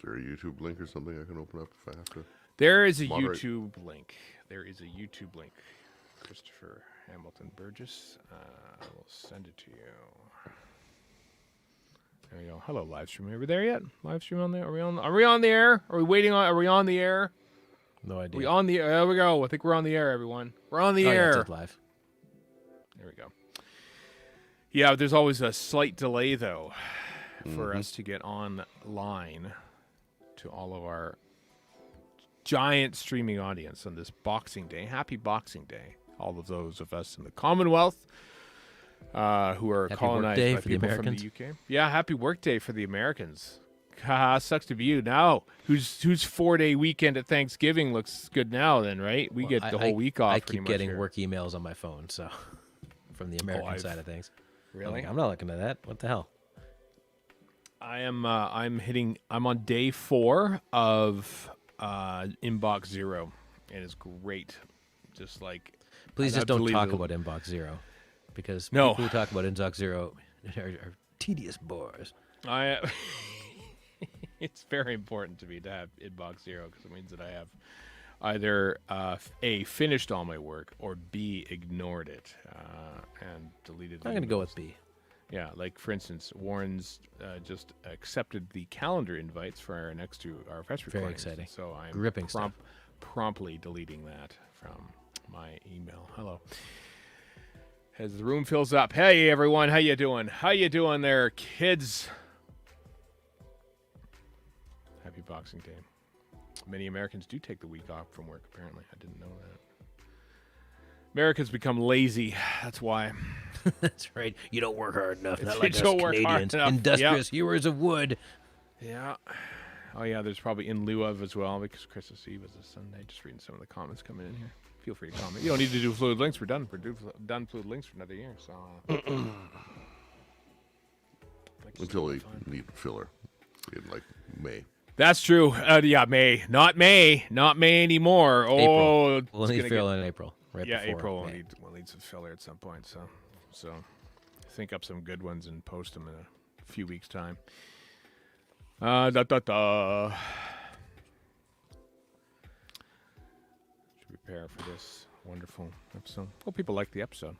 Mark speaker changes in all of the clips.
Speaker 1: there a YouTube link or something I can open up if I have to?
Speaker 2: There is a
Speaker 1: Moderate.
Speaker 2: YouTube link. There is a YouTube link. Christopher Hamilton Burgess. I will send it to you. There you go. Hello, Livestream. Are we there yet? Livestream on there? Are we on the air? Are we waiting on? Are we on the air?
Speaker 3: No idea.
Speaker 2: Are we on the air? There we go. I think we're on the air, everyone. We're on the
Speaker 3: Yeah,
Speaker 2: air.
Speaker 3: it's live.
Speaker 2: There we go. Yeah, there's always a slight delay, though, for us to get online to all of our giant streaming audience on this Boxing Day. Happy Boxing Day. All of those of us in the Commonwealth who are
Speaker 3: Happy
Speaker 2: colonized
Speaker 3: work day
Speaker 2: by
Speaker 3: for the
Speaker 2: people
Speaker 3: Americans.
Speaker 2: from the UK. Yeah, happy work day for the Americans. Haha, sucks to be you. Now, whose 4-day weekend at Thanksgiving looks good now then, right? We get the whole week off
Speaker 3: I
Speaker 2: pretty
Speaker 3: keep
Speaker 2: much
Speaker 3: getting
Speaker 2: here.
Speaker 3: work emails on my phone, so from the American
Speaker 2: I've-
Speaker 3: side of things.
Speaker 2: Really?
Speaker 3: I'm not looking at that. What the hell?
Speaker 2: I'm on day 4 of Inbox Zero, and it's great. Just like
Speaker 3: Please
Speaker 2: I've
Speaker 3: just don't talk
Speaker 2: deleted-
Speaker 3: about Inbox Zero, because
Speaker 2: No.
Speaker 3: people who talk about Inbox Zero are tedious bores.
Speaker 2: It's very important to me to have Inbox Zero because it means that I have either A, finished all my work, or B, ignored it and deleted it.
Speaker 3: I'm going to go with B.
Speaker 2: Yeah, like for instance, Warren's just accepted the calendar invites for our next our fest
Speaker 3: Very
Speaker 2: recordings.
Speaker 3: exciting.
Speaker 2: So I'm
Speaker 3: Gripping stuff.
Speaker 2: promptly deleting that from my email. Hello. As the room fills up. Hey everyone, how you doing? How you doing there, kids? Happy Boxing Day. Many Americans do take the week off from work, apparently. I didn't know that. Americans become lazy. That's why.
Speaker 3: That's right. You don't work hard enough. Not
Speaker 2: You
Speaker 3: like us
Speaker 2: don't work hard
Speaker 3: Canadians.
Speaker 2: enough.
Speaker 3: Industrious hewers of wood.
Speaker 2: Yeah. Oh, yeah, there's probably in lieu of as well because Christmas Eve is a Sunday. Just reading some of the comments coming in here. Feel free to comment. You don't need to do Fluid Links. We're done. We're done Fluid Links for another year. So
Speaker 1: Until we need filler in like May.
Speaker 2: That's true. Yeah, May. Not May. Not May anymore. Oh,
Speaker 3: April.
Speaker 2: it's
Speaker 3: We'll need
Speaker 2: gonna
Speaker 3: filler in April. Right
Speaker 2: yeah,
Speaker 3: before
Speaker 2: April.
Speaker 3: May.
Speaker 2: We'll need some filler at some point. So think up some good ones and post them in a few weeks' time. Should prepare for this wonderful episode. Hope people like the episode.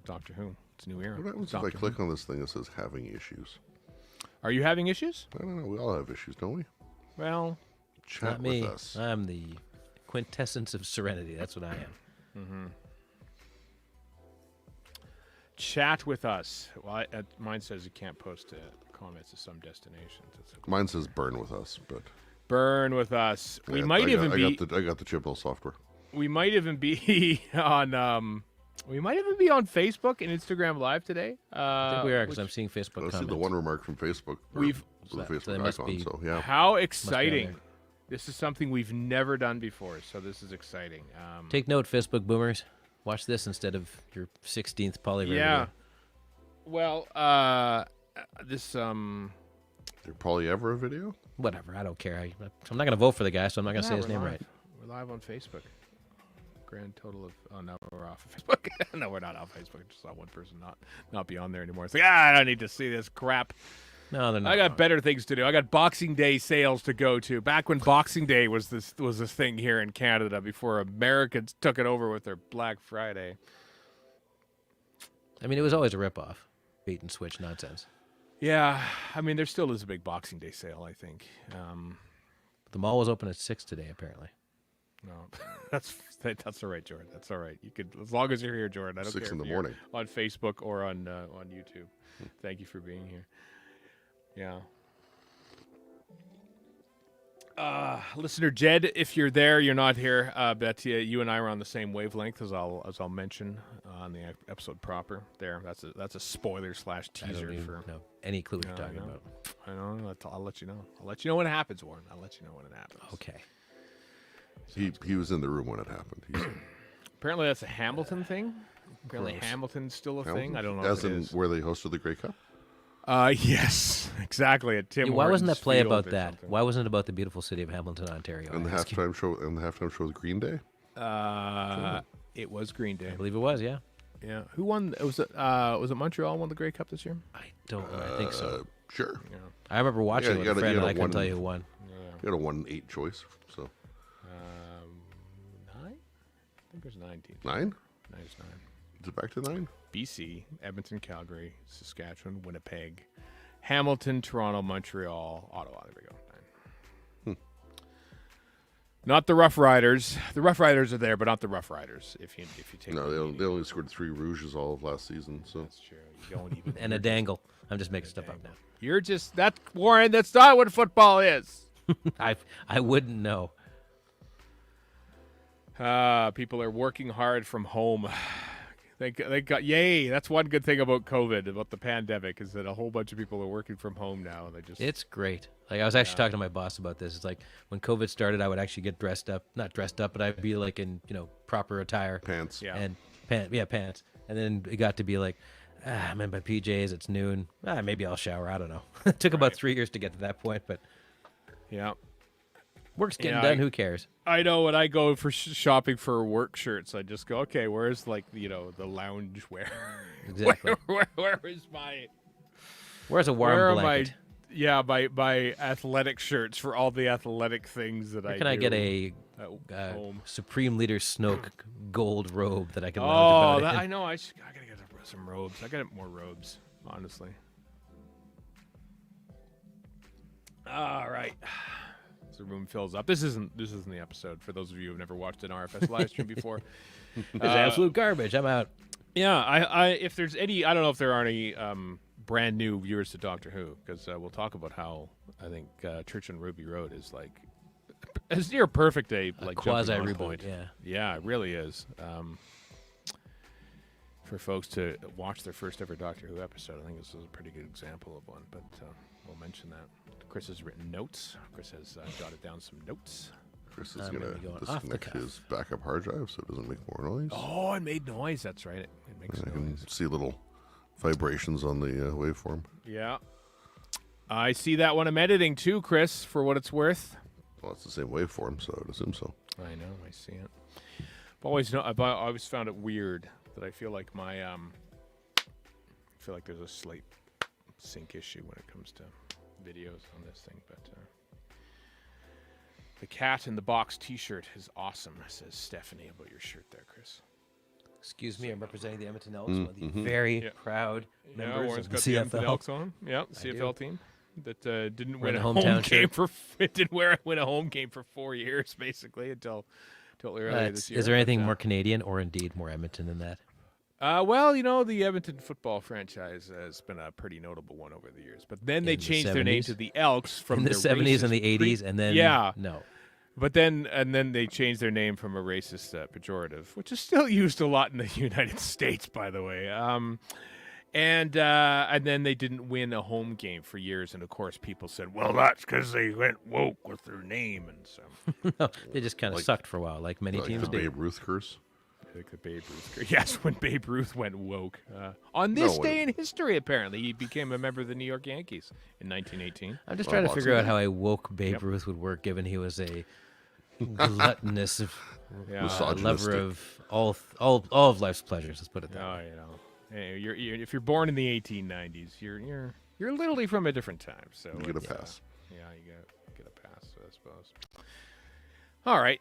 Speaker 2: Doctor Who. It's a new era.
Speaker 1: What happens if I
Speaker 2: Doctor Who.
Speaker 1: click on this thing that says having issues?
Speaker 2: Are you having issues?
Speaker 1: I don't know. We all have issues, don't we?
Speaker 2: Well,
Speaker 1: Chat
Speaker 3: Not me.
Speaker 1: with us.
Speaker 3: I'm the quintessence of serenity. That's what I am.
Speaker 2: chat with us. Well, mine says you can't post comments to some destinations. It's okay.
Speaker 1: Mine says burn with us, but
Speaker 2: Burn with us. We
Speaker 1: yeah,
Speaker 2: might
Speaker 1: I
Speaker 2: even
Speaker 1: got,
Speaker 2: be.
Speaker 1: I got the Chibnall software.
Speaker 2: We might even be on. We might even be on Facebook and Instagram Live today.
Speaker 3: I think we are, because I'm seeing Facebook
Speaker 1: I see
Speaker 3: comments.
Speaker 1: the one remark from Facebook.
Speaker 2: We've-
Speaker 1: the
Speaker 3: So they
Speaker 1: Facebook
Speaker 3: must
Speaker 1: icon.
Speaker 3: be-
Speaker 1: So yeah,
Speaker 2: How
Speaker 3: on
Speaker 2: exciting!
Speaker 3: there.
Speaker 2: This is something we've never done before, so this is exciting.
Speaker 3: Take note, Facebook boomers. Watch this instead of your 16th polygraph.
Speaker 2: Yeah.
Speaker 3: video.
Speaker 2: Well, this
Speaker 1: Your Polyevra video.
Speaker 3: Whatever. I don't care. I'm not going to vote for the guy, so I'm not going to say his
Speaker 2: we're
Speaker 3: name
Speaker 2: live.
Speaker 3: right.
Speaker 2: We're live on Facebook. Grand total of no, we're off of Facebook. No, we're not off Facebook. I just saw one person not be on there anymore. It's like I don't need to see this crap.
Speaker 3: No, they're not.
Speaker 2: I got better things to do. I got Boxing Day sales to go to. Back when Boxing Day was this thing here in Canada before Americans took it over with their Black Friday.
Speaker 3: I mean, it was always a ripoff. Bait and switch nonsense.
Speaker 2: Yeah, I mean there still is a big Boxing Day sale. I think.
Speaker 3: The mall was open at 6 today, apparently.
Speaker 2: No, that's all right, Jordan. That's all right. You could, as long as you're here, Jordan. I don't
Speaker 1: 6
Speaker 2: care
Speaker 1: in
Speaker 2: if
Speaker 1: the
Speaker 2: you're
Speaker 1: morning.
Speaker 2: on Facebook or on YouTube. Thank you for being here. Yeah. Listener Jed, if you're there, you're not here. But you and I were on the same wavelength, as I'll mention on the episode proper. There, that's a spoiler /
Speaker 3: I
Speaker 2: teaser
Speaker 3: don't even
Speaker 2: for.
Speaker 3: know any clue what
Speaker 2: No,
Speaker 3: you're talking
Speaker 2: I know.
Speaker 3: about.
Speaker 2: I know. I'll let you know. I'll let you know when it happens, Warren. I'll let you know when it happens.
Speaker 3: Okay.
Speaker 1: He was in the room when it happened. He said,
Speaker 2: Apparently that's a Hamilton thing. Apparently
Speaker 3: Gross.
Speaker 2: Hamilton's still a thing.
Speaker 1: Hamilton?
Speaker 2: I don't know
Speaker 1: As
Speaker 2: if it
Speaker 1: in
Speaker 2: is.
Speaker 1: where they hosted the Grey Cup.
Speaker 2: Yes, exactly. At Tim
Speaker 3: Yeah, why wasn't
Speaker 2: Hortons
Speaker 3: that play
Speaker 2: Field
Speaker 3: about
Speaker 2: or
Speaker 3: that?
Speaker 2: something.
Speaker 3: Why wasn't it about the beautiful city of Hamilton, Ontario?
Speaker 1: And the
Speaker 3: I ask you?
Speaker 1: halftime show with Green Day.
Speaker 2: It was Green Day.
Speaker 3: I believe it was, yeah.
Speaker 2: Yeah. Who won? Was it Montreal won the Grey Cup this year?
Speaker 3: I don't know. I think so.
Speaker 1: Sure.
Speaker 2: Yeah.
Speaker 3: I remember watching
Speaker 1: Yeah,
Speaker 3: it
Speaker 1: you
Speaker 3: with a
Speaker 1: gotta-
Speaker 3: friend,
Speaker 1: you
Speaker 3: and
Speaker 1: gotta
Speaker 3: I couldn't
Speaker 1: one-
Speaker 3: tell you who won.
Speaker 1: You got a 1-8 choice. So
Speaker 2: 9? I think there's 9 teams.
Speaker 1: 9?
Speaker 2: 9 is 9.
Speaker 1: Is it back to 9?
Speaker 2: BC, Edmonton, Calgary, Saskatchewan, Winnipeg, Hamilton, Toronto, Montreal, Ottawa. There we go. 9. Not the Rough Riders. The Rough Riders are there, but not the Rough Riders. If you take
Speaker 1: No, they only scored 3 Rouges all of last season. So
Speaker 2: that's true. You don't even
Speaker 3: And a dangle. I'm just making stuff up now.
Speaker 2: You're just Warren. That's not what football is.
Speaker 3: I wouldn't know.
Speaker 2: People are working hard from home. They got yay. That's one good thing about COVID, about the pandemic, is that a whole bunch of people are working from home now.
Speaker 3: It's great. Like I was actually talking to my boss about this. It's like when COVID started, I would actually get dressed up, not dressed up, but I'd be like in proper attire,
Speaker 1: pants.
Speaker 2: Yeah.
Speaker 3: and pants. And then it got to be like, I'm in my PJs. It's noon. Maybe I'll shower. I don't know. It took about 3 years to get to that point, but
Speaker 2: Yeah.
Speaker 3: work's getting
Speaker 2: Yeah,
Speaker 3: done. Who cares?
Speaker 2: I know when I go for shopping for work shirts, I just go, okay, where's the lounge wear?
Speaker 3: Exactly.
Speaker 2: Where is my
Speaker 3: Where's a warm
Speaker 2: where
Speaker 3: blanket?
Speaker 2: are my athletic shirts for all the athletic things that
Speaker 3: Where
Speaker 2: I
Speaker 3: can
Speaker 2: do
Speaker 3: I get a
Speaker 2: at home?
Speaker 3: Supreme Leader Snoke gold robe that I can
Speaker 2: Oh,
Speaker 3: lounge about in?
Speaker 2: I know. I gotta get some robes. I gotta get more robes, honestly. All right. As the room fills up. This isn't the episode for those of you who've never watched an RFS live stream before.
Speaker 3: It's absolute garbage. I'm out.
Speaker 2: Yeah, I if there's any, I don't know if there are any brand new viewers to Doctor Who, because we'll talk about how I think Church on Ruby Road is like as near perfect a
Speaker 3: Quasi
Speaker 2: jumping on
Speaker 3: reboot.
Speaker 2: point. Yeah, it really is. For folks to watch their first ever Doctor Who episode, I think this is a pretty good example of one. But we'll mention that. Chris has written notes. Chris has jotted down some notes.
Speaker 1: Chris is
Speaker 3: I'm
Speaker 1: going
Speaker 3: gonna
Speaker 1: to
Speaker 3: be going off the
Speaker 1: disconnect
Speaker 3: cuff.
Speaker 1: his backup hard drive so it doesn't make more noise.
Speaker 2: Oh, it made noise. That's right. It makes
Speaker 1: I
Speaker 2: noise.
Speaker 1: can see little vibrations on the waveform.
Speaker 2: Yeah. I see that when I'm editing too, Chris, for what it's worth.
Speaker 1: Well, it's the same waveform, so I'd assume so.
Speaker 2: I know. I see it. I've always found it weird that I feel like there's a slight sync issue when it comes to videos on this thing, but the cat in the box T-shirt is awesome, says Stephanie about your shirt there, Chris.
Speaker 3: Excuse me, I'm representing the Edmonton Elks, one of the very proud members
Speaker 2: Warren's
Speaker 3: of the
Speaker 2: got the Edmonton
Speaker 3: CFL.
Speaker 2: Elks on. Yeah,
Speaker 3: I
Speaker 2: CFL
Speaker 3: do.
Speaker 2: team that didn't
Speaker 3: Wear
Speaker 2: win
Speaker 3: the
Speaker 2: a
Speaker 3: hometown
Speaker 2: home game
Speaker 3: shirt.
Speaker 2: win a home game for 4 years basically until earlier this year.
Speaker 3: Is there anything
Speaker 2: But,
Speaker 3: more Canadian or indeed more Edmonton than that?
Speaker 2: well, the Edmonton football franchise has been a pretty notable one over the years. But then they
Speaker 3: In the
Speaker 2: changed their name
Speaker 3: 70s?
Speaker 2: to the Elks from
Speaker 3: In the
Speaker 2: their
Speaker 3: 70s and
Speaker 2: racist
Speaker 3: the 80s, and then no.
Speaker 2: But then they changed their name from a racist pejorative, which is still used a lot in the United States, by the way. And then they didn't win a home game for years, and of course people said, "Well, that's because they went woke with their name," and so
Speaker 3: No, they just kind of sucked for a while, like many
Speaker 1: Like
Speaker 3: teams
Speaker 1: the
Speaker 3: do.
Speaker 1: Babe Ruth curse.
Speaker 2: like the Babe Ruth. Yes, when Babe Ruth went woke on this
Speaker 1: No,
Speaker 2: day in history, apparently he became a member of the New York Yankees in 1918.
Speaker 3: I'm just
Speaker 1: Well,
Speaker 3: trying to
Speaker 1: lots
Speaker 3: figure
Speaker 1: of
Speaker 3: out
Speaker 1: that.
Speaker 3: how a woke Babe Ruth would work, given he was a gluttonous
Speaker 2: Yeah.
Speaker 1: Misogynistic.
Speaker 3: lover of all of life's pleasures. Let's put it that way.
Speaker 2: Hey, if you're born in the 1890s, you're literally from a different time. So
Speaker 1: You get a
Speaker 2: it's,
Speaker 1: pass.
Speaker 2: Yeah, you get a pass, I suppose. All right.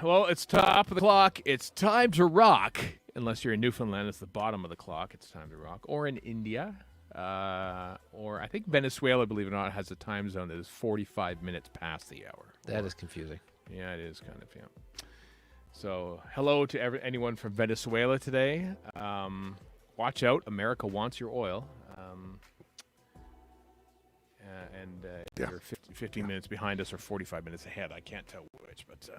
Speaker 2: Well, it's top of the clock. It's time to rock. Unless you're in Newfoundland, it's the bottom of the clock. It's time to rock. Or in India, or I think Venezuela, believe it or not, has a time zone that is 45 minutes past the hour.
Speaker 3: That is confusing.
Speaker 2: Yeah, it is kind of, yeah. So, hello to anyone from Venezuela today. Watch out, America wants your oil.
Speaker 1: Yeah.
Speaker 2: You're 15 minutes behind us or 45 minutes ahead. I can't tell which, but...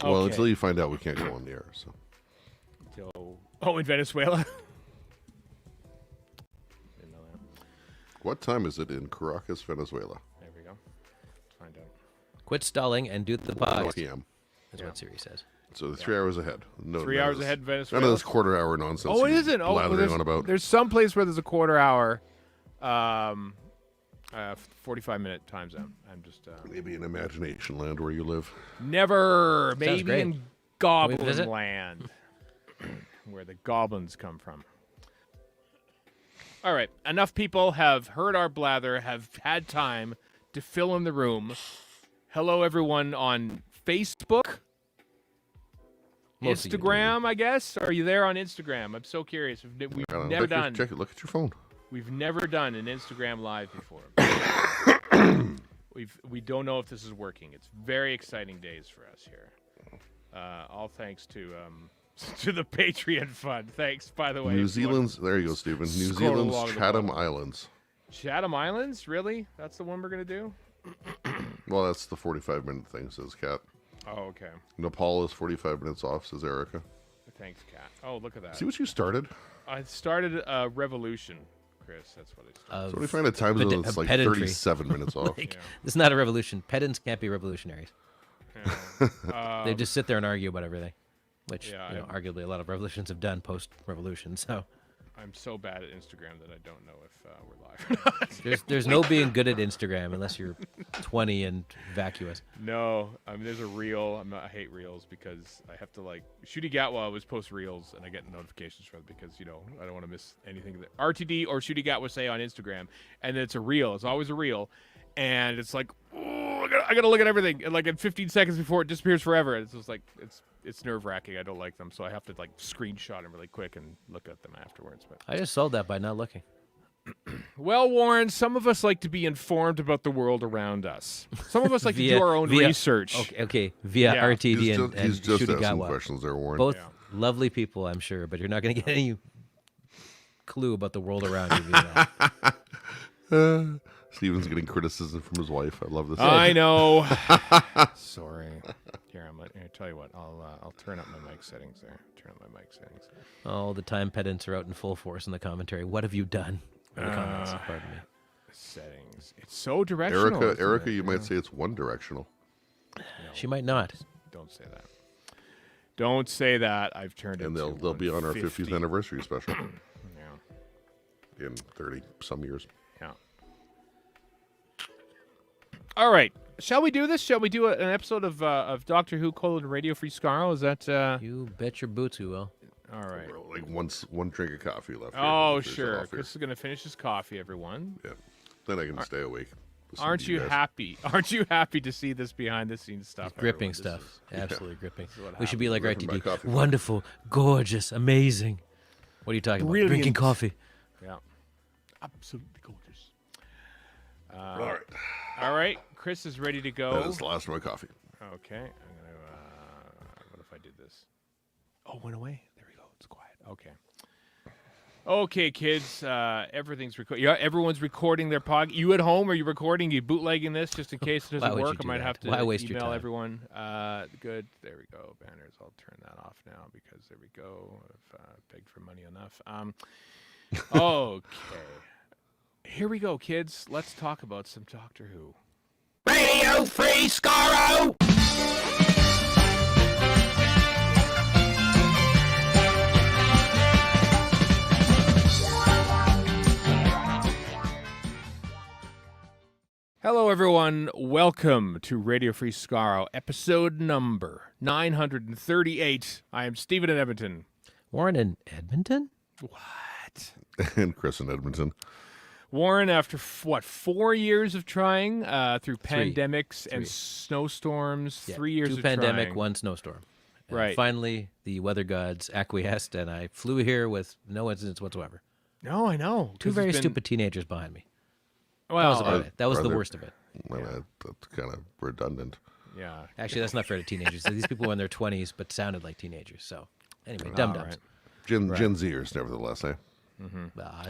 Speaker 1: Well,
Speaker 2: okay.
Speaker 1: until you find out we can't go on the air. So
Speaker 2: Oh, in Venezuela? Didn't know that.
Speaker 1: what time is it in Caracas, Venezuela?
Speaker 2: There we go. Let's find out.
Speaker 3: Quit stalling and do the
Speaker 1: 1
Speaker 3: podcast.
Speaker 1: p.m.
Speaker 3: That's what Siri says.
Speaker 1: So they're 3 hours ahead. No,
Speaker 2: 3
Speaker 1: none
Speaker 2: hours
Speaker 1: of this-
Speaker 2: ahead in Venezuela?
Speaker 1: None of this quarter-hour nonsense.
Speaker 2: Oh, it
Speaker 1: you're
Speaker 2: isn't. Oh,
Speaker 1: blathering on about.
Speaker 2: there's some place where there's a quarter hour, 45-minute time zone. I'm just
Speaker 1: Maybe in imagination land where you live.
Speaker 2: never maybe
Speaker 3: great.
Speaker 2: in
Speaker 3: Can we
Speaker 2: Goblin
Speaker 3: visit?
Speaker 2: Land, where the goblins come from. All right. Enough people have heard our blather, have had time to fill in the room. Hello, everyone on Facebook,
Speaker 3: Most of you do.
Speaker 2: Instagram, I guess. Are you there on Instagram? I'm so curious. We've never done.
Speaker 1: Check it. Look at your phone.
Speaker 2: We've never done an Instagram live before. We don't know if this is working. It's very exciting days for us here. All thanks to the Patreon fund. Thanks, by the way.
Speaker 1: New Zealand's. There you go, Stephen. New
Speaker 2: Scroll along
Speaker 1: Zealand's
Speaker 2: the
Speaker 1: Chatham
Speaker 2: bottom.
Speaker 1: Islands.
Speaker 2: Chatham Islands? Really? That's the one we're gonna do?
Speaker 1: Well, that's the 45-minute thing, says Kat.
Speaker 2: Oh, okay.
Speaker 1: Nepal is 45 minutes off, says Erica.
Speaker 2: Thanks, Kat. Oh, look at that.
Speaker 1: See what you started?
Speaker 2: I started a revolution, Chris. That's what I started.
Speaker 1: So we find a time zone that's like
Speaker 3: pedantry.
Speaker 1: 37 minutes off.
Speaker 3: Like, It's not a revolution. Pedants can't be revolutionaries.
Speaker 2: Yeah.
Speaker 3: They just sit there and argue about everything, which
Speaker 2: Yeah,
Speaker 3: you know, arguably a lot of revolutions have done post-revolution. So
Speaker 2: I'm so bad at Instagram that I don't know if we're live or not.
Speaker 3: there's no being good at Instagram unless you're 20 and vacuous.
Speaker 2: No, I mean there's a reel. I hate reels because I have to like Shooty Gatwa always post reels and I get notifications from it because I don't want to miss anything that RTD or Shooty Gatwa say on Instagram, and it's a reel. It's always a reel, and it's like I gotta look at everything, and like in 15 seconds before it disappears forever. It's just like it's nerve wracking. I don't like them, so I have to like screenshot them really quick and look at them afterwards. But
Speaker 3: I just solved that by not looking.
Speaker 2: well, Warren, some of us like to be informed about the world around us. Some of us like to do our own
Speaker 3: via-
Speaker 2: research.
Speaker 3: Okay, via
Speaker 2: Yeah.
Speaker 3: RTD
Speaker 1: He's
Speaker 3: and
Speaker 1: just
Speaker 3: Shooty
Speaker 1: asking
Speaker 3: Gatwa.
Speaker 1: questions there, Warren.
Speaker 3: Both
Speaker 2: Yeah.
Speaker 3: lovely people, I'm sure, but you're not going to get any clue about the world around you via that.
Speaker 1: Stephen's getting criticism from his wife. I love this.
Speaker 2: I know. Sorry. Here, here, tell you what. I'll turn up my mic settings there. Turn up my mic settings.
Speaker 3: All the time pedants are out in full force in the commentary. What have you done? In the comments, pardon me.
Speaker 2: Settings. It's so directional. isn't
Speaker 1: Erica,
Speaker 2: it?
Speaker 1: you might say it's one directional.
Speaker 3: She might not.
Speaker 2: Don't say that. Don't say that. I've turned it.
Speaker 1: And they'll be on our 50th anniversary special
Speaker 2: Yeah.
Speaker 1: in 30 some years.
Speaker 2: Yeah. All right. Shall we do this? Shall we do an episode of Doctor Who: Radio Free Skaro? Is that?
Speaker 3: You bet your boots you will.
Speaker 2: All right.
Speaker 1: Like one drink of coffee left. here,
Speaker 2: Oh,
Speaker 1: and finish it
Speaker 2: sure.
Speaker 1: off here.
Speaker 2: Chris is going to finish his coffee, everyone.
Speaker 1: Yeah. Then I can stay awake. listen to
Speaker 2: Aren't you
Speaker 1: guys.
Speaker 2: happy? Aren't you happy to see this behind the scenes stuff?
Speaker 3: Gripping
Speaker 2: everyone?
Speaker 3: stuff. Absolutely gripping.
Speaker 2: what
Speaker 3: We should be like
Speaker 1: Gripping my
Speaker 3: RTD.
Speaker 1: coffee.
Speaker 3: Wonderful, gorgeous, amazing. What are you talking about? Drinking
Speaker 2: Brilliant.
Speaker 3: coffee.
Speaker 2: Yeah. Absolutely gorgeous.
Speaker 1: All right.
Speaker 2: All right. Chris is ready to
Speaker 1: That
Speaker 2: go.
Speaker 1: is the last of my coffee.
Speaker 2: Okay. I'm going to. What if I did this? Oh, went away. There we go. It's quiet. Okay. Okay, kids. Everything's recording. Yeah, everyone's recording their pod. You at home? Are you recording? You bootlegging this just in case it
Speaker 3: Why
Speaker 2: doesn't
Speaker 3: would you
Speaker 2: work? I
Speaker 3: do
Speaker 2: might
Speaker 3: that?
Speaker 2: have to
Speaker 3: Why waste your
Speaker 2: email
Speaker 3: time?
Speaker 2: everyone. Good. There we go. Banners. I'll turn that off now because there we go. I've begged for money enough. Okay. Here we go, kids. Let's talk about some Doctor Who.
Speaker 4: Radio Free Skaro!
Speaker 2: Hello, everyone. Welcome to Radio Free Skaro, episode number 938. I am Stephen in Edmonton.
Speaker 3: Warren in Edmonton?
Speaker 2: What?
Speaker 1: And Chris in Edmonton.
Speaker 2: Warren, after 4 years of trying through
Speaker 3: Three.
Speaker 2: pandemics and snowstorms,
Speaker 3: Yeah,
Speaker 2: 3 years
Speaker 3: two
Speaker 2: of
Speaker 3: pandemic,
Speaker 2: trying.
Speaker 3: one snowstorm. And
Speaker 2: Right.
Speaker 3: Finally, the weather gods acquiesced, and I flew here with no incidents whatsoever.
Speaker 2: No, I know.
Speaker 3: Two
Speaker 2: 'cause
Speaker 3: very
Speaker 2: it's been-
Speaker 3: stupid teenagers behind me. That was
Speaker 2: Well,
Speaker 3: about it. That was
Speaker 1: are
Speaker 3: the
Speaker 1: there-
Speaker 3: worst of it.
Speaker 1: Well, that's kind of redundant.
Speaker 2: yeah.
Speaker 3: Actually, that's not fair to teenagers. These people were in their 20s, but sounded like teenagers. So, anyway, dum-dums.
Speaker 2: right.
Speaker 1: Gen Zers, nevertheless, eh?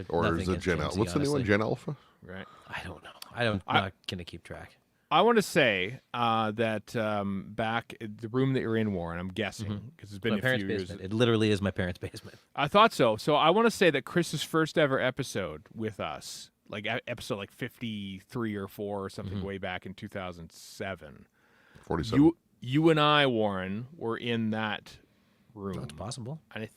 Speaker 1: Or
Speaker 3: Nothing
Speaker 1: is it
Speaker 3: against
Speaker 1: Gen
Speaker 3: Gen
Speaker 1: Alpha?
Speaker 3: Z,
Speaker 1: What's the new one?
Speaker 3: honestly.
Speaker 1: Gen Alpha?
Speaker 2: Right.
Speaker 3: I don't know. I'm not going to keep track.
Speaker 2: I want to say that back in the room that you're in, Warren, I'm guessing, because it's been
Speaker 3: My
Speaker 2: a
Speaker 3: parents'
Speaker 2: few years.
Speaker 3: basement. It literally is my parents' basement.
Speaker 2: I thought so. So I want to say that Chris's first ever episode with us, like episode like 53 or 4 or something, way back in 2007.
Speaker 1: 47.
Speaker 2: You and I, Warren, were in that room.
Speaker 3: That's possible.
Speaker 2: And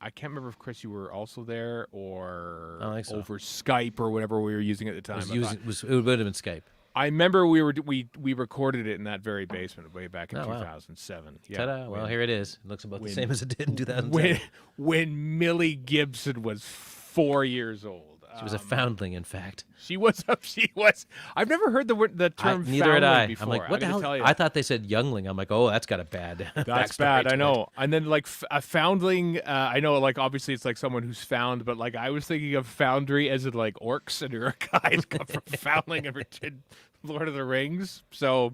Speaker 2: I can't remember if Chris, you were also there or
Speaker 3: I don't think so.
Speaker 2: over Skype or whatever we were using at the time.
Speaker 3: It would have been Skype.
Speaker 2: I remember we recorded it in that very basement way back in
Speaker 3: Oh, wow.
Speaker 2: 2007. Yeah.
Speaker 3: Ta-da. Well, here it is. It looks about the
Speaker 2: when-
Speaker 3: same as it did in 2007.
Speaker 2: when Millie Gibson was 4 years old.
Speaker 3: She was a foundling, in fact.
Speaker 2: She was. She was. I've never heard the term
Speaker 3: Neither had
Speaker 2: foundling
Speaker 3: I.
Speaker 2: before.
Speaker 3: I'm like, what the hell?
Speaker 2: Tell you.
Speaker 3: I thought they said youngling. I'm like, oh, that's got a bad.
Speaker 2: That's
Speaker 3: backstory
Speaker 2: bad.
Speaker 3: to
Speaker 2: I
Speaker 3: it.
Speaker 2: know. And then like a foundling. I know. Like obviously it's like someone who's found, but like I was thinking of foundry as in like orcs and guys come from foundling and Lord of the Rings. So,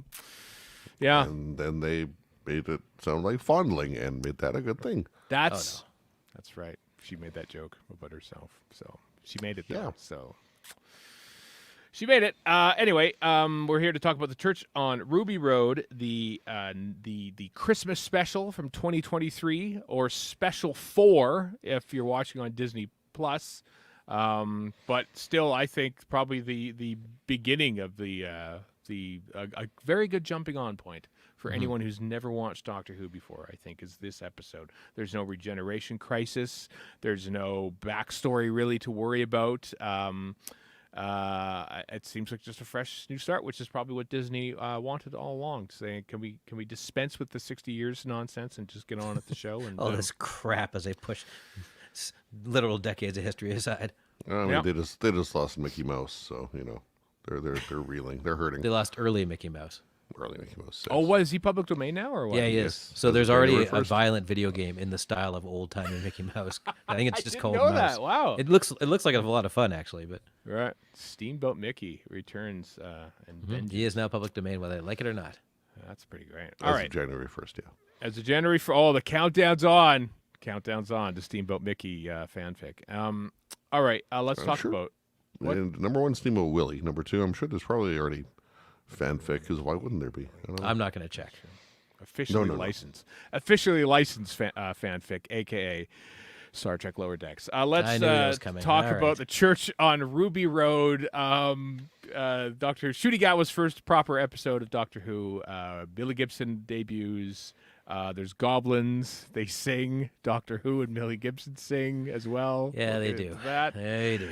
Speaker 2: yeah,
Speaker 1: And then they made it sound like fondling and made that a good thing.
Speaker 2: that's right. She made that joke about herself. So she made it though.
Speaker 1: Yeah.
Speaker 2: So. She made it. Anyway, we're here to talk about the church on Ruby Road, the Christmas special from 2023, or Special 4 if you're watching on Disney Plus. But still, I think probably the beginning of a very good jumping on point for anyone who's never watched Doctor Who before, I think, is this episode. There's no regeneration crisis. There's no backstory really to worry about. It seems like just a fresh new start, which is probably what Disney wanted all along. Saying, can we dispense with the 60 years nonsense and just get on at the show? And
Speaker 3: All this crap as they push literal decades of history aside.
Speaker 1: I mean,
Speaker 2: Yeah.
Speaker 1: they just lost Mickey Mouse, so they're reeling, they're hurting.
Speaker 3: They lost early Mickey Mouse.
Speaker 1: Early Mickey Mouse.
Speaker 2: Oh, what is he public domain now or what?
Speaker 3: Yeah, he is.
Speaker 1: Yes.
Speaker 3: So there's
Speaker 1: January
Speaker 3: already a
Speaker 1: 1st.
Speaker 3: violent video game in the style of old timey Mickey Mouse. I think it's
Speaker 2: I
Speaker 3: just
Speaker 2: didn't
Speaker 3: called
Speaker 2: know
Speaker 3: Mouse.
Speaker 2: that. Wow.
Speaker 3: It looks like a lot of fun actually, but
Speaker 2: Right. Steamboat Mickey returns and vengeance.
Speaker 3: he is now public domain whether they like it or not.
Speaker 2: That's pretty great.
Speaker 1: As
Speaker 2: All
Speaker 1: of
Speaker 2: right.
Speaker 1: January 1st, yeah.
Speaker 2: As of January for the countdown's on. Countdown's on to Steamboat Mickey fanfic. All right. Let's talk
Speaker 1: sure.
Speaker 2: about what?
Speaker 1: And number 1, Steamboat Willie. Number 2, I'm sure there's probably already fanfic, because why wouldn't there be? I don't know.
Speaker 3: I'm not going to check.
Speaker 2: Officially
Speaker 1: No.
Speaker 2: licensed. Officially licensed fanfic, a.k.a. Star Trek Lower Decks. Let's
Speaker 3: I knew that was coming.
Speaker 2: talk
Speaker 3: All
Speaker 2: about
Speaker 3: right.
Speaker 2: the church on Ruby Road. Doctor Shudigawa's first proper episode of Doctor Who. Billy Gibson debuts. There's goblins. They sing. Doctor Who and Billy Gibson sing as well.
Speaker 3: Yeah, they
Speaker 2: Look
Speaker 3: do.
Speaker 2: at That.
Speaker 3: They do.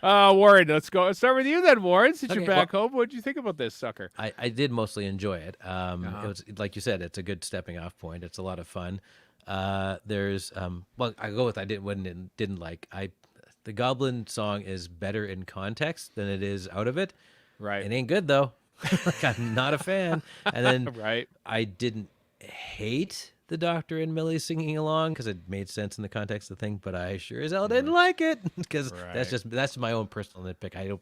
Speaker 2: Warren, let's go. Let's start with you then, Warren. Since you're
Speaker 3: Okay,
Speaker 2: back home, what did you think about this sucker?
Speaker 3: I did mostly enjoy it. It was like you said, it's a good stepping off point. It's a lot of fun. There's well, I go with didn't like. The Goblin song is better in context than it is out of it.
Speaker 2: Right.
Speaker 3: It ain't good though. Like, I'm not a fan. And then
Speaker 2: Right.
Speaker 3: I didn't hate the Doctor and Millie singing along because it made sense in the context of the thing, but I sure as hell didn't like it because
Speaker 2: Right.
Speaker 3: that's my own personal nitpick.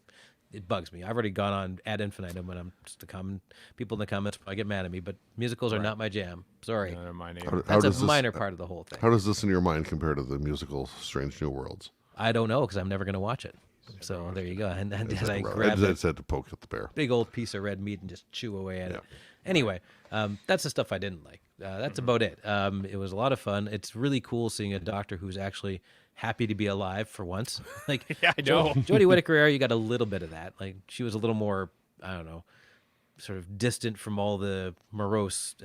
Speaker 3: It bugs me. I've already gone on ad infinitum, and I'm just people in the comments probably get mad at me, but musicals are not my jam. Sorry.
Speaker 2: My name.
Speaker 1: How
Speaker 3: That's
Speaker 1: does
Speaker 3: a
Speaker 1: this-
Speaker 3: minor part of the whole thing.
Speaker 1: How does this in your mind compare to the musical Strange New Worlds?
Speaker 3: I don't know because I'm never going to watch it. So there you go. And as I
Speaker 1: I
Speaker 3: grab
Speaker 1: just
Speaker 3: a
Speaker 1: had to poke at the bear.
Speaker 3: big old piece of red meat and just chew away at
Speaker 1: Yeah.
Speaker 3: it. Anyway, that's the stuff I didn't like. That's about it. It was a lot of fun. It's really cool seeing a Doctor who's actually happy to be alive for once. Like,
Speaker 2: Yeah, I know.
Speaker 3: Jodie Whittaker era, you got a little bit of that. Like, she was a little more, I don't know, sort of distant from all the morose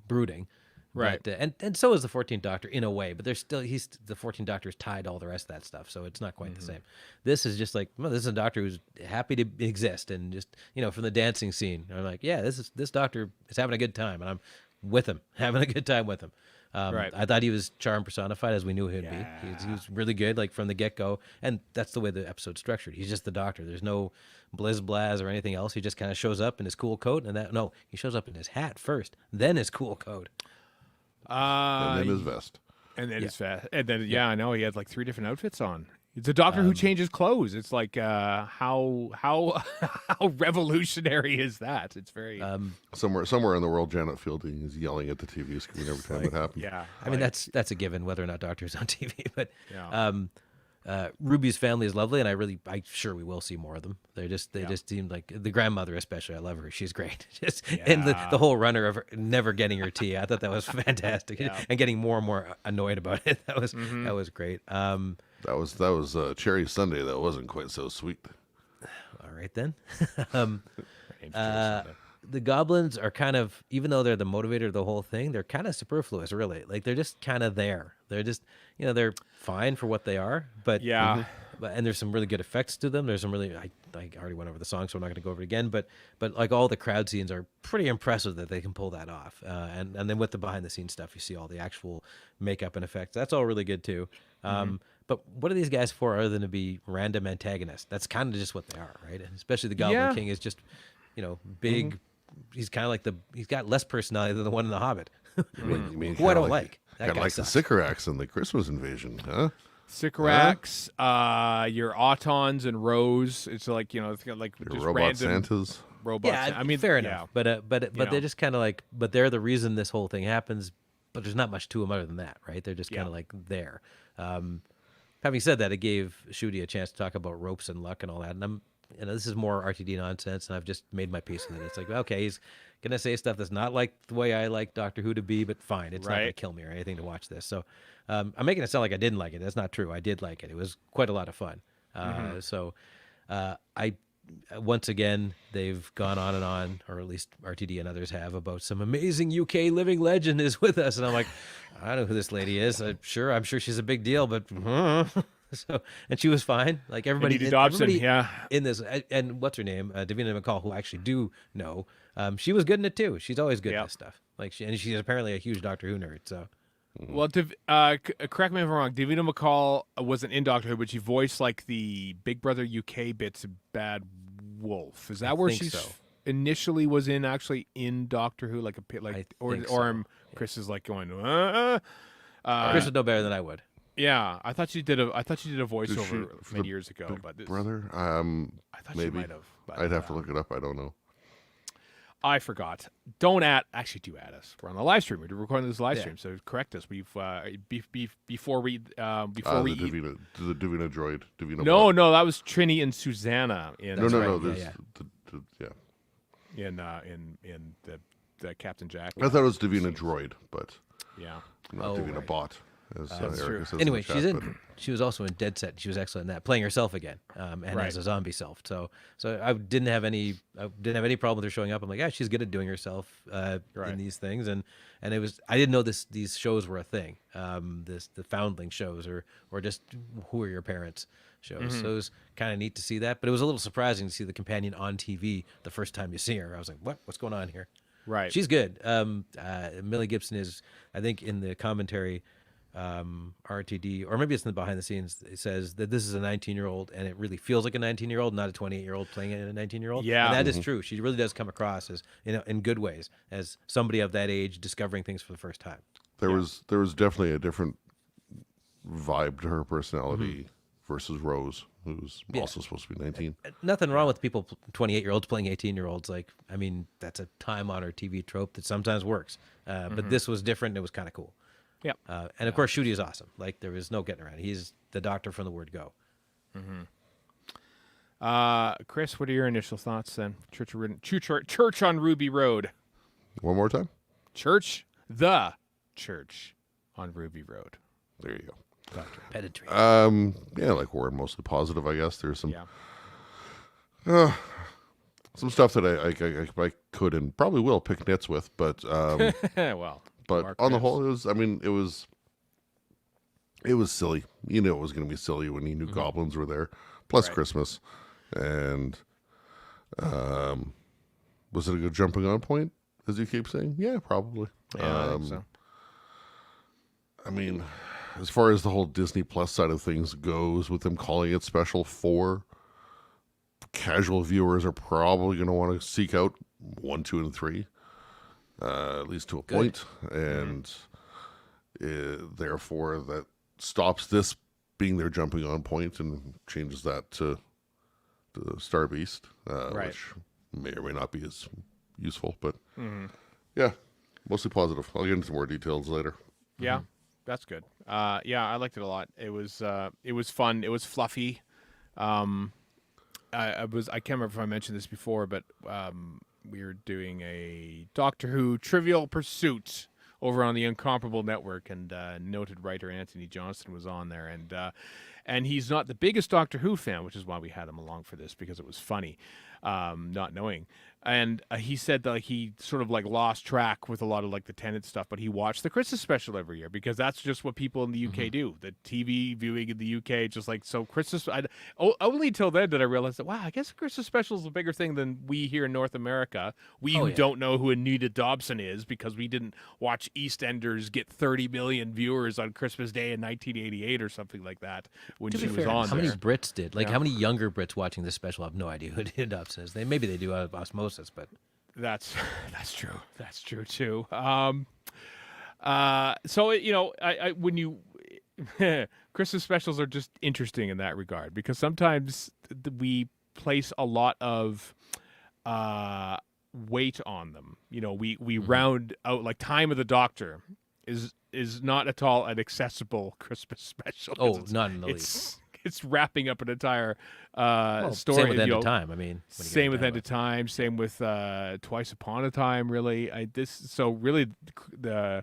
Speaker 3: brooding.
Speaker 2: Right.
Speaker 3: But, and so is the 14th Doctor in a way, but there's still the 14th Doctor is tied to all the rest of that stuff, so it's not quite the same. This is just like, well, this is a Doctor who's happy to exist, and just from the dancing scene, I'm like, yeah, this Doctor is having a good time, and I'm with him, having a good time with him.
Speaker 2: Right.
Speaker 3: I thought he was charm personified, as we knew he'd be. He was really good, like from the get go, and that's the way the episode's structured. He's just the Doctor. There's no blizz blaz or anything else. He just kind of shows up in his cool coat, and he shows up in his hat first, then his cool coat.
Speaker 1: And then his vest.
Speaker 2: And then his fast. And then I know he had like 3 different outfits on. It's a Doctor who changes clothes. It's like how how revolutionary is that? It's very
Speaker 1: Somewhere in the world, Janet Fielding is yelling at the TV screen every time it happens.
Speaker 2: yeah.
Speaker 3: I mean, that's a given whether or not Doctor's on TV. But
Speaker 2: Yeah.
Speaker 3: Ruby's family is lovely, and I'm sure we will see more of them. They just seem like the grandmother, especially. I love her; she's great. And the whole runner of her never getting her tea. I thought that was fantastic, and getting more and more annoyed about it. That was great.
Speaker 1: That was Cherry Sunday. That wasn't quite so sweet.
Speaker 3: All right then.
Speaker 2: Name's Jason.
Speaker 3: The goblins are kind of, even though they're the motivator of the whole thing, they're kind of superfluous, really. Like, they're just kind of there. They're just, they're fine for what they are. But
Speaker 2: Yeah.
Speaker 3: and there's some really good effects to them. There's some really, I already went over the song, so I'm not going to go over it again. But like all the crowd scenes are pretty impressive that they can pull that off. And then with the behind the scenes stuff, you see all the actual makeup and effects. That's all really good too. But But what are these guys for other than to be random antagonists? That's kind of just what they are, right? And especially the Goblin
Speaker 2: Yeah.
Speaker 3: King is just, big. He's kind of like he's got less personality than the one in The Hobbit,
Speaker 1: You mean
Speaker 3: who I
Speaker 1: kinda
Speaker 3: don't like. That
Speaker 1: Kind of
Speaker 3: guy
Speaker 1: like
Speaker 3: sucks.
Speaker 1: the Sycorax in the Christmas Invasion, huh?
Speaker 2: Sycorax, your Autons and Rose. It's like it's got like
Speaker 1: Your
Speaker 2: just
Speaker 1: robot
Speaker 2: random
Speaker 1: Santas.
Speaker 2: robots.
Speaker 3: Yeah,
Speaker 2: I mean,
Speaker 3: fair
Speaker 2: yeah.
Speaker 3: enough. But
Speaker 2: know.
Speaker 3: they're just kind of like, but they're the reason this whole thing happens. But there's not much to them other than that, right? They're just kind of like there. Having said that, it gave Shooty a chance to talk about ropes and luck and all that. And this is more RTD nonsense, and I've just made my peace with it. It's like, okay, he's gonna say stuff that's not like the way I like Doctor Who to be, but fine, it's not gonna
Speaker 2: Right.
Speaker 3: kill me or anything to watch this. So I'm making it sound like I didn't like it. That's not true. I did like it. It was quite a lot of fun. So I once again they've gone on and on, or at least RTD and others have, about some amazing UK living legend is with us, and I'm like, I don't know who this lady is. I'm sure she's a big deal, but so, and she was fine. Like everybody,
Speaker 2: Anita Dobson,
Speaker 3: everybody
Speaker 2: yeah.
Speaker 3: in this, and what's her name, Davina McCall, who I actually do know, she was good in it too. She's always good in
Speaker 2: Yep.
Speaker 3: this stuff. Like and she's apparently a huge Doctor Who nerd. So
Speaker 2: Well, correct me if I'm wrong. Davina McCall wasn't in Doctor Who, but she voiced like the Big Brother UK bits of Bad Wolf. Is that where
Speaker 3: think
Speaker 2: she's
Speaker 3: so.
Speaker 2: initially was actually in Doctor Who? Like
Speaker 3: I
Speaker 2: or
Speaker 3: think
Speaker 2: or
Speaker 3: so.
Speaker 2: Chris is like going.
Speaker 3: Chris would know better than I would.
Speaker 2: Yeah, I thought she did a
Speaker 1: Did
Speaker 2: voiceover
Speaker 1: she- for
Speaker 2: many
Speaker 1: the
Speaker 2: years ago,
Speaker 1: Big
Speaker 2: but this,
Speaker 1: Brother?
Speaker 2: I thought she
Speaker 1: Maybe.
Speaker 2: might have. But,
Speaker 1: I'd have to look it up. I don't know.
Speaker 2: I forgot. Don't add us. We're on the live stream. We're recording this live
Speaker 3: Yeah.
Speaker 2: stream, so correct us. We've before we
Speaker 1: The Davina droid. Davina
Speaker 2: No,
Speaker 1: bot.
Speaker 2: no, that was Trini and Susanna in
Speaker 1: No, no,
Speaker 3: right,
Speaker 1: no.
Speaker 3: yeah,
Speaker 1: There's
Speaker 3: yeah.
Speaker 2: in the Captain Jack.
Speaker 1: I thought it was Davina droid, but
Speaker 2: Yeah.
Speaker 1: not
Speaker 3: Oh,
Speaker 1: Davina
Speaker 3: right.
Speaker 1: bot. As
Speaker 2: That's
Speaker 1: Erica
Speaker 2: true.
Speaker 1: says in
Speaker 3: Anyway,
Speaker 1: the chat,
Speaker 3: she's
Speaker 1: but-
Speaker 3: in. She was also in Dead Set. She was excellent in that, playing herself again, and
Speaker 2: Right.
Speaker 3: as a zombie self. So I didn't have any problem with her showing up. I'm like, yeah, she's good at doing herself
Speaker 2: Right.
Speaker 3: in these things, and it was. I didn't know these shows were a thing. The Foundling shows or just Who Are Your Parents shows. So it was kind of neat to see that, but it was a little surprising to see the companion on TV the first time you see her. I was like, what's going on here?
Speaker 2: Right.
Speaker 3: She's good. Millie Gibson is, I think, in the commentary, RTD, or maybe it's in the behind the scenes. It says that this is a 19-year-old, and it really feels like a 19-year-old, not a 28-year-old playing a 19-year-old.
Speaker 2: Yeah.
Speaker 3: and that is true. She really does come across as, in good ways, as somebody of that age discovering things for the first time.
Speaker 1: there was definitely a different vibe to her personality versus Rose, who's also supposed to be 19.
Speaker 3: Nothing wrong with people, 28-year-olds playing 18-year-olds. Like, I mean, that's a time-honored TV trope that sometimes works. But this was different. And it was kind of cool.
Speaker 2: Yep.
Speaker 3: And of course, Shooty is awesome. Like, there was no getting around it. He's the Doctor from the word go.
Speaker 2: Chris, what are your initial thoughts then? Church on Ruby Road.
Speaker 1: One more time.
Speaker 2: The church on Ruby Road.
Speaker 1: There you go.
Speaker 3: Doctor Pedantry.
Speaker 1: Yeah, like we're mostly positive, I guess. There's some
Speaker 2: Yeah.
Speaker 1: some stuff that I could and probably will pick nits with, but
Speaker 2: Well.
Speaker 1: but
Speaker 2: Mark
Speaker 1: on the
Speaker 2: Chris.
Speaker 1: whole, it was silly. You knew it was going to be silly when you knew goblins were there, plus
Speaker 2: Right.
Speaker 1: Christmas, and was it a good jumping on point, as you keep saying? Yeah, probably.
Speaker 2: Yeah, I think so.
Speaker 1: I mean, as far as the whole Disney Plus side of things goes, with them calling it Special 4, casual viewers are probably going to want to seek out 1, 2, and 3, at least to a point. And therefore, that stops this being their jumping on point and changes that to Star Beast,
Speaker 2: Right.
Speaker 1: which may or may not be as useful. But yeah, mostly positive. I'll get into more details later.
Speaker 2: Yeah, that's good. Yeah, I liked it a lot. It was fun. It was fluffy. I can't remember if I mentioned this before, but we were doing a Doctor Who Trivial Pursuit over on the Incomparable Network, and noted writer Anthony Johnston was on there, and he's not the biggest Doctor Who fan, which is why we had him along for this, because it was funny, not knowing. And he said that like, he sort of like lost track with a lot of like the Tenet stuff, but he watched the Christmas special every year because that's just what people in the UK do. The TV viewing in the UK, just like so Christmas. Only until then did I realize that wow, I guess the Christmas special is a bigger thing than we here in North America. We who don't know who Anita Dobson is because we didn't watch EastEnders get 30 million viewers on Christmas Day in 1988 or something like that when she was on
Speaker 3: how
Speaker 2: there.
Speaker 3: many Brits did? Like how many younger Brits watching this special have no idea who Anita Dobson is? Maybe they do out of osmosis. But
Speaker 2: that's true. That's true too. So I when you Christmas specials are just interesting in that regard because sometimes we place a lot of weight on them. We round out like Time of the Doctor is not at all an accessible Christmas special.
Speaker 3: Oh, not in the least.
Speaker 2: It's wrapping up an entire story.
Speaker 3: Same with End of Time. I mean,
Speaker 2: same with End of Time. Same with Twice Upon a Time. Really, really the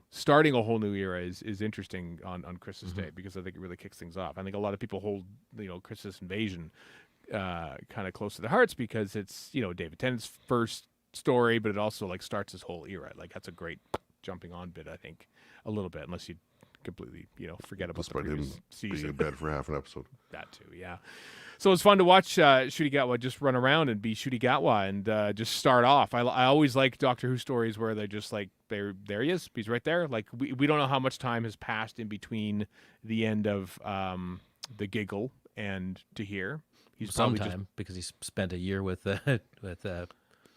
Speaker 2: starting a whole new era is interesting on Christmas Day because I think it really kicks things off. I think a lot of people hold Christmas Invasion kind of close to their hearts because it's David Tennant's first story, but it also like starts this whole era. Like that's a great jumping on bit. I think a little bit, unless you completely forget about
Speaker 1: Despite
Speaker 2: the previous
Speaker 1: him
Speaker 2: season.
Speaker 1: being in bed for half an episode.
Speaker 2: That too, yeah. So it's fun to watch Ncuti Gatwa just run around and be Ncuti Gatwa and just start off. I always like Doctor Who stories where they're just like there he is, he's right there. Like we don't know how much time has passed in between the end of the Giggle and to here. He's probably
Speaker 3: sometime because he spent a year with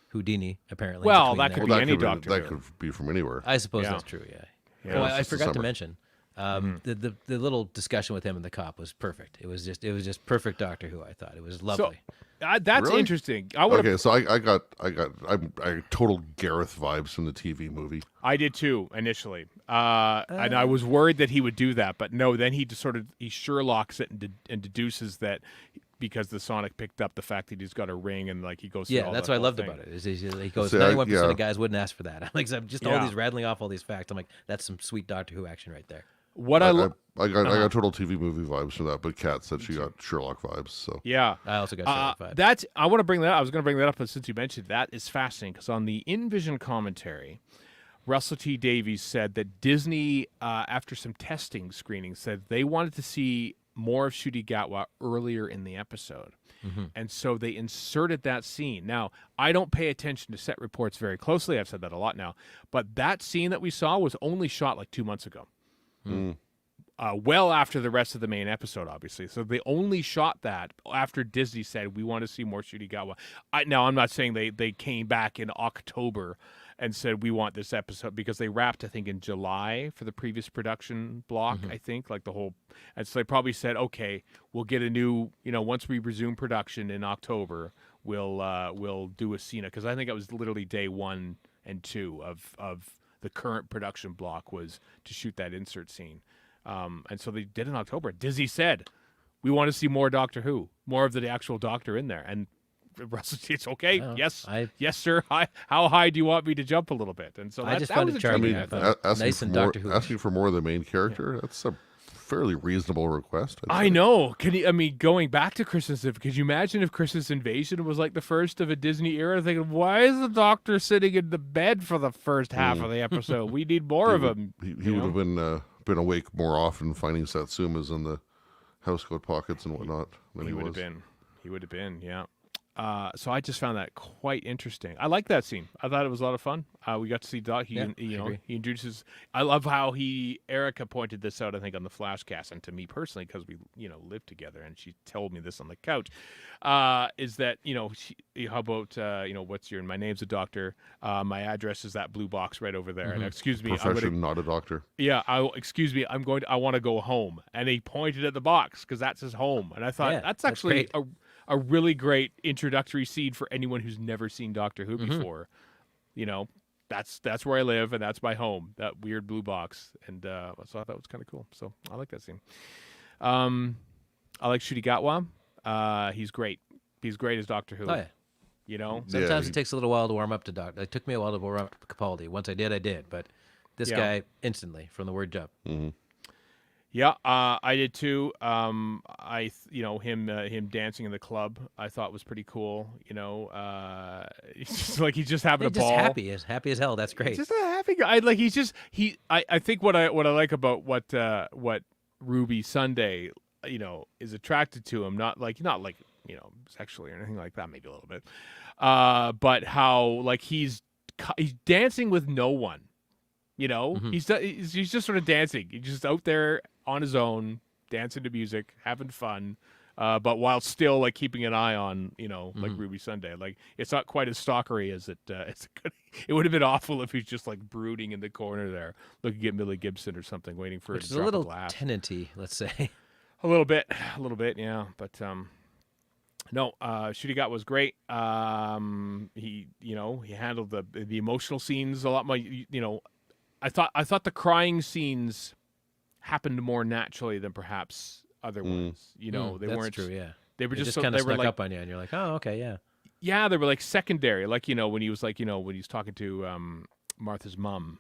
Speaker 3: Houdini apparently.
Speaker 2: Well, that could be any
Speaker 1: That
Speaker 2: Doctor.
Speaker 1: could be from anywhere.
Speaker 3: I suppose that's true. Yeah.
Speaker 2: Yeah.
Speaker 3: Oh,
Speaker 1: It's
Speaker 3: I
Speaker 1: just the
Speaker 3: forgot to
Speaker 1: summer.
Speaker 3: mention. The little discussion with him and the cop was perfect. It was just perfect Doctor Who. I thought it was lovely.
Speaker 2: That's
Speaker 1: Really?
Speaker 2: interesting. Okay,
Speaker 1: so I total Gareth vibes from the TV movie.
Speaker 2: I did too initially, and I was worried that he would do that, but no. Then he just he Sherlocks it and deduces that because the Sonic picked up the fact that he's got a ring and like he goes.
Speaker 3: Yeah,
Speaker 2: through all
Speaker 3: that's
Speaker 2: the
Speaker 3: what I
Speaker 2: whole
Speaker 3: loved
Speaker 2: thing.
Speaker 3: about it. Is he goes,
Speaker 1: See,
Speaker 3: 91% of guys wouldn't ask for that. I'm like, just all
Speaker 2: Yeah.
Speaker 3: these rattling off all these facts. I'm like, that's some sweet Doctor Who action right there.
Speaker 2: What
Speaker 1: I got total TV movie vibes from that, but Kat said she got Sherlock vibes. So
Speaker 2: yeah.
Speaker 3: I also got Sherlock vibes.
Speaker 2: That's I want to bring that up. I was going to bring that up, but since you mentioned that is fascinating because on the InVision commentary, Russell T Davies said that Disney, after some testing screenings, said they wanted to see more of Ncuti Gatwa earlier in the episode. And so they inserted that scene. Now, I don't pay attention to set reports very closely. I've said that a lot now. But that scene that we saw was only shot like 2 months ago. Well after the rest of the main episode, obviously. So they only shot that after Disney said, we want to see more Ncuti Gatwa. Now, I'm not saying they came back in October and said, we want this episode, because they wrapped, I think, in July for the previous production block, I think, like the whole. And so they probably said, okay, we'll get a new, once we resume production in October, we'll do a scene. Because I think it was literally day 1 and 2 of the current production block was to shoot that insert scene. And so they did in October. Disney said, we want to see more Doctor Who, more of the actual Doctor in there. And Russell, it's okay.
Speaker 3: Well,
Speaker 2: yes, sir. How high do you want me to jump a little bit? And so
Speaker 3: I just
Speaker 2: that
Speaker 3: found
Speaker 2: was
Speaker 3: it charming.
Speaker 2: intriguing,
Speaker 3: I
Speaker 2: I thought.
Speaker 3: thought. Nice and Doctor Who-ish.
Speaker 1: asking for more of the main character. That's a fairly reasonable request. I'd
Speaker 2: I
Speaker 1: say.
Speaker 2: know. Going back to Christmas, could you imagine if Christmas Invasion was like the first of a Disney era? Thinking, why is the Doctor sitting in the bed for the first half of the episode? We need more of him.
Speaker 1: He would have been awake more often, finding Satsumas in the housecoat pockets and whatnot than
Speaker 2: He
Speaker 1: he
Speaker 2: would
Speaker 1: was.
Speaker 2: have been. He would have been. Yeah. So I just found that quite interesting. I like that scene. I thought it was a lot of fun. We got to see Doc. He
Speaker 3: agree.
Speaker 2: he introduces. I love how Erica pointed this out. I think on the Flashcast, and to me personally, because we lived together, and she told me this on the couch. Is that how about what's your? My name's a doctor. My address is that blue box right over there. And excuse me,
Speaker 1: Profession, not a doctor.
Speaker 2: Yeah, excuse me. I want to go home. And he pointed at the box because that's his home. And I thought that's actually
Speaker 3: great.
Speaker 2: a really great introductory scene for anyone who's never seen Doctor Who before. That's where I live and that's my home. That weird blue box. And so I thought that was kind of cool. So I like that scene. I like Ncuti Gatwa. He's great. He's great as Doctor Who.
Speaker 3: Oh, yeah.
Speaker 2: Yeah,
Speaker 3: Sometimes it takes a little while to warm up to Doctor. It took me a while to warm up to Capaldi. Once I did. But this guy instantly from the word jump.
Speaker 2: Yeah, I did too. Him dancing in the club, I thought was pretty cool. He's just like he's just having a
Speaker 3: Just
Speaker 2: ball.
Speaker 3: happy as hell. That's great.
Speaker 2: Just a happy guy. Like he's just I think what I like about what Ruby Sunday, is attracted to him, not like sexually or anything like that, maybe a little bit, but how like he's dancing with no one. He's just sort of dancing. He's just out there on his own, dancing to music, having fun, but while still like keeping an eye on, like Ruby Sunday. Like it's not quite as stalkery as it. It would have been awful if he's just like brooding in the corner there, looking at Millie Gibson or something, waiting for her
Speaker 3: Which
Speaker 2: to
Speaker 3: is a
Speaker 2: drop
Speaker 3: little
Speaker 2: a laugh.
Speaker 3: tenanty, let's say.
Speaker 2: A little bit, yeah. But no, Shooty Got was great. He handled the emotional scenes a lot more. I thought the crying scenes happened more naturally than perhaps other ones. They
Speaker 3: that's
Speaker 2: weren't
Speaker 3: true. Yeah,
Speaker 2: They were just
Speaker 3: kind of
Speaker 2: they were
Speaker 3: snuck
Speaker 2: like
Speaker 3: up on you, and you're like, oh, okay, yeah.
Speaker 2: yeah, they were like secondary. Like when he was like when he was talking to Ruby's mom,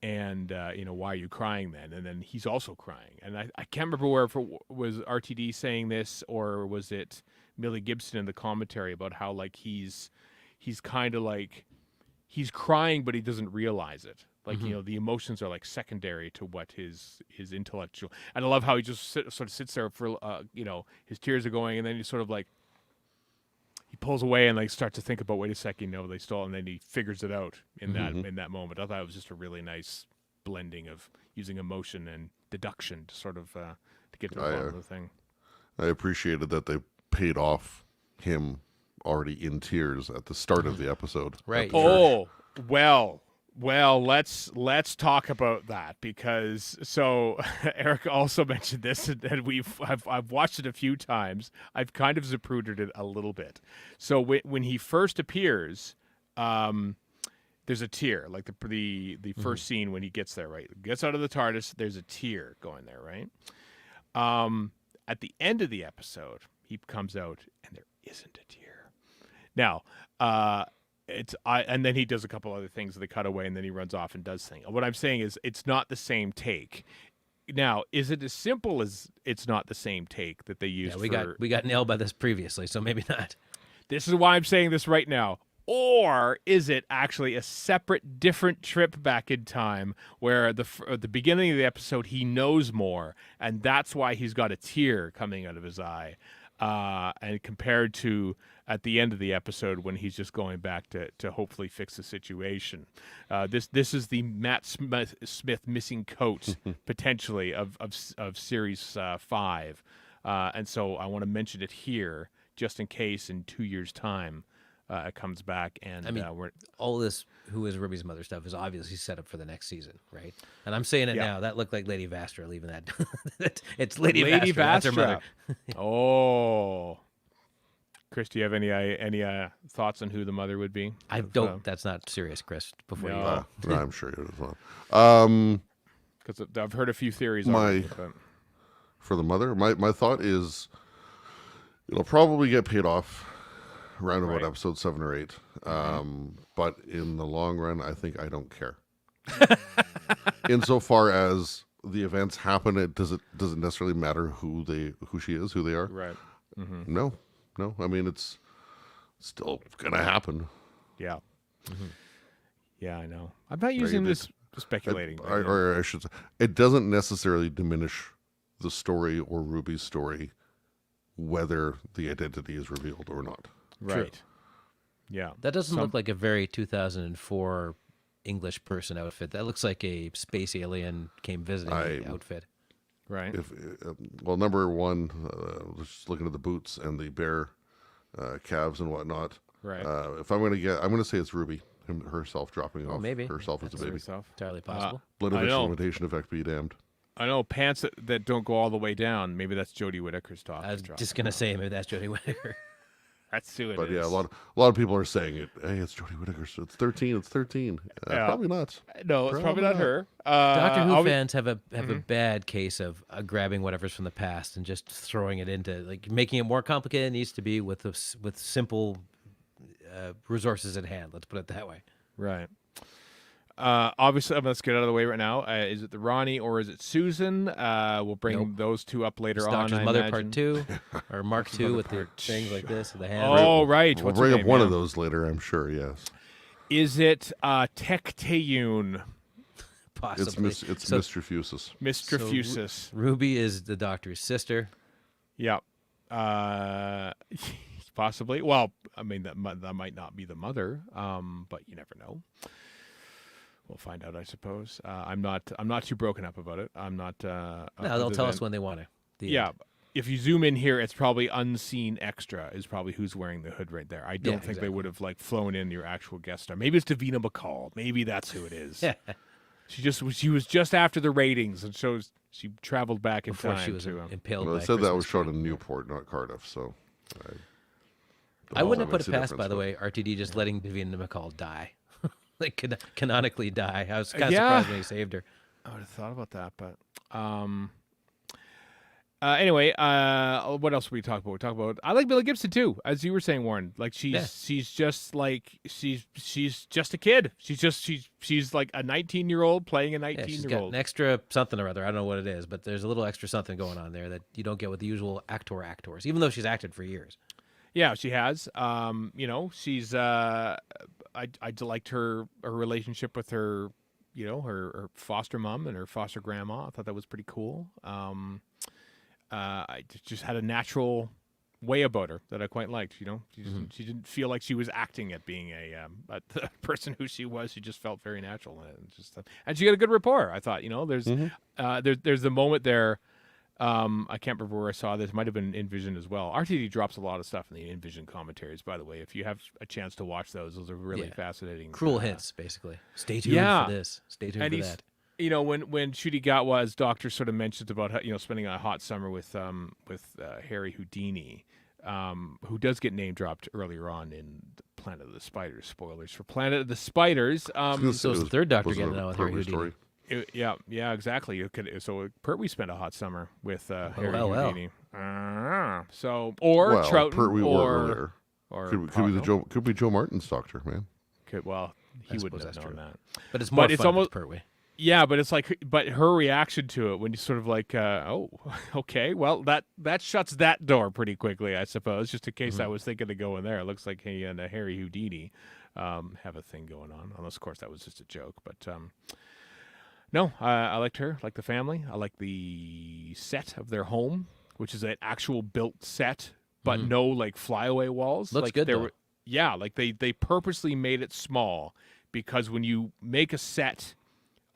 Speaker 2: and why are you crying then? And then he's also crying, and I can't remember where if it was RTD saying this or was it Millie Gibson in the commentary about how like he's kind of like. He's crying, but he doesn't realize it. Like, the emotions are like secondary to what his intellectual. And I love how he just sort of sits there for, his tears are going, and then he sort of like, he pulls away and like starts to think about, wait a second, they stole, and then he figures it out in that moment. I thought it was just a really nice blending of using emotion and deduction to sort of to get to the bottom of the thing.
Speaker 1: I appreciated that they paid off him already in tears at the start of the episode.
Speaker 3: Right.
Speaker 2: Oh, well, let's talk about that because so Eric also mentioned this and I've watched it a few times. I've kind of zapruded it a little bit. So when he first appears, there's a tear, like the first scene when he gets there, right? Gets out of the TARDIS, there's a tear going there, right? At the end of the episode, he comes out and there isn't a tear. Now, and then he does a couple other things. They cut away, and then he runs off and does things. What I'm saying is, it's not the same take. Now, is it as simple as it's not the same take that they used?
Speaker 3: Yeah, we got nailed by this previously, so maybe not.
Speaker 2: This is why I'm saying this right now. Or is it actually a separate, different trip back in time where at the beginning of the episode he knows more, and that's why he's got a tear coming out of his eye, and compared to at the end of the episode when he's just going back to hopefully fix the situation. This is the Matt Smith missing coat potentially of series 5, and so I want to mention it here just in case in 2 years' time it comes back. And
Speaker 3: I mean, all this Who is Ruby's Mother stuff is obviously set up for the next season, right? And I'm saying it now. That looked like Lady Vastra leaving that. It's Lady Vastra. That's her mother.
Speaker 2: Oh. Chris, do you have any thoughts on who the mother would be?
Speaker 3: I don't. That's not serious, Chris. Before
Speaker 2: No.
Speaker 3: you.
Speaker 1: I'm sure it is not.
Speaker 2: Because I've heard a few theories.
Speaker 1: For the mother, my thought is it'll probably get paid off around about episode 7 or 8. But in the long run, I think I don't care. Insofar as the events happen, it doesn't necessarily matter who she is, who they are.
Speaker 2: Right. Mm-hmm.
Speaker 1: No. I mean, it's still gonna happen.
Speaker 2: Yeah. Mm-hmm. Yeah, I know. I'm not using this speculating.
Speaker 1: Or I should say, it doesn't necessarily diminish the story or Ruby's story, whether the identity is revealed or not.
Speaker 2: Right.
Speaker 3: True.
Speaker 2: Yeah.
Speaker 3: That doesn't look like a very 2004 English person outfit. That looks like a space alien came visiting outfit.
Speaker 2: Right.
Speaker 1: Well, number one, just looking at the boots and the bear calves and whatnot.
Speaker 2: Right.
Speaker 1: If I'm going to say it's Ruby herself dropping off
Speaker 3: maybe.
Speaker 1: herself as a baby.
Speaker 3: Entirely possible.
Speaker 1: Blinovich limitation effect be damned.
Speaker 2: I know pants that don't go all the way down. Maybe that's Jodie Whittaker's top.
Speaker 3: I was just gonna say maybe that's Jodie Whittaker.
Speaker 2: That's who it
Speaker 1: but
Speaker 2: is.
Speaker 1: yeah, a lot of people are saying it. Hey, it's Jodie Whittaker. So it's 13. It's 13. Probably not.
Speaker 2: No, it's probably not her.
Speaker 3: Doctor Who fans have a bad case of grabbing whatever's from the past and just throwing it into like making it more complicated than it needs to be with simple resources at hand. Let's put it that way.
Speaker 2: Right. Obviously, let's get out of the way right now. Is it the Ronnie or is it Susan? We'll bring those two up later
Speaker 3: It's
Speaker 2: on.
Speaker 3: Doctor's
Speaker 2: I
Speaker 3: Mother
Speaker 2: imagine.
Speaker 3: Part 2 or Mark 2 with the things like this, the hand.
Speaker 2: Oh, right.
Speaker 1: We'll
Speaker 2: What's her
Speaker 1: bring up
Speaker 2: name?
Speaker 1: one
Speaker 2: Yeah.
Speaker 1: of those later, I'm sure. Yes,
Speaker 2: Is it Tech Tayun,
Speaker 3: Possibly.
Speaker 1: it's
Speaker 3: So-
Speaker 1: Mr. Fusus.
Speaker 2: Mr. Fusus?
Speaker 3: Ruby is the Doctor's sister.
Speaker 2: Yep. Possibly. Well, I mean that might not be the mother, but you never know. We'll find out, I suppose. I'm not too broken up about it. I'm not.
Speaker 3: No, they'll tell us when they want to.
Speaker 2: Yeah. If you zoom in here, it's probably unseen extra is probably who's wearing the hood right there. I don't think they would have like flown in your actual guest star. Maybe it's Davina McCall. Maybe that's who it is. She was just after the ratings, and so she traveled back in
Speaker 3: Before
Speaker 2: time
Speaker 3: she was
Speaker 2: to.
Speaker 3: impaled.
Speaker 1: Well,
Speaker 3: by
Speaker 1: I said that
Speaker 3: Christmas
Speaker 1: was shot
Speaker 3: tree.
Speaker 1: in Newport, not Cardiff. So
Speaker 3: I wouldn't have put
Speaker 1: makes
Speaker 3: it
Speaker 1: a
Speaker 3: past, by
Speaker 1: difference,
Speaker 3: the way, RTD just letting Davina McCall die, like canonically die. I was kind of
Speaker 2: Yeah.
Speaker 3: surprised when he saved her.
Speaker 2: I would have thought about that, but anyway, what else we talk about? We talk about I like Billy Gibson too, as you were saying, Warren. Like she's just like she's just a kid. She's like a 19-year-old playing a
Speaker 3: Yeah, she's got
Speaker 2: 19-year-old.
Speaker 3: an extra something or other. I don't know what it is, but there's a little extra something going on there that you don't get with the usual actors, even though she's acted for years.
Speaker 2: Yeah, she has. She's I liked her relationship with her, her foster mom and her foster grandma. I thought that was pretty cool. I just had a natural way about her that I quite liked. She didn't feel like she was acting at being the person who she was. She just felt very natural, and she got a good rapport. I thought, there's the moment there. I can't remember where I saw this. It might have been in Vision as well. RTD drops a lot of stuff in the In Vision commentaries, by the way. If you have a chance to watch those are really fascinating.
Speaker 3: Cruel hints, basically. Stay tuned
Speaker 2: yeah.
Speaker 3: for this. Stay tuned
Speaker 2: And
Speaker 3: for
Speaker 2: he's,
Speaker 3: that.
Speaker 2: when Ncuti Gatwa's doctor sort of mentions about spending a hot summer with Harry Houdini, who does get name dropped earlier on in Planet of the Spiders. Spoilers for Planet of the Spiders.
Speaker 3: So it's the third Doctor getting it out with Harry
Speaker 1: Pertwee
Speaker 3: Houdini.
Speaker 2: Yeah, exactly. So Pertwee spent a hot summer with Harry
Speaker 3: well.
Speaker 2: Houdini. So Troughton
Speaker 1: Pertwee
Speaker 2: or
Speaker 1: earlier.
Speaker 2: or
Speaker 1: Could be Joe Martin's doctor, man.
Speaker 2: he
Speaker 3: I
Speaker 2: wouldn't
Speaker 3: suppose
Speaker 2: have
Speaker 3: that's
Speaker 2: known
Speaker 3: true.
Speaker 2: that.
Speaker 3: But it's more
Speaker 2: But it's
Speaker 3: fun
Speaker 2: almost-
Speaker 3: with Pertwee.
Speaker 2: Yeah, but it's like, but her reaction to it when you sort of like, oh, okay, well that shuts that door pretty quickly, I suppose. Just in case I was thinking of going there, it looks like he and Harry Houdini have a thing going on. Unless, of course, that was just a joke. But no, I liked her, liked the family. I like the set of their home, which is an actual built set, but no like flyaway walls.
Speaker 3: Looks
Speaker 2: like
Speaker 3: good, though.
Speaker 2: Yeah, like they purposely made it small because when you make a set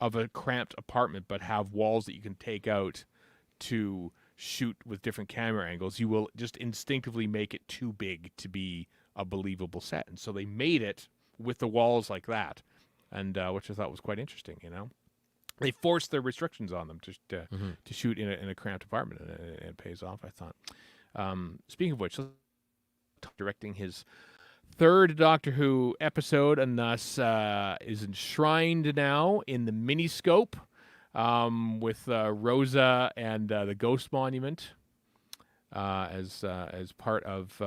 Speaker 2: of a cramped apartment but have walls that you can take out to shoot with different camera angles, you will just instinctively make it too big to be a believable set. And so they made it with the walls like that, and which I thought was quite interesting. They forced their restrictions on them to shoot in a cramped apartment, and it pays off, I thought. Speaking of which, directing his third Doctor Who episode, and thus is enshrined now in the miniscope with Rosa and the Ghost Monument as part of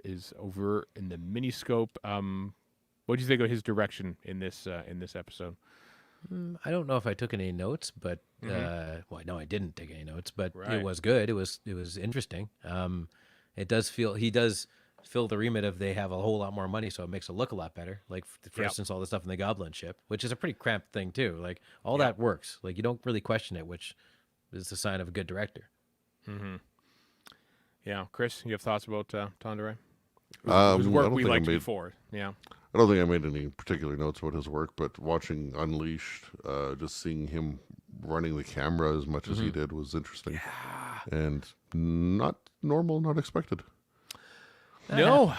Speaker 2: his over in the miniscope. What do you think of his direction in this episode?
Speaker 3: I don't know if I took any notes, but well, no, I didn't take any notes, but
Speaker 2: Right.
Speaker 3: it was good. It was interesting. It does feel he does fill the remit of they have a whole lot more money, so it makes it look a lot better. Like for
Speaker 2: Yep.
Speaker 3: instance, all the stuff in the Goblin ship, which is a pretty cramped thing too. Like all that works. Like you don't really question it, which is the sign of a good director.
Speaker 2: Yeah, Chris, you have thoughts about Tonderai?
Speaker 1: I
Speaker 2: Whose
Speaker 1: don't
Speaker 2: work we
Speaker 1: think I
Speaker 2: liked
Speaker 1: made-
Speaker 2: before. Yeah.
Speaker 1: I don't think I made any particular notes about his work, but watching Unleashed, just seeing him running the camera as much as he did was interesting. And not normal, not expected.
Speaker 2: No,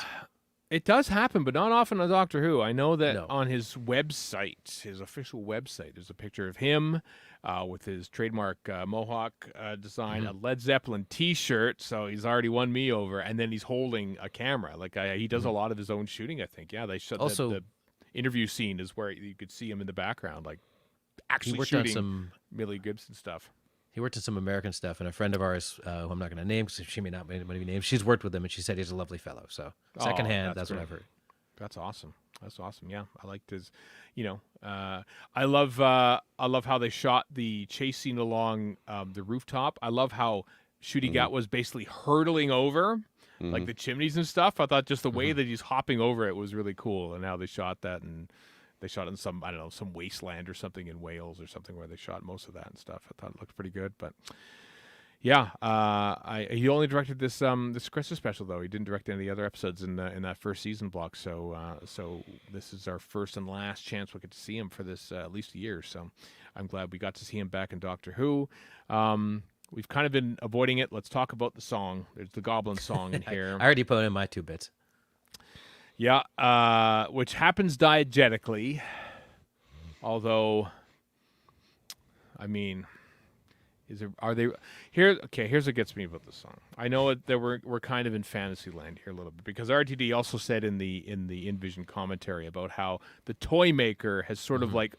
Speaker 2: it does happen, but not often on Doctor Who. I know that
Speaker 3: No.
Speaker 2: on his website, his official website, there's a picture of him with his trademark mohawk design, a Led Zeppelin T-shirt. So he's already won me over, and then he's holding a camera. Like he does a lot of his own shooting. I think. Yeah, they showed
Speaker 3: Also-
Speaker 2: the interview scene is where you could see him in the background, like
Speaker 3: He
Speaker 2: actually
Speaker 3: worked on
Speaker 2: shooting
Speaker 3: some.
Speaker 2: Millie Gibson stuff.
Speaker 3: He worked on some American stuff, and a friend of ours, who I'm not going to name because she may not be named, she's worked with him, and she said he's a lovely fellow. So secondhand,
Speaker 2: that's
Speaker 3: that's what
Speaker 2: great.
Speaker 3: I've heard.
Speaker 2: That's awesome. That's awesome. Yeah, I liked his. I love how they shot the chase scene along the rooftop. I love how Shooty Gat was basically hurtling over like the chimneys and stuff. I thought just the way that he's hopping over it was really cool, and how they shot that, and they shot in some, I don't know, some wasteland or something in Wales or something where they shot most of that and stuff. I thought it looked pretty good, but. Yeah, he only directed this Christmas special though. He didn't direct any of the other episodes in that first season block. So this is our first and last chance we'll get to see him for this at least a year. So I'm glad we got to see him back in Doctor Who. We've kind of been avoiding it. Let's talk about the song. There's the Goblin song in here.
Speaker 3: I already put in my 2 bits.
Speaker 2: Yeah, which happens diegetically, although, I mean. Are they here? Okay, here's what gets me about the song. I know that we're kind of in fantasy land here a little bit, because RTD also said in the InVision commentary about how the toy maker has sort of like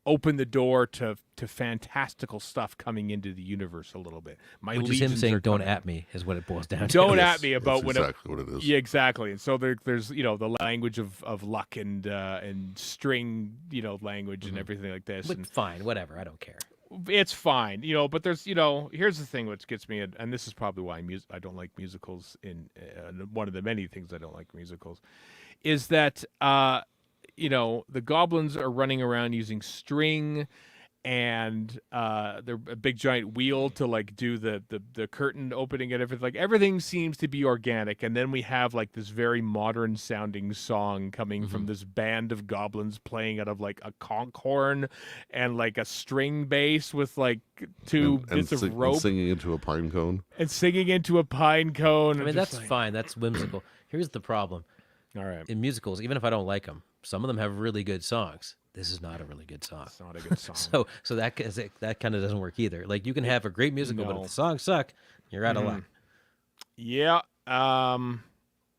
Speaker 2: opened the door to fantastical stuff coming into the universe a little bit.
Speaker 3: Which is him saying "Don't at me" is what it boils down to.
Speaker 2: Don't at me about
Speaker 1: That's exactly what it is.
Speaker 2: Yeah, exactly. And so there's the language of luck and string language and everything like this.
Speaker 3: But
Speaker 2: and
Speaker 3: fine, whatever. I don't care.
Speaker 2: It's fine, but there's, here's the thing which gets me, and this is probably why I don't like musicals. One of the many things I don't like musicals is that, the goblins are running around using string, and they're a big giant wheel to like do the curtain opening and everything. Like everything seems to be organic, and then we have like this very modern sounding song coming from this band of goblins playing out of like a conch horn and like a string bass with like two bits of rope
Speaker 1: and singing into a pine cone.
Speaker 3: I mean, that's fine. That's whimsical. Here's the problem.
Speaker 2: All right.
Speaker 3: In musicals, even if I don't like them, some of them have really good songs. This is not a really good song.
Speaker 2: It's not a good song.
Speaker 3: So that kind of doesn't work either. Like you can have a great musical, but if the songs suck, you're out of luck.
Speaker 2: Yeah.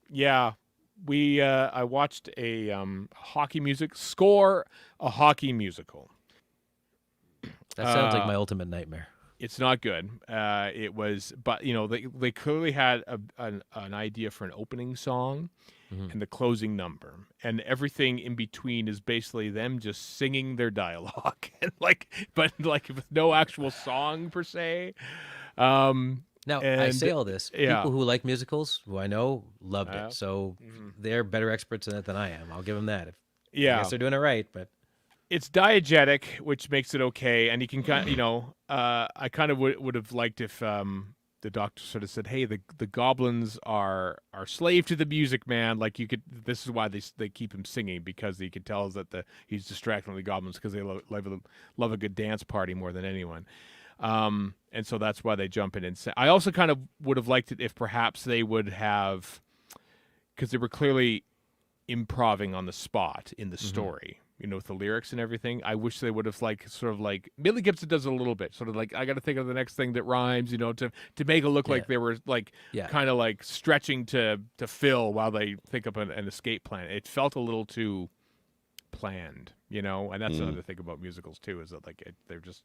Speaker 2: Yeah. I watched a hockey musical.
Speaker 3: That sounds like my ultimate nightmare.
Speaker 2: It's not good. It was, but they clearly had an idea for an opening song and the closing number, and everything in between is basically them just singing their dialogue and but with no actual song per se.
Speaker 3: Now, I say all this. People who like musicals, who I know, loved it. So they're better experts in it than I am. I'll give them that. I guess they're doing it right, but
Speaker 2: it's diegetic, which makes it okay. And you can kind of, I kind of would have liked if the doctor sort of said, "Hey, the goblins are slave to the music, man. Like you could. This is why they keep him singing, because he could tell us that he's distracting the goblins because they love a good dance party more than anyone." And so that's why they jump in and sing. I also kind of would have liked it if perhaps they would have, because they were clearly improving on the spot in the story, with the lyrics and everything. I wish they would have Billy Gibson does it a little bit, sort of like, I got to think of the next thing that rhymes, to make it look like they were kind of like stretching to fill while they think of an escape plan. It felt a little too planned, and that's another thing about musicals too, is that they're just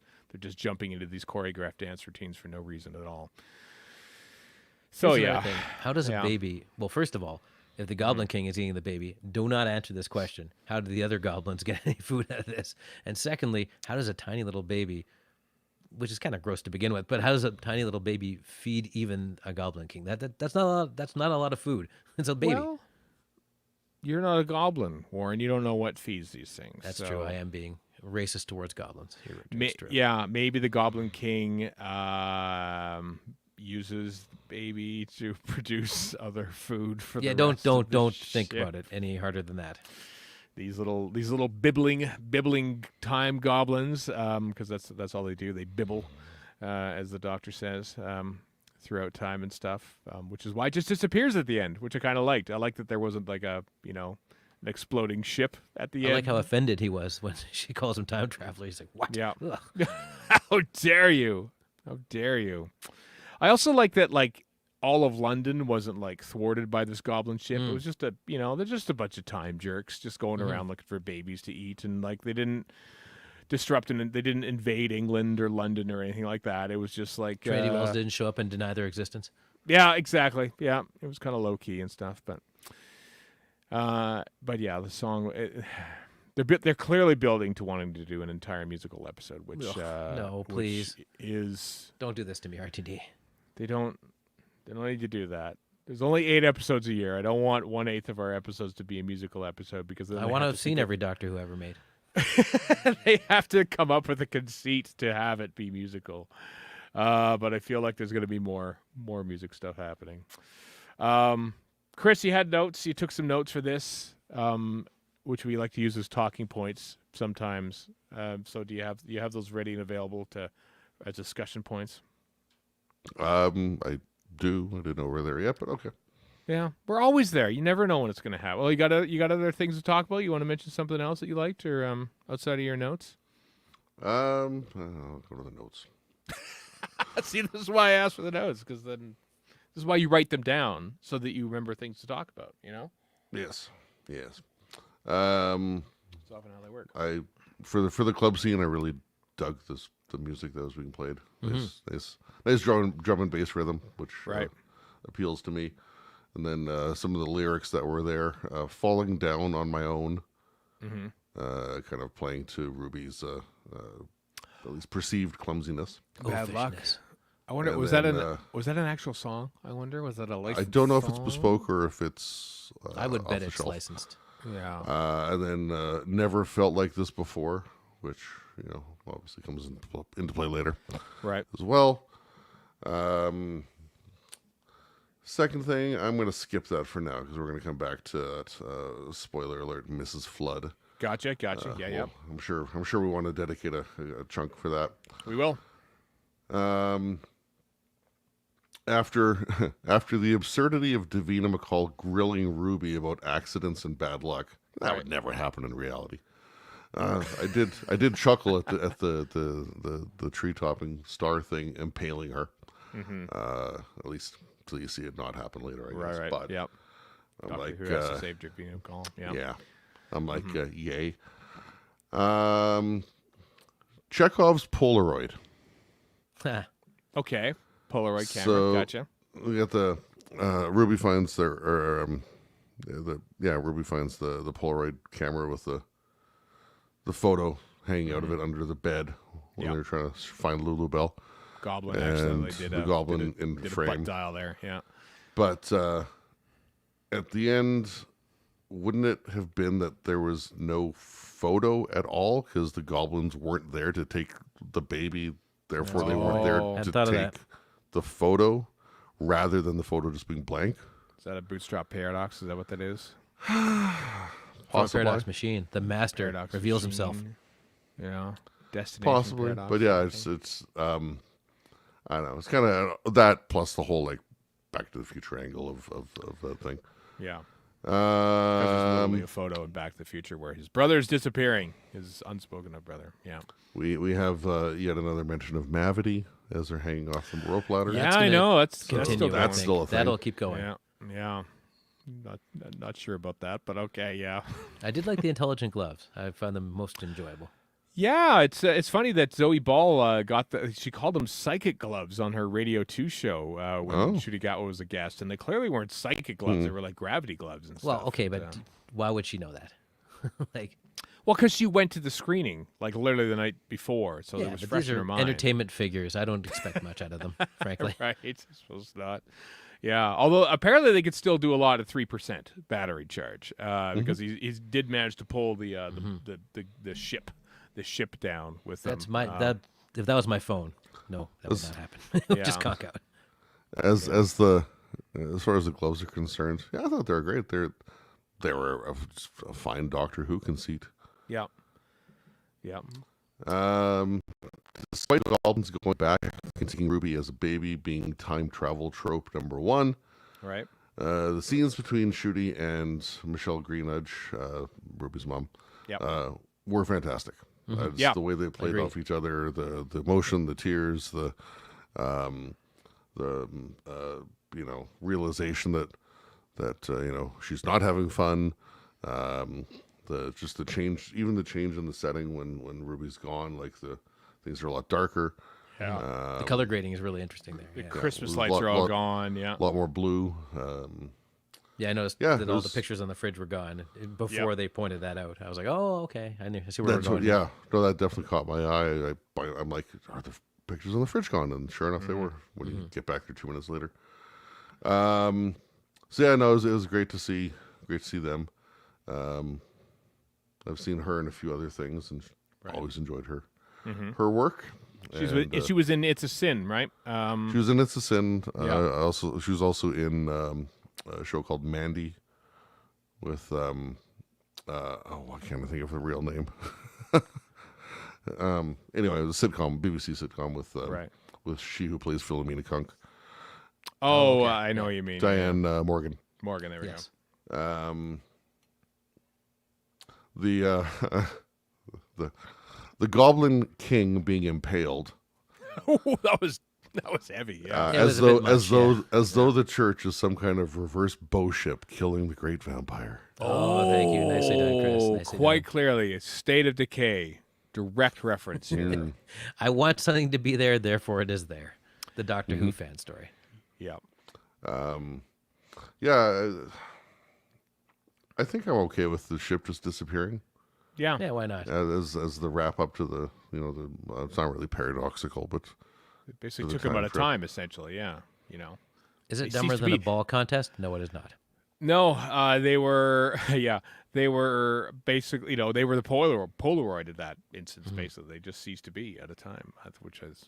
Speaker 2: jumping into these choreographed dance routines for no reason at all. So
Speaker 3: how does a baby? Well, first of all, if the Goblin King is eating the baby, do not answer this question. How do the other goblins get any food out of this? And secondly, how does a tiny little baby, which is kind of gross to begin with, but how does a tiny little baby feed even a Goblin King? That's not a lot of food. It's a baby.
Speaker 2: Well, you're not a goblin, Warren. You don't know what feeds these things.
Speaker 3: That's true. I am being racist towards goblins.
Speaker 2: Maybe the Goblin King uses baby to produce other food for the
Speaker 3: don't
Speaker 2: ship.
Speaker 3: think about it any harder than that.
Speaker 2: These little bibbling time goblins, because that's all they do. They bibble, as the doctor says, throughout time and stuff, which is why it just disappears at the end, which I kind of liked. I liked that there wasn't like an exploding ship at the end.
Speaker 3: I like how offended he was when she calls him time traveler. He's like, "What?
Speaker 2: Yeah. How dare you? How dare you?" I also like that all of London wasn't thwarted by this goblin ship. It was just they're just a bunch of time jerks just going around looking for babies to eat, and they didn't disrupt and they didn't invade England or London or anything like that. It was just
Speaker 3: Trinity Wells didn't show up and deny their existence.
Speaker 2: Yeah, exactly. Yeah, it was kind of low key and stuff, but But yeah, the song. They're clearly building to wanting to do an entire musical episode, which
Speaker 3: no,
Speaker 2: which
Speaker 3: please.
Speaker 2: is
Speaker 3: Don't do this to me, RTD.
Speaker 2: they don't need to do that. There's only 8 episodes a year. I don't want 1/8 of our episodes to be a musical episode because then
Speaker 3: I want to have seen every Doctor Who ever made.
Speaker 2: they have to come up with a conceit to have it be musical. But I feel like there's going to be more music stuff happening. Chris, you had notes. You took some notes for this, which we like to use as talking points sometimes. So do you have those ready and available as discussion points?
Speaker 1: I do. I didn't know we're there yet, but okay.
Speaker 2: Yeah, we're always there. You never know when it's going to happen. Well, you got other things to talk about. You want to mention something else that you liked, or outside of your notes?
Speaker 1: I'll go to the notes.
Speaker 2: See, this is why I asked for the notes, because then this is why you write them down so that you remember things to talk about. You know?
Speaker 1: Yes.
Speaker 2: That's often how they work.
Speaker 1: For the club scene, I really dug the music that was being played. Nice drum and bass rhythm, which
Speaker 2: Right.
Speaker 1: appeals to me. And then some of the lyrics that were there, falling down on my own, kind of playing to Ruby's at least perceived clumsiness.
Speaker 2: Bad luck.
Speaker 3: Oafishness.
Speaker 2: I wonder,
Speaker 1: And
Speaker 2: was
Speaker 1: then,
Speaker 2: that an actual song? I wonder, was that a
Speaker 1: I
Speaker 2: licensed
Speaker 1: don't know if it's
Speaker 2: song?
Speaker 1: bespoke or if it's
Speaker 3: I would
Speaker 1: off
Speaker 3: bet
Speaker 1: the
Speaker 3: it's
Speaker 1: shelf.
Speaker 3: licensed.
Speaker 2: Yeah.
Speaker 1: And then never felt like this before, which obviously comes into play later
Speaker 2: Right.
Speaker 1: as well. Second thing, I'm going to skip that for now because we're going to come back to that. Spoiler alert: Mrs. Flood.
Speaker 2: Gotcha. Yeah.
Speaker 1: Well, I'm sure we want to dedicate a chunk for that.
Speaker 2: We will.
Speaker 1: After the absurdity of Davina McCall grilling Ruby about accidents and bad luck, that would never happen in reality. I did chuckle at the tree topping star thing impaling her. At least till you see it not happen later, I guess.
Speaker 2: Right.
Speaker 1: But
Speaker 2: Yep.
Speaker 1: I'm
Speaker 2: Doctor
Speaker 1: like,
Speaker 2: Who has to save Davina McCall. Yeah.
Speaker 1: yeah. I'm like, yay. Chekhov's Polaroid.
Speaker 2: Okay. Polaroid camera.
Speaker 1: So-
Speaker 2: Gotcha.
Speaker 1: We got the Ruby finds Ruby finds the Polaroid camera with the photo hanging out of it under the bed when
Speaker 2: Yep.
Speaker 1: they're trying to find Lulu Bell.
Speaker 2: Goblin
Speaker 1: And
Speaker 2: accidentally did
Speaker 1: the goblin
Speaker 2: did a,
Speaker 1: in
Speaker 2: did
Speaker 1: frame.
Speaker 2: a butt dial there. Yeah.
Speaker 1: But at the end, wouldn't it have been that there was no photo at all because the goblins weren't there to take the baby, therefore they weren't there
Speaker 2: Oh.
Speaker 3: Hadn't
Speaker 1: to
Speaker 3: thought of
Speaker 1: take
Speaker 3: that.
Speaker 1: the photo rather than the photo just being blank?
Speaker 2: Is that a bootstrap paradox? Is that what that is?
Speaker 1: Possibly.
Speaker 3: Paradox machine. The master
Speaker 2: Paradox
Speaker 3: reveals
Speaker 2: machine.
Speaker 3: himself.
Speaker 2: Yeah. Destination
Speaker 1: Possibly,
Speaker 2: paradox.
Speaker 1: but yeah,
Speaker 2: Okay.
Speaker 1: it's I don't know. It's kind of that plus the whole like Back to the Future angle of that thing.
Speaker 2: Yeah. There's literally
Speaker 1: Um,
Speaker 2: a photo in Back to the Future where his brother is disappearing. His unspoken of brother. Yeah.
Speaker 1: we have yet another mention of Mavity as they're hanging off the rope ladder.
Speaker 2: Yeah,
Speaker 3: That's
Speaker 2: I
Speaker 3: gonna
Speaker 2: know. That's
Speaker 3: Continue.
Speaker 2: still
Speaker 3: I
Speaker 1: that's
Speaker 3: think.
Speaker 1: still a thing.
Speaker 3: That'll keep going.
Speaker 2: Yeah. Yeah. Not sure about that, but okay. Yeah.
Speaker 3: I did like the intelligent gloves. I found them most enjoyable.
Speaker 2: Yeah, it's funny that Zoe Ball she called them psychic gloves on her Radio 2 show when
Speaker 1: Oh.
Speaker 2: Shooty Gatwa was a guest, and they clearly weren't psychic gloves; they were like gravity gloves and
Speaker 3: Well,
Speaker 2: stuff.
Speaker 3: okay,
Speaker 2: and,
Speaker 3: but why would she know that? Like,
Speaker 2: well, because she went to the screening like literally the night before, so it was
Speaker 3: but
Speaker 2: fresh
Speaker 3: these
Speaker 2: in
Speaker 3: are
Speaker 2: her mind.
Speaker 3: entertainment figures. I don't expect much out of them, frankly.
Speaker 2: Right? I suppose not. Yeah, although apparently they could still do a lot at 3% battery charge because he did manage to pull the ship down with them.
Speaker 3: That's my that. If that was my phone, no, that would not happen. It would just
Speaker 2: Yeah.
Speaker 3: conk out.
Speaker 1: As far as the gloves are concerned, yeah, I thought they were great. They were a fine Doctor Who conceit.
Speaker 2: Yeah. Yeah.
Speaker 1: Despite the goblins going back, continuing Ruby as a baby being time travel trope number one.
Speaker 2: Right.
Speaker 1: The scenes between Shooty and Michelle Greenedge, Ruby's mom,
Speaker 2: Yep.
Speaker 1: were fantastic. Just
Speaker 2: Yeah.
Speaker 1: the way they played
Speaker 3: Agreed.
Speaker 1: off each other, the emotion, the tears, the realization that she's not having fun. The change, even the change in the setting when Ruby's gone, like the things are a lot darker.
Speaker 2: Yeah.
Speaker 3: The color grading is really interesting there.
Speaker 2: The
Speaker 3: Yeah.
Speaker 2: Christmas
Speaker 1: a
Speaker 2: lights
Speaker 1: lot-
Speaker 2: are all
Speaker 1: lot-
Speaker 2: gone. Yeah.
Speaker 1: A lot more blue.
Speaker 3: Yeah, I noticed
Speaker 1: Yeah,
Speaker 3: that
Speaker 1: it
Speaker 3: all the
Speaker 1: was-
Speaker 3: pictures on the fridge were gone before they pointed that out. I was like, oh, okay. I see where
Speaker 1: That's
Speaker 3: we're
Speaker 1: what,
Speaker 3: going.
Speaker 1: yeah. No, that definitely caught my eye. I'm like, are the pictures on the fridge gone? And sure enough, they were. When you get back there 2 minutes later. So yeah, no, it was great to see. Great to see them. I've seen her in a few other things, and always enjoyed her work.
Speaker 2: She was in It's a Sin, right?
Speaker 1: She was in It's a Sin.
Speaker 2: Yeah.
Speaker 1: She was also in a show called Mandy with I can't think of the real name. Anyway, it was a sitcom, BBC sitcom with she who plays Philomena Kunk,
Speaker 2: Oh,
Speaker 3: okay.
Speaker 2: I know what you mean.
Speaker 1: Diane Morgan.
Speaker 2: Morgan, there we
Speaker 3: Yes.
Speaker 1: The the Goblin King being impaled.
Speaker 2: go. that was heavy. Yeah.
Speaker 3: It was
Speaker 1: As
Speaker 3: a bit
Speaker 1: though
Speaker 3: much,
Speaker 1: though the church is some kind of reverse bow ship killing the great vampire.
Speaker 3: Oh, thank you. Nicely done, Chris. Nicely
Speaker 2: Quite
Speaker 3: done.
Speaker 2: clearly, a State of Decay. Direct reference here.
Speaker 3: I want something to be there, therefore it is there. The Doctor Who fan story.
Speaker 2: Yeah.
Speaker 1: Yeah, I think I'm okay with the ship just disappearing
Speaker 2: Yeah.
Speaker 3: Yeah, why not?
Speaker 1: as the wrap up to the it's not really paradoxical, but
Speaker 2: It basically
Speaker 1: the
Speaker 2: took him out
Speaker 1: time
Speaker 2: of
Speaker 1: frame.
Speaker 2: time, essentially. Yeah.
Speaker 3: Is it
Speaker 2: It
Speaker 3: dumber
Speaker 2: ceased to
Speaker 3: than a
Speaker 2: be.
Speaker 3: ball contest? No, it is not.
Speaker 2: No, they were, they were basically, they were the Polaroid of that instance, basically. They just ceased to be at a time, which is,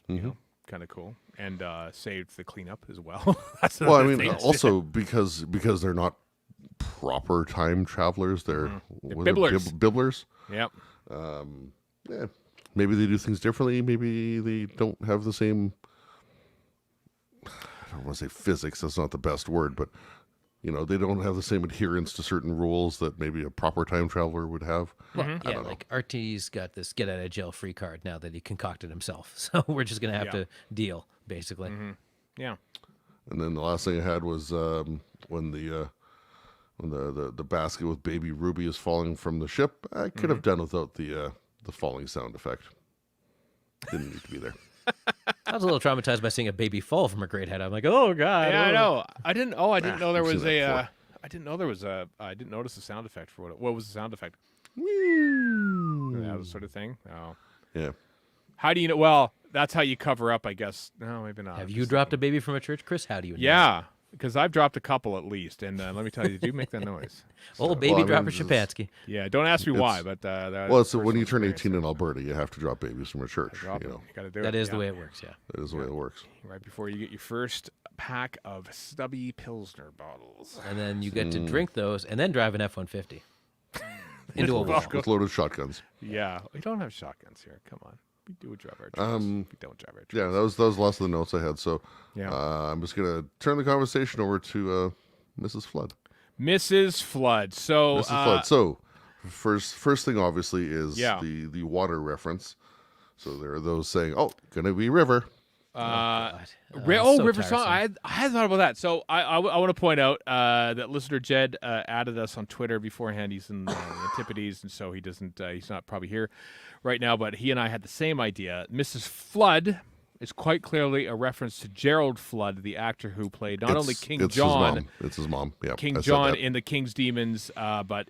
Speaker 2: kind of cool. And saved the cleanup as well. That's
Speaker 1: well, I
Speaker 2: another
Speaker 1: mean,
Speaker 2: thing.
Speaker 1: also because they're not proper time travelers, they're
Speaker 2: bibblers.
Speaker 1: bibblers.
Speaker 2: Yep.
Speaker 1: Yeah, maybe they do things differently. Maybe they don't have the same. I don't want to say physics. That's not the best word, but they don't have the same adherence to certain rules that maybe a proper time traveler would have.
Speaker 3: Well, yeah, like RT's got this get out of jail free card now that he concocted himself. So we're just gonna have to deal, basically.
Speaker 2: Yeah.
Speaker 1: And then the last thing I had was when the basket with baby Ruby is falling from the ship. I could have done without the falling sound effect. Didn't need to be there.
Speaker 3: I was a little traumatized by seeing a baby fall from a great height. I'm like, oh god.
Speaker 2: Yeah, I
Speaker 3: oh.
Speaker 2: know. I didn't know there
Speaker 1: I've
Speaker 2: was
Speaker 1: seen that
Speaker 2: a.
Speaker 1: before.
Speaker 2: I didn't know there was a. I didn't notice the sound effect for what was the sound effect? That sort of thing. Oh.
Speaker 1: Yeah.
Speaker 2: How do you know? Well, that's how you cover up, I guess. No, maybe not.
Speaker 3: Have you dropped a baby from a church, Chris? How do you know?
Speaker 2: Yeah, because I've dropped a couple at least, and let me tell you, they do make that noise.
Speaker 3: Old baby
Speaker 1: Well, I mean,
Speaker 3: dropper
Speaker 1: this is-
Speaker 3: Shapansky.
Speaker 2: Yeah, don't ask me why,
Speaker 1: It's-
Speaker 2: but
Speaker 1: Well, it's when you turn 18 in Alberta, you have to drop babies from a church.
Speaker 2: Drop it. You gotta do it.
Speaker 3: That is the
Speaker 2: yeah.
Speaker 3: way it works, yeah.
Speaker 1: That is the way it works.
Speaker 2: Right before you get your first pack of stubby Pilsner bottles.
Speaker 3: And then you get to drink those and then drive an F-150 into a wall.
Speaker 1: With loaded shotguns.
Speaker 2: Yeah, we don't have shotguns here. Come on, we do drive our trucks. We don't drive our trucks.
Speaker 1: Yeah, that was the last of the notes I had. So
Speaker 2: Yeah.
Speaker 1: I'm just gonna turn the conversation over to Mrs. Flood.
Speaker 2: Mrs. Flood. So,
Speaker 1: Mrs. Flood. So first thing obviously is
Speaker 2: Yeah.
Speaker 1: the water reference. So there are those saying, "Oh, gonna be river."
Speaker 3: God.
Speaker 2: River
Speaker 3: so
Speaker 2: Song.
Speaker 3: tiresome.
Speaker 2: I had thought about that. So I want to point out that listener Jed added us on Twitter beforehand. He's in the Antipodes, and so he doesn't. He's not probably here right now. But he and I had the same idea. Mrs. Flood is quite clearly a reference to Gerald Flood, the actor who played not only King
Speaker 1: it's
Speaker 2: John,
Speaker 1: His mom. It's his mom. Yeah,
Speaker 2: King
Speaker 1: I said
Speaker 2: John
Speaker 1: that.
Speaker 2: in the King's Demons, but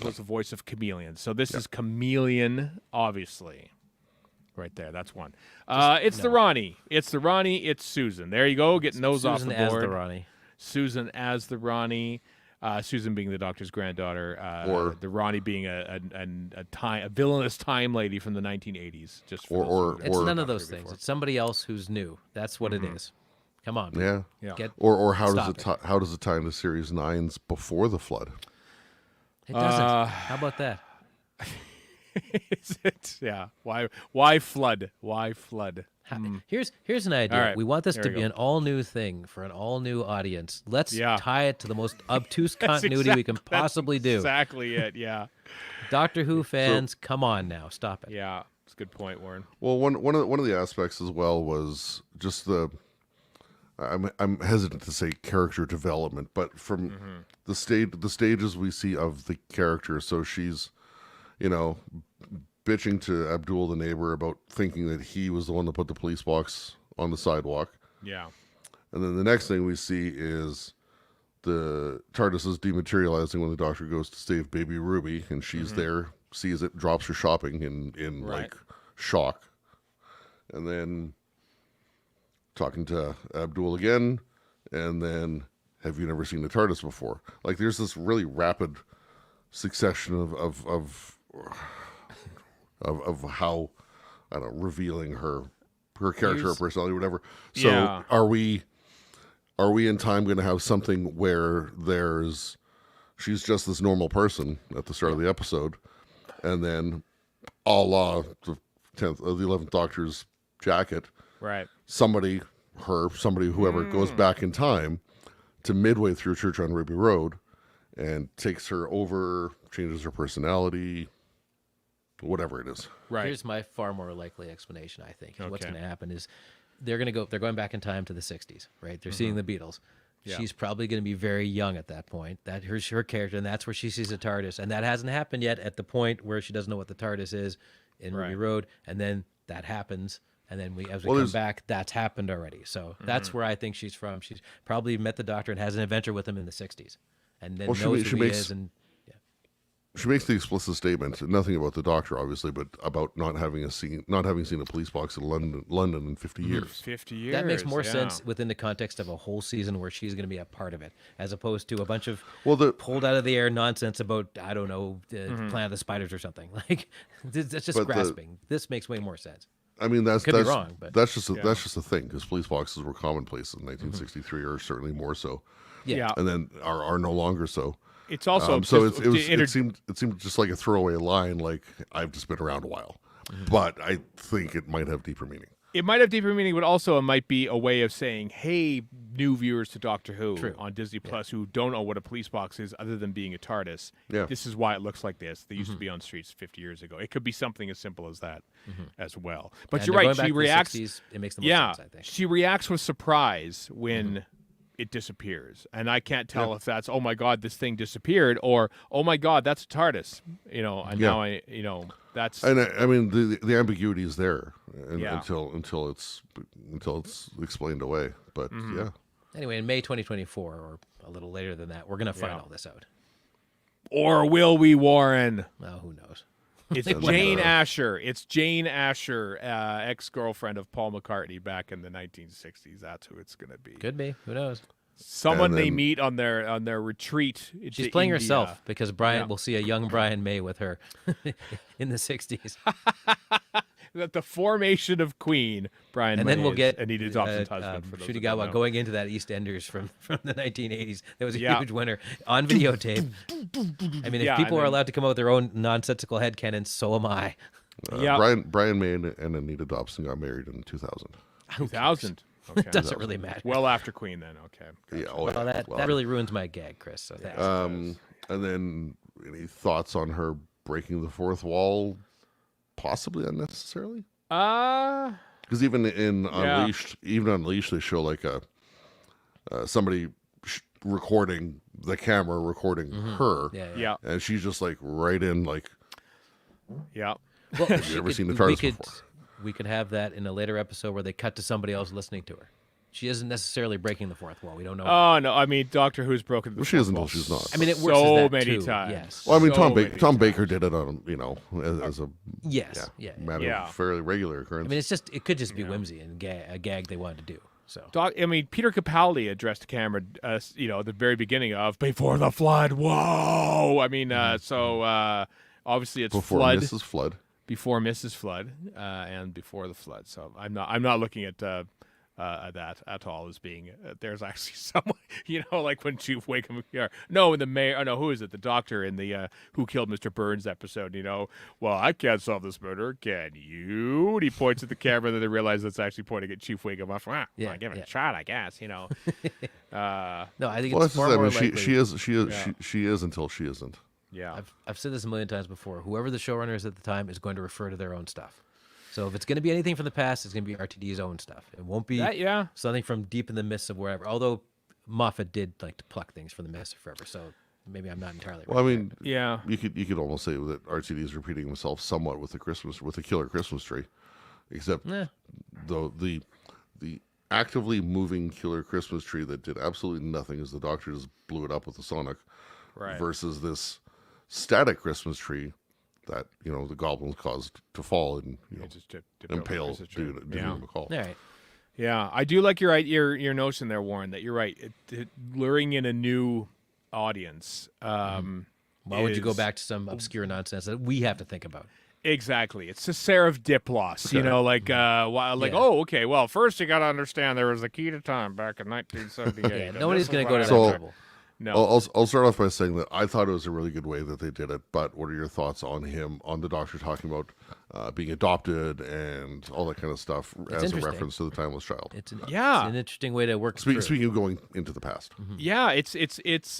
Speaker 2: was the voice of Chameleon. So this is Chameleon, obviously. Right there, that's one. It's the Ronnie. It's the Ronnie. It's Susan. There you go, getting those off
Speaker 3: Susan
Speaker 2: the
Speaker 3: as
Speaker 2: board.
Speaker 3: the Ronnie.
Speaker 2: Susan as the Ronnie. Susan being the Doctor's granddaughter.
Speaker 1: Or-
Speaker 2: the Ronnie being a villainous time lady from the 1980s. Just for those who
Speaker 3: It's
Speaker 1: Or-
Speaker 3: none
Speaker 2: not
Speaker 3: of those
Speaker 2: heard
Speaker 3: things.
Speaker 2: before.
Speaker 3: It's somebody else who's new. That's what it is. Come on.
Speaker 1: Yeah.
Speaker 2: Yeah.
Speaker 3: Get,
Speaker 1: Or how does
Speaker 3: Stop
Speaker 1: how does it tie into Series 9's Before the Flood?
Speaker 3: it doesn't. How about that?
Speaker 2: Is it? Yeah. Why flood? Why flood?
Speaker 3: Here's an idea.
Speaker 2: All right,
Speaker 3: We want this
Speaker 2: there
Speaker 3: to
Speaker 2: we
Speaker 3: be
Speaker 2: go.
Speaker 3: an all new thing for an all new audience. Let's
Speaker 2: Yeah.
Speaker 3: tie it to the most obtuse continuity we can possibly do.
Speaker 2: Exactly it. Yeah.
Speaker 3: Doctor Who fans, come on now, stop it.
Speaker 2: Yeah. It's a good point, Warren.
Speaker 1: Well, one of the aspects as well was just the. I'm hesitant to say character development, but from the stages we see of the character. So she's, bitching to Abdul the neighbor about thinking that he was the one that put the police box on the sidewalk.
Speaker 2: Yeah.
Speaker 1: And then the next thing we see is the TARDIS is dematerializing when the Doctor goes to save baby Ruby, and she's there, sees it, drops her shopping in
Speaker 2: Right.
Speaker 1: like shock, and then talking to Abdul again, and then have you never seen the TARDIS before? Like there's this really rapid succession of how I don't know, revealing her character, her personality, whatever. So
Speaker 2: Yeah.
Speaker 1: are we in time going to have something where she's just this normal person at the start of the episode, and then a la the 11th Doctor's jacket,
Speaker 2: Right.
Speaker 1: somebody, whoever goes back in time to midway through Church on Ruby Road and takes her over, changes her personality, whatever it is.
Speaker 2: Right.
Speaker 3: Here's my far more likely explanation, I think. What's
Speaker 2: Okay.
Speaker 3: going to happen is they're going back in time to the 60s, right? They're seeing the Beatles.
Speaker 2: Yeah.
Speaker 3: She's probably going to be very young at that point. That here's her character, and that's where she sees the TARDIS. And that hasn't happened yet at the point where she doesn't know what the TARDIS is in Ruby
Speaker 2: Right.
Speaker 3: Road. And then that happens. And then as we
Speaker 1: Well,
Speaker 3: come
Speaker 1: there's-
Speaker 3: back, that's happened already. So that's where I think she's from. She's probably met the Doctor and has an adventure with him in the 60s. And then
Speaker 1: Well, she
Speaker 3: knows
Speaker 1: ma-
Speaker 3: who
Speaker 1: she
Speaker 3: he
Speaker 1: makes-
Speaker 3: is. And
Speaker 1: She makes the explicit statement, nothing about the Doctor, obviously, but about not having seen a police box in London in 50 years.
Speaker 2: 50 years.
Speaker 3: that makes more
Speaker 2: yeah.
Speaker 3: sense within the context of a whole season where she's going to be a part of it, as opposed to a bunch of
Speaker 1: Well,
Speaker 3: pulled out of the air nonsense about, I don't know, Planet of the Spiders or something. Like, that's just
Speaker 1: But
Speaker 3: grasping. This makes way more sense.
Speaker 1: I mean, that's
Speaker 3: Could be
Speaker 1: that's
Speaker 3: wrong, but-
Speaker 1: that's just a thing because police boxes were commonplace in 1963, or certainly more so,
Speaker 2: Yeah.
Speaker 1: and then are no longer so.
Speaker 2: It's also
Speaker 1: So
Speaker 2: just
Speaker 1: it seemed just like a throwaway line, like I've just been around a while, but I think it might have deeper meaning.
Speaker 2: It might have deeper meaning, but also it might be a way of saying, "Hey, new viewers to Doctor Who
Speaker 3: True.
Speaker 2: on Disney Plus who don't know what a police box is, other than being a TARDIS.
Speaker 1: Yeah.
Speaker 2: This is why it looks like this. They used to be on streets 50 years ago. It could be something as simple as that, as well. But
Speaker 3: And
Speaker 2: you're
Speaker 3: they're
Speaker 2: right.
Speaker 3: going back
Speaker 2: She
Speaker 3: to the
Speaker 2: reacts.
Speaker 3: 60s, it makes the most
Speaker 2: Yeah,
Speaker 3: sense, I think.
Speaker 2: she reacts with surprise when it disappears, and I can't tell if that's, oh my God, this thing disappeared, or oh my God, that's a TARDIS. And
Speaker 1: Yeah.
Speaker 2: now that's
Speaker 1: And I mean, the ambiguity is there
Speaker 2: Yeah.
Speaker 1: until it's explained away. But yeah,
Speaker 3: Anyway, in May 2024, or a little later than that, we're going to find
Speaker 2: Yeah.
Speaker 3: all this out.
Speaker 2: or will we, Warren?
Speaker 3: Well, who knows?
Speaker 2: It's Jane Asher. It's Jane Asher, ex-girlfriend of Paul McCartney back in the 1960s. That's who it's going to be.
Speaker 3: Could be. Who knows?
Speaker 2: Someone
Speaker 1: And
Speaker 2: they
Speaker 1: then-
Speaker 2: meet on their retreat.
Speaker 3: She's
Speaker 2: to
Speaker 3: playing
Speaker 2: India.
Speaker 3: herself because Brian
Speaker 2: Yeah.
Speaker 3: will see a young Brian May with her in the 60s.
Speaker 2: That the formation of Queen, Brian.
Speaker 3: And then
Speaker 2: May
Speaker 3: we'll
Speaker 2: is
Speaker 3: get
Speaker 2: Anita Dobson's husband. For those that don't
Speaker 3: Shudigawa
Speaker 2: know.
Speaker 3: going into that EastEnders from the 1980s. That was a
Speaker 2: Yeah.
Speaker 3: huge winner on videotape. I mean, if
Speaker 2: Yeah,
Speaker 3: people
Speaker 2: and
Speaker 3: are
Speaker 2: then-
Speaker 3: allowed to come up with their own nonsensical headcanons, so am I.
Speaker 2: Yeah.
Speaker 1: Brian May and Anita Dobson got married in 2000.
Speaker 2: 2000. Okay.
Speaker 3: Doesn't really matter.
Speaker 2: Well after Queen, then. Okay.
Speaker 1: Yeah,
Speaker 3: Well, that
Speaker 1: well,
Speaker 3: that really ruins my gag, Chris. So thanks.
Speaker 1: and then any thoughts on her breaking the fourth wall, possibly unnecessarily? Because even in
Speaker 2: Yeah.
Speaker 1: Unleashed, they show like somebody recording the camera, recording her,
Speaker 3: yeah,
Speaker 2: Yeah.
Speaker 1: and she's just like right in like.
Speaker 2: Yeah.
Speaker 3: Well,
Speaker 1: Have you ever seen the
Speaker 3: we
Speaker 1: TARDIS
Speaker 3: could,
Speaker 1: before?
Speaker 3: we could have that in a later episode where they cut to somebody else listening to her. She isn't necessarily breaking the fourth wall. We don't know.
Speaker 2: Oh no! I mean, Doctor Who's broken the
Speaker 1: Well, she
Speaker 2: fourth
Speaker 1: isn't
Speaker 2: wall
Speaker 1: until she's not.
Speaker 3: I mean, it works
Speaker 2: so
Speaker 3: as that
Speaker 2: many
Speaker 3: too.
Speaker 2: times.
Speaker 3: Yes.
Speaker 1: Well, I mean,
Speaker 2: So many
Speaker 1: Tom Baker
Speaker 2: times.
Speaker 1: did it on as a
Speaker 3: Yes. Yeah.
Speaker 1: matter
Speaker 2: Yeah.
Speaker 1: of fairly regular occurrence.
Speaker 3: I mean, it could just be whimsy and a gag they wanted to do. So
Speaker 2: Peter Capaldi addressed the camera, at the very beginning of Before the Flood. Whoa! I mean, obviously it's
Speaker 1: Before
Speaker 2: Flood,
Speaker 1: Mrs. Flood.
Speaker 2: before Mrs. Flood, and before the flood. So I'm not looking at that at all as being. There's actually someone, like when Chief Wakeham. No, in the mayor. Oh no, who is it? The doctor in the Who Killed Mr. Burns episode. Well, I can't solve this murder. Can you? And he points at the camera, and then they realize it's actually pointing at Chief Wakeham.
Speaker 3: Yeah,
Speaker 2: Give it
Speaker 3: yeah.
Speaker 2: a shot, I guess.
Speaker 3: no, I think
Speaker 1: Well,
Speaker 3: it's
Speaker 1: that's
Speaker 3: far
Speaker 1: just, I
Speaker 3: more
Speaker 1: mean,
Speaker 3: likely.
Speaker 1: she is until she isn't.
Speaker 2: Yeah.
Speaker 3: I've said this a million times before. Whoever the showrunner is at the time is going to refer to their own stuff. So if it's going to be anything from the past, it's going to be RTD's own stuff. It won't be
Speaker 2: Yeah.
Speaker 3: something from deep in the mists of wherever. Although Moffat did like to pluck things from the mists of forever, so maybe I'm not entirely right.
Speaker 1: Well, I mean,
Speaker 2: Yeah.
Speaker 1: you could almost say that RTD is repeating himself somewhat with the killer Christmas tree, except
Speaker 3: Eh.
Speaker 1: though the actively moving killer Christmas tree that did absolutely nothing as the Doctor just blew it up with the Sonic,
Speaker 2: Right.
Speaker 1: versus this static Christmas tree that the goblins caused to fall and
Speaker 2: Just to
Speaker 1: impale
Speaker 2: Christmas tree.
Speaker 1: Davina McCall.
Speaker 3: All right.
Speaker 2: Yeah, I do like your notion there, Warren. That you're right. Luring in a new audience.
Speaker 3: Why would you go
Speaker 2: is-
Speaker 3: back to some obscure nonsense that we have to think about?
Speaker 2: Exactly. It's the serendiplos,
Speaker 1: Okay.
Speaker 3: Yeah.
Speaker 2: oh, okay, well, first you got to understand there was a key to time back in 1978.
Speaker 3: Yeah,
Speaker 2: and
Speaker 3: nobody's
Speaker 2: this
Speaker 3: going
Speaker 2: is
Speaker 3: to go to
Speaker 2: what
Speaker 3: that
Speaker 1: So-
Speaker 3: trouble.
Speaker 2: No.
Speaker 1: I'll start off by saying that I thought it was a really good way that they did it, but what are your thoughts on the Doctor talking about being adopted and all that kind of stuff as a
Speaker 3: interesting.
Speaker 1: reference to the Timeless Child?
Speaker 3: It's
Speaker 2: Yeah.
Speaker 3: an interesting way to work through.
Speaker 1: Speaking of going into the past.
Speaker 2: Yeah, it's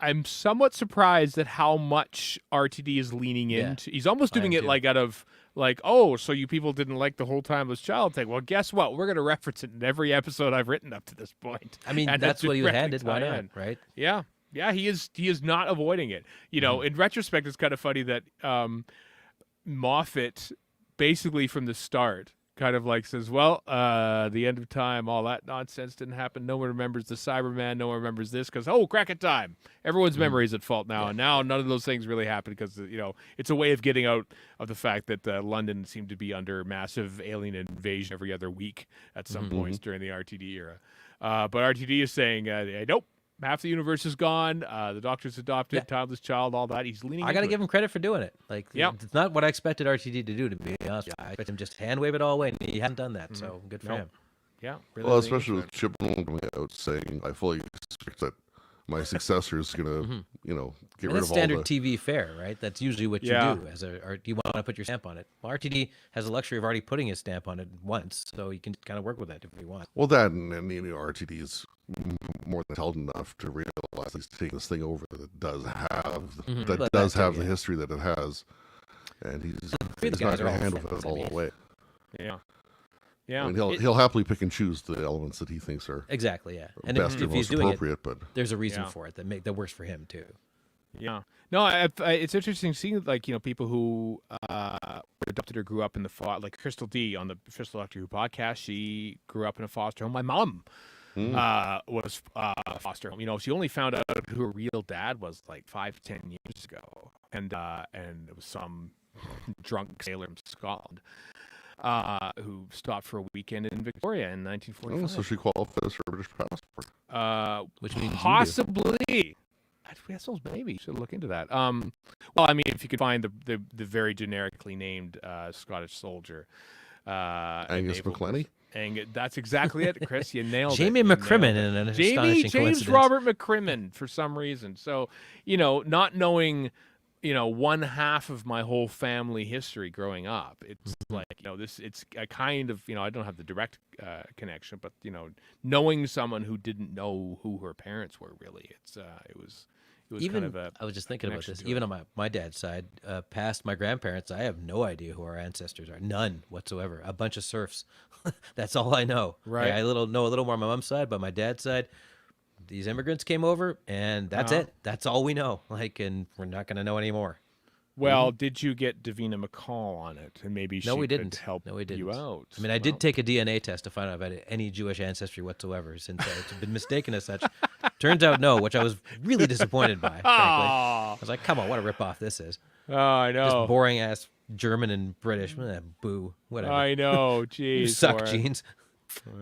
Speaker 2: I'm somewhat surprised at how much RTD is leaning
Speaker 3: Yeah,
Speaker 2: into. He's almost
Speaker 3: I
Speaker 2: doing
Speaker 3: am
Speaker 2: it
Speaker 3: too.
Speaker 2: like out of like, oh, so you people didn't like the whole Timeless Child thing. Well, guess what? We're going to reference it in every episode I've written up to this point.
Speaker 3: I mean,
Speaker 2: And
Speaker 3: that's
Speaker 2: it's
Speaker 3: what he was
Speaker 2: directly
Speaker 3: handed. Why
Speaker 2: tie
Speaker 3: not?
Speaker 2: in.
Speaker 3: Right?
Speaker 2: Yeah. Yeah, he is not avoiding it. In retrospect, it's kind of funny that Moffat basically from the start kind of like says, well, the end of time, all that nonsense didn't happen. No one remembers the Cyberman. No one remembers this because, crack it time. Everyone's memory's at fault now. And now none of those things really happen because, it's a way of getting out of the fact that London seemed to be under massive alien invasion every other week at some points during the RTD era. But RTD is saying, nope. Half the universe is gone. The Doctor's adopted,
Speaker 3: Yeah.
Speaker 2: Timeless Child, all that. He's leaning.
Speaker 3: I got to
Speaker 2: into
Speaker 3: give him credit for doing it. Like,
Speaker 2: Yep.
Speaker 3: it's not what I expected RTD to do, to be honest. I expected him just hand wave it all away, and he hadn't done that. So good for
Speaker 2: Nope.
Speaker 3: him.
Speaker 2: it. Yeah. Really
Speaker 1: Well,
Speaker 2: leaning
Speaker 1: especially
Speaker 2: into
Speaker 1: with Chip coming out saying, I fully expect that my successor is going to, get
Speaker 3: And
Speaker 1: rid
Speaker 3: that's
Speaker 1: of all
Speaker 3: standard
Speaker 1: the...
Speaker 3: TV fare, right? That's usually what
Speaker 2: Yeah.
Speaker 3: you do as or you want to put your stamp on it. Well, RTD has the luxury of already putting his stamp on it once, so he can kind of work with it if he wants.
Speaker 1: Well, that and RTD is more than held enough to realize he's taking this thing over that does have
Speaker 3: But
Speaker 1: does
Speaker 3: that too,
Speaker 1: have the
Speaker 3: yeah.
Speaker 1: history that it has, and he's
Speaker 3: the
Speaker 1: not
Speaker 3: guys are
Speaker 1: going
Speaker 3: all
Speaker 1: to handle
Speaker 3: friends,
Speaker 1: it
Speaker 3: I
Speaker 1: all
Speaker 3: mean.
Speaker 1: the way.
Speaker 2: Yeah. Yeah.
Speaker 1: I mean, he'll happily pick and choose the elements that he thinks are
Speaker 3: Exactly, yeah. And
Speaker 1: best
Speaker 3: if
Speaker 1: or
Speaker 3: he's
Speaker 1: most
Speaker 3: doing it,
Speaker 1: appropriate. But
Speaker 3: there's a reason
Speaker 2: Yeah.
Speaker 3: for it that works for him too.
Speaker 2: Yeah. No, it's interesting seeing people who were adopted or grew up in the like Crystal D on the Crystal Doctor Who podcast. She grew up in a foster home. My mom was foster home. She only found out who her real dad was like 5-10 years ago, and it was some drunk sailor from Scotland who stopped for a weekend in Victoria in 1945.
Speaker 1: so she qualifies for a British passport.
Speaker 3: Which means you do.
Speaker 2: Possibly. I suppose maybe should look into that. Well, I mean, if you could find the very generically named Scottish soldier,
Speaker 1: Angus
Speaker 2: naval-
Speaker 1: McClenny.
Speaker 2: That's exactly it, Chris. You nailed
Speaker 3: Jamie
Speaker 2: it. You
Speaker 3: McCrimmon
Speaker 2: nailed it.
Speaker 3: in an
Speaker 2: Jamie
Speaker 3: astonishing
Speaker 2: James
Speaker 3: coincidence.
Speaker 2: Robert McCrimmon for some reason. So not knowing one half of my whole family history growing up, it's like it's a kind of I don't have the direct connection, but knowing someone who didn't know who her parents were really, it was
Speaker 3: Even
Speaker 2: kind of a
Speaker 3: I was just thinking about
Speaker 2: connection
Speaker 3: this.
Speaker 2: to
Speaker 3: Even
Speaker 2: it.
Speaker 3: on my dad's side, past my grandparents, I have no idea who our ancestors are. None whatsoever. A bunch of serfs. That's all I know.
Speaker 2: Right.
Speaker 3: I know a little more on my mom's side, but my dad's side, these immigrants came over, and that's it. That's all we know. And we're not going to know anymore.
Speaker 2: Well, did you get Davina McCall on it, and maybe
Speaker 3: No,
Speaker 2: she
Speaker 3: we
Speaker 2: could
Speaker 3: didn't.
Speaker 2: help
Speaker 3: No, we didn't.
Speaker 2: you out?
Speaker 3: I mean, I did take a DNA test to find out if I had any Jewish ancestry whatsoever, since it's been mistaken as such. Turns out no, which I was really disappointed by, frankly. I was like, come on, what a ripoff this is.
Speaker 2: Oh, I
Speaker 3: Just
Speaker 2: know.
Speaker 3: boring ass German and British. Boo. Whatever.
Speaker 2: I know.
Speaker 3: You
Speaker 2: Jeez.
Speaker 3: suck,
Speaker 2: Warren.
Speaker 3: jeans.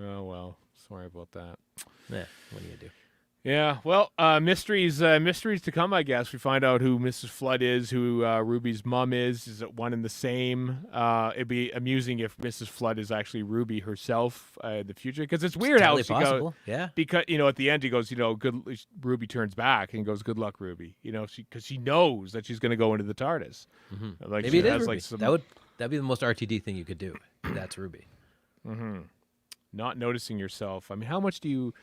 Speaker 2: Oh well, sorry about that.
Speaker 3: Yeah, what do you do?
Speaker 2: Yeah, well, mysteries to come, I guess. We find out who Mrs. Flood is, who Ruby's mom is. Is it one and the same? It'd be amusing if Mrs. Flood is actually Ruby herself in the future, because it's weird
Speaker 3: Totally
Speaker 2: how she
Speaker 3: possible.
Speaker 2: goes.
Speaker 3: Yeah.
Speaker 2: Because at the end he goes, good. Ruby turns back and goes, "Good luck, Ruby." Because she knows that she's going to go into the TARDIS. Like
Speaker 3: Maybe
Speaker 2: she
Speaker 3: it is
Speaker 2: has,
Speaker 3: Ruby.
Speaker 2: like, some,
Speaker 3: That'd be the most RTD thing you could do. That's Ruby.
Speaker 2: not noticing yourself. I mean, how much do you?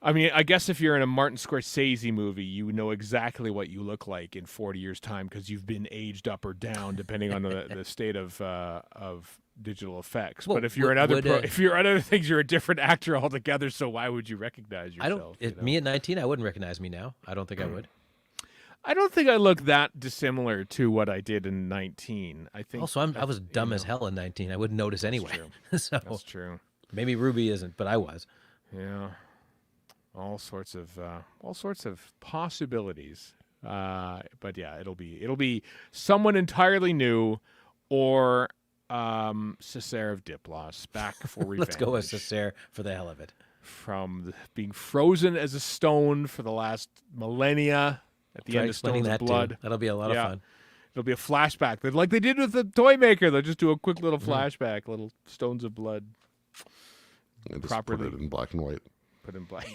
Speaker 2: I mean, I guess if you're in a Martin Scorsese movie, you know exactly what you look like in 40 years' time because you've been aged up or down depending on the state of digital effects.
Speaker 3: Well,
Speaker 2: But if you're in if you're on other things, you're a different actor altogether. So why would you recognize yourself?
Speaker 3: Me at 19, I wouldn't recognize me now. I don't think I would.
Speaker 2: I don't think I look that dissimilar to what I did in 19. I think.
Speaker 3: Also, I was dumb as hell in 19. I wouldn't notice anyway.
Speaker 2: true.
Speaker 3: So
Speaker 2: That's true.
Speaker 3: Maybe Ruby isn't, but I was.
Speaker 2: Yeah. All sorts of possibilities. But yeah, it'll be someone entirely new, or Cesare of Diplos back for revenge.
Speaker 3: Let's go with Cesare for the hell of it.
Speaker 2: From being frozen as a stone for the last millennia at the
Speaker 3: Try
Speaker 2: end of
Speaker 3: explaining
Speaker 2: Stones
Speaker 3: that
Speaker 2: of Blood.
Speaker 3: too. That'll be a lot of fun.
Speaker 2: It'll be a flashback. Like they did with the toy maker. They'll just do a quick little flashback, little Stones of Blood.
Speaker 1: And just
Speaker 2: Properly.
Speaker 1: put it in black and white.
Speaker 2: Put in black.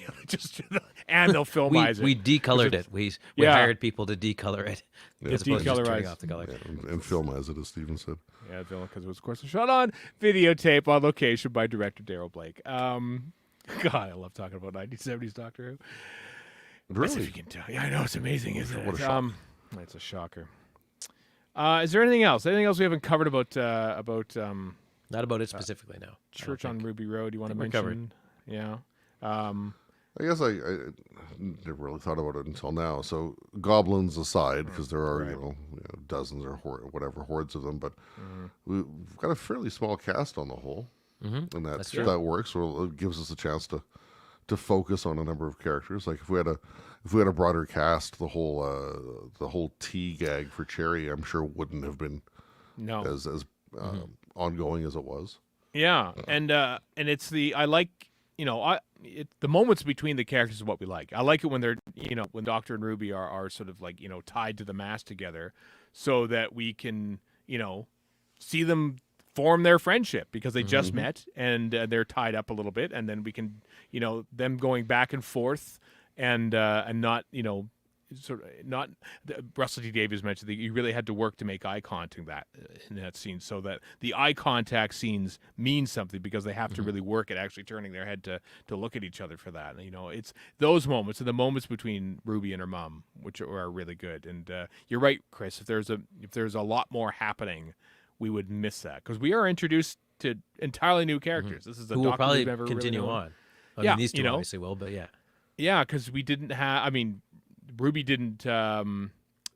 Speaker 2: And they'll filmize it.
Speaker 3: We decolored it. We
Speaker 2: Yeah.
Speaker 3: hired people to decolor it. As opposed to just turning
Speaker 2: Decolorized.
Speaker 3: off the color.
Speaker 1: Yeah, and film as it, as Steven said.
Speaker 2: Yeah, because it was, of course, shot on videotape on location by director Daryl Blake. God, I love talking about 1970s Doctor Who. As if
Speaker 1: Really?
Speaker 2: you can tell. Yeah, I know, it's amazing, isn't it?
Speaker 1: What a shock.
Speaker 2: It's a shocker. Is there anything else? Anything else we haven't covered about
Speaker 3: Not about it specifically, no.
Speaker 2: Church on Ruby Road? You want to
Speaker 3: I think we're
Speaker 2: mention? Yeah.
Speaker 1: I guess I never really thought about it until now. So goblins aside, because there are
Speaker 2: Right.
Speaker 1: you know dozens or whatever hordes of them, but we've got a fairly small cast on the whole, and
Speaker 3: That's true.
Speaker 1: that works. Well, it gives us a chance to focus on a number of characters. Like if we had a broader cast, the whole tea gag for Cherry, I'm sure wouldn't have been
Speaker 2: No.
Speaker 1: as ongoing as it was.
Speaker 2: Yeah, and it's I like the moments between the characters is what we like. I like it when they're when Doctor and Ruby are sort of like tied to the mast together, so that we can see them form their friendship because they just met and they're tied up a little bit, and then we can them going back and forth and not sort of not. Russell T Davies mentioned that you really had to work to make eye contact in that scene, so that the eye contact scenes mean something because they have to really work at actually turning their head to look at each other for that. And, it's those moments and the moments between Ruby and her mom which are really good. And you're right, Chris. If there's a lot more happening, we would miss that because we are introduced to entirely new characters. This is the
Speaker 3: Who will
Speaker 2: Doctor
Speaker 3: probably
Speaker 2: we've ever
Speaker 3: continue
Speaker 2: really known.
Speaker 3: on. I
Speaker 2: Yeah,
Speaker 3: mean, these two
Speaker 2: you know.
Speaker 3: obviously will, but yeah.
Speaker 2: Yeah, because we didn't have. I mean, Ruby didn't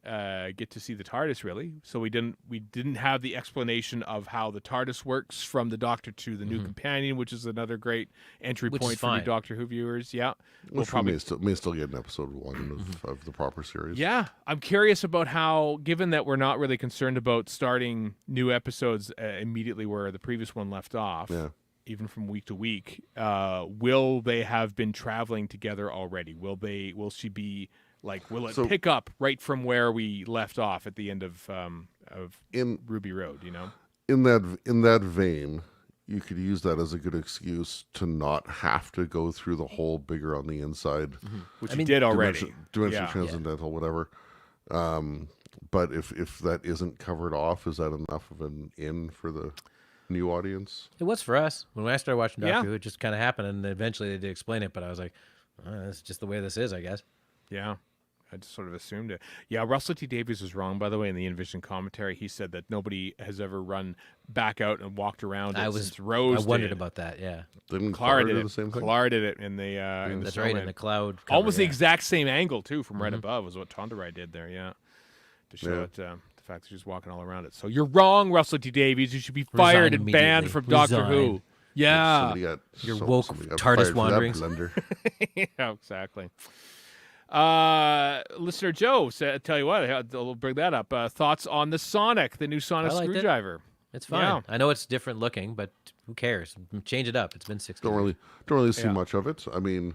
Speaker 2: get to see the TARDIS really, so we didn't have the explanation of how the TARDIS works from the Doctor to the new companion, which is another great entry
Speaker 3: Which is
Speaker 2: point for new
Speaker 3: fine.
Speaker 2: Doctor Who viewers. Yeah,
Speaker 1: Which we may still get in episode 1 of the proper series.
Speaker 2: Yeah, I'm curious about how, given that we're not really concerned about starting new episodes immediately where the previous one left off.
Speaker 1: Yeah.
Speaker 2: Even from week to week, will they have been traveling together already? Will she be like? Will it pick up right from where we left off at the end of
Speaker 1: In
Speaker 2: Ruby Road?
Speaker 1: in that vein, you could use that as a good excuse to not have to go through the whole bigger on the inside
Speaker 2: Which
Speaker 3: I
Speaker 2: we
Speaker 3: mean,
Speaker 2: did already.
Speaker 1: dimension
Speaker 2: Yeah.
Speaker 1: transcendental, whatever. But if that isn't covered off, is that enough of an in for the new audience?
Speaker 3: It was for us. When I started watching Doctor
Speaker 2: Yeah.
Speaker 3: Who, it just kind of happened, and eventually they did explain it, but I was like, that's just the way this is, I guess.
Speaker 2: Yeah. I just sort of assumed it. Yeah, Russell T Davies was wrong, by the way, in the InVision commentary. He said that nobody has ever run back out and walked around it since Rose
Speaker 3: I wondered
Speaker 2: did.
Speaker 3: about that, yeah.
Speaker 1: Didn't
Speaker 2: Clara
Speaker 1: Clara
Speaker 2: did
Speaker 1: do
Speaker 2: it.
Speaker 1: the same thing?
Speaker 2: Clara did it in the in the
Speaker 3: That's right, in
Speaker 2: snowman.
Speaker 3: the cloud cover,
Speaker 2: Almost the
Speaker 3: yeah.
Speaker 2: exact same angle too, from right above, was what Tonderai did there. Yeah, to show it the fact that she's walking all around it. So you're wrong, Russell T Davies. You should be fired
Speaker 3: Resign
Speaker 2: and banned
Speaker 3: immediately.
Speaker 2: from Doctor Who.
Speaker 3: Resign.
Speaker 2: Yeah,
Speaker 1: Somebody got,
Speaker 3: Your
Speaker 1: so-
Speaker 3: woke
Speaker 1: somebody got
Speaker 3: TARDIS
Speaker 1: fired for that
Speaker 3: wanderings.
Speaker 1: blunder.
Speaker 2: yeah, exactly. Listener Joe said, "Tell you what, I'll bring that up. Thoughts on the Sonic, the new Sonic
Speaker 3: I liked it.
Speaker 2: screwdriver?
Speaker 3: It's fine.
Speaker 2: Yeah.
Speaker 3: I know it's different looking, but who cares? Change it up. It's been 60
Speaker 1: Don't
Speaker 3: years.
Speaker 1: really see
Speaker 2: Yeah.
Speaker 1: much of it. I mean,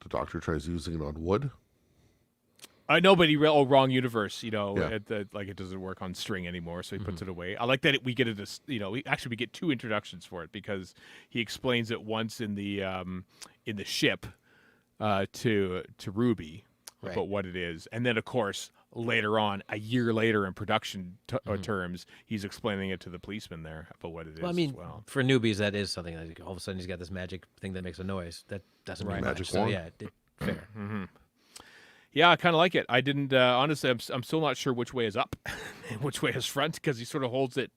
Speaker 1: the Doctor tries using it on wood.
Speaker 2: I know, but wrong universe.
Speaker 1: Yeah.
Speaker 2: It doesn't work on string anymore, so he puts it away. I like that we get it. We get two introductions for it because he explains it once in the ship to Ruby
Speaker 3: Right.
Speaker 2: about what it is, and then of course later on, a year later in production terms, he's explaining it to the policeman there about what it is.
Speaker 3: Well, I mean,
Speaker 2: as well.
Speaker 3: for newbies, that is something. Like all of a sudden, he's got this magic thing that makes a noise. That doesn't mean
Speaker 1: Magic
Speaker 3: much. So
Speaker 1: wand.
Speaker 3: yeah, fair.
Speaker 2: Yeah, I kind of like it. I didn't honestly. I'm still not sure which way is up and which way is front because he sort of holds it.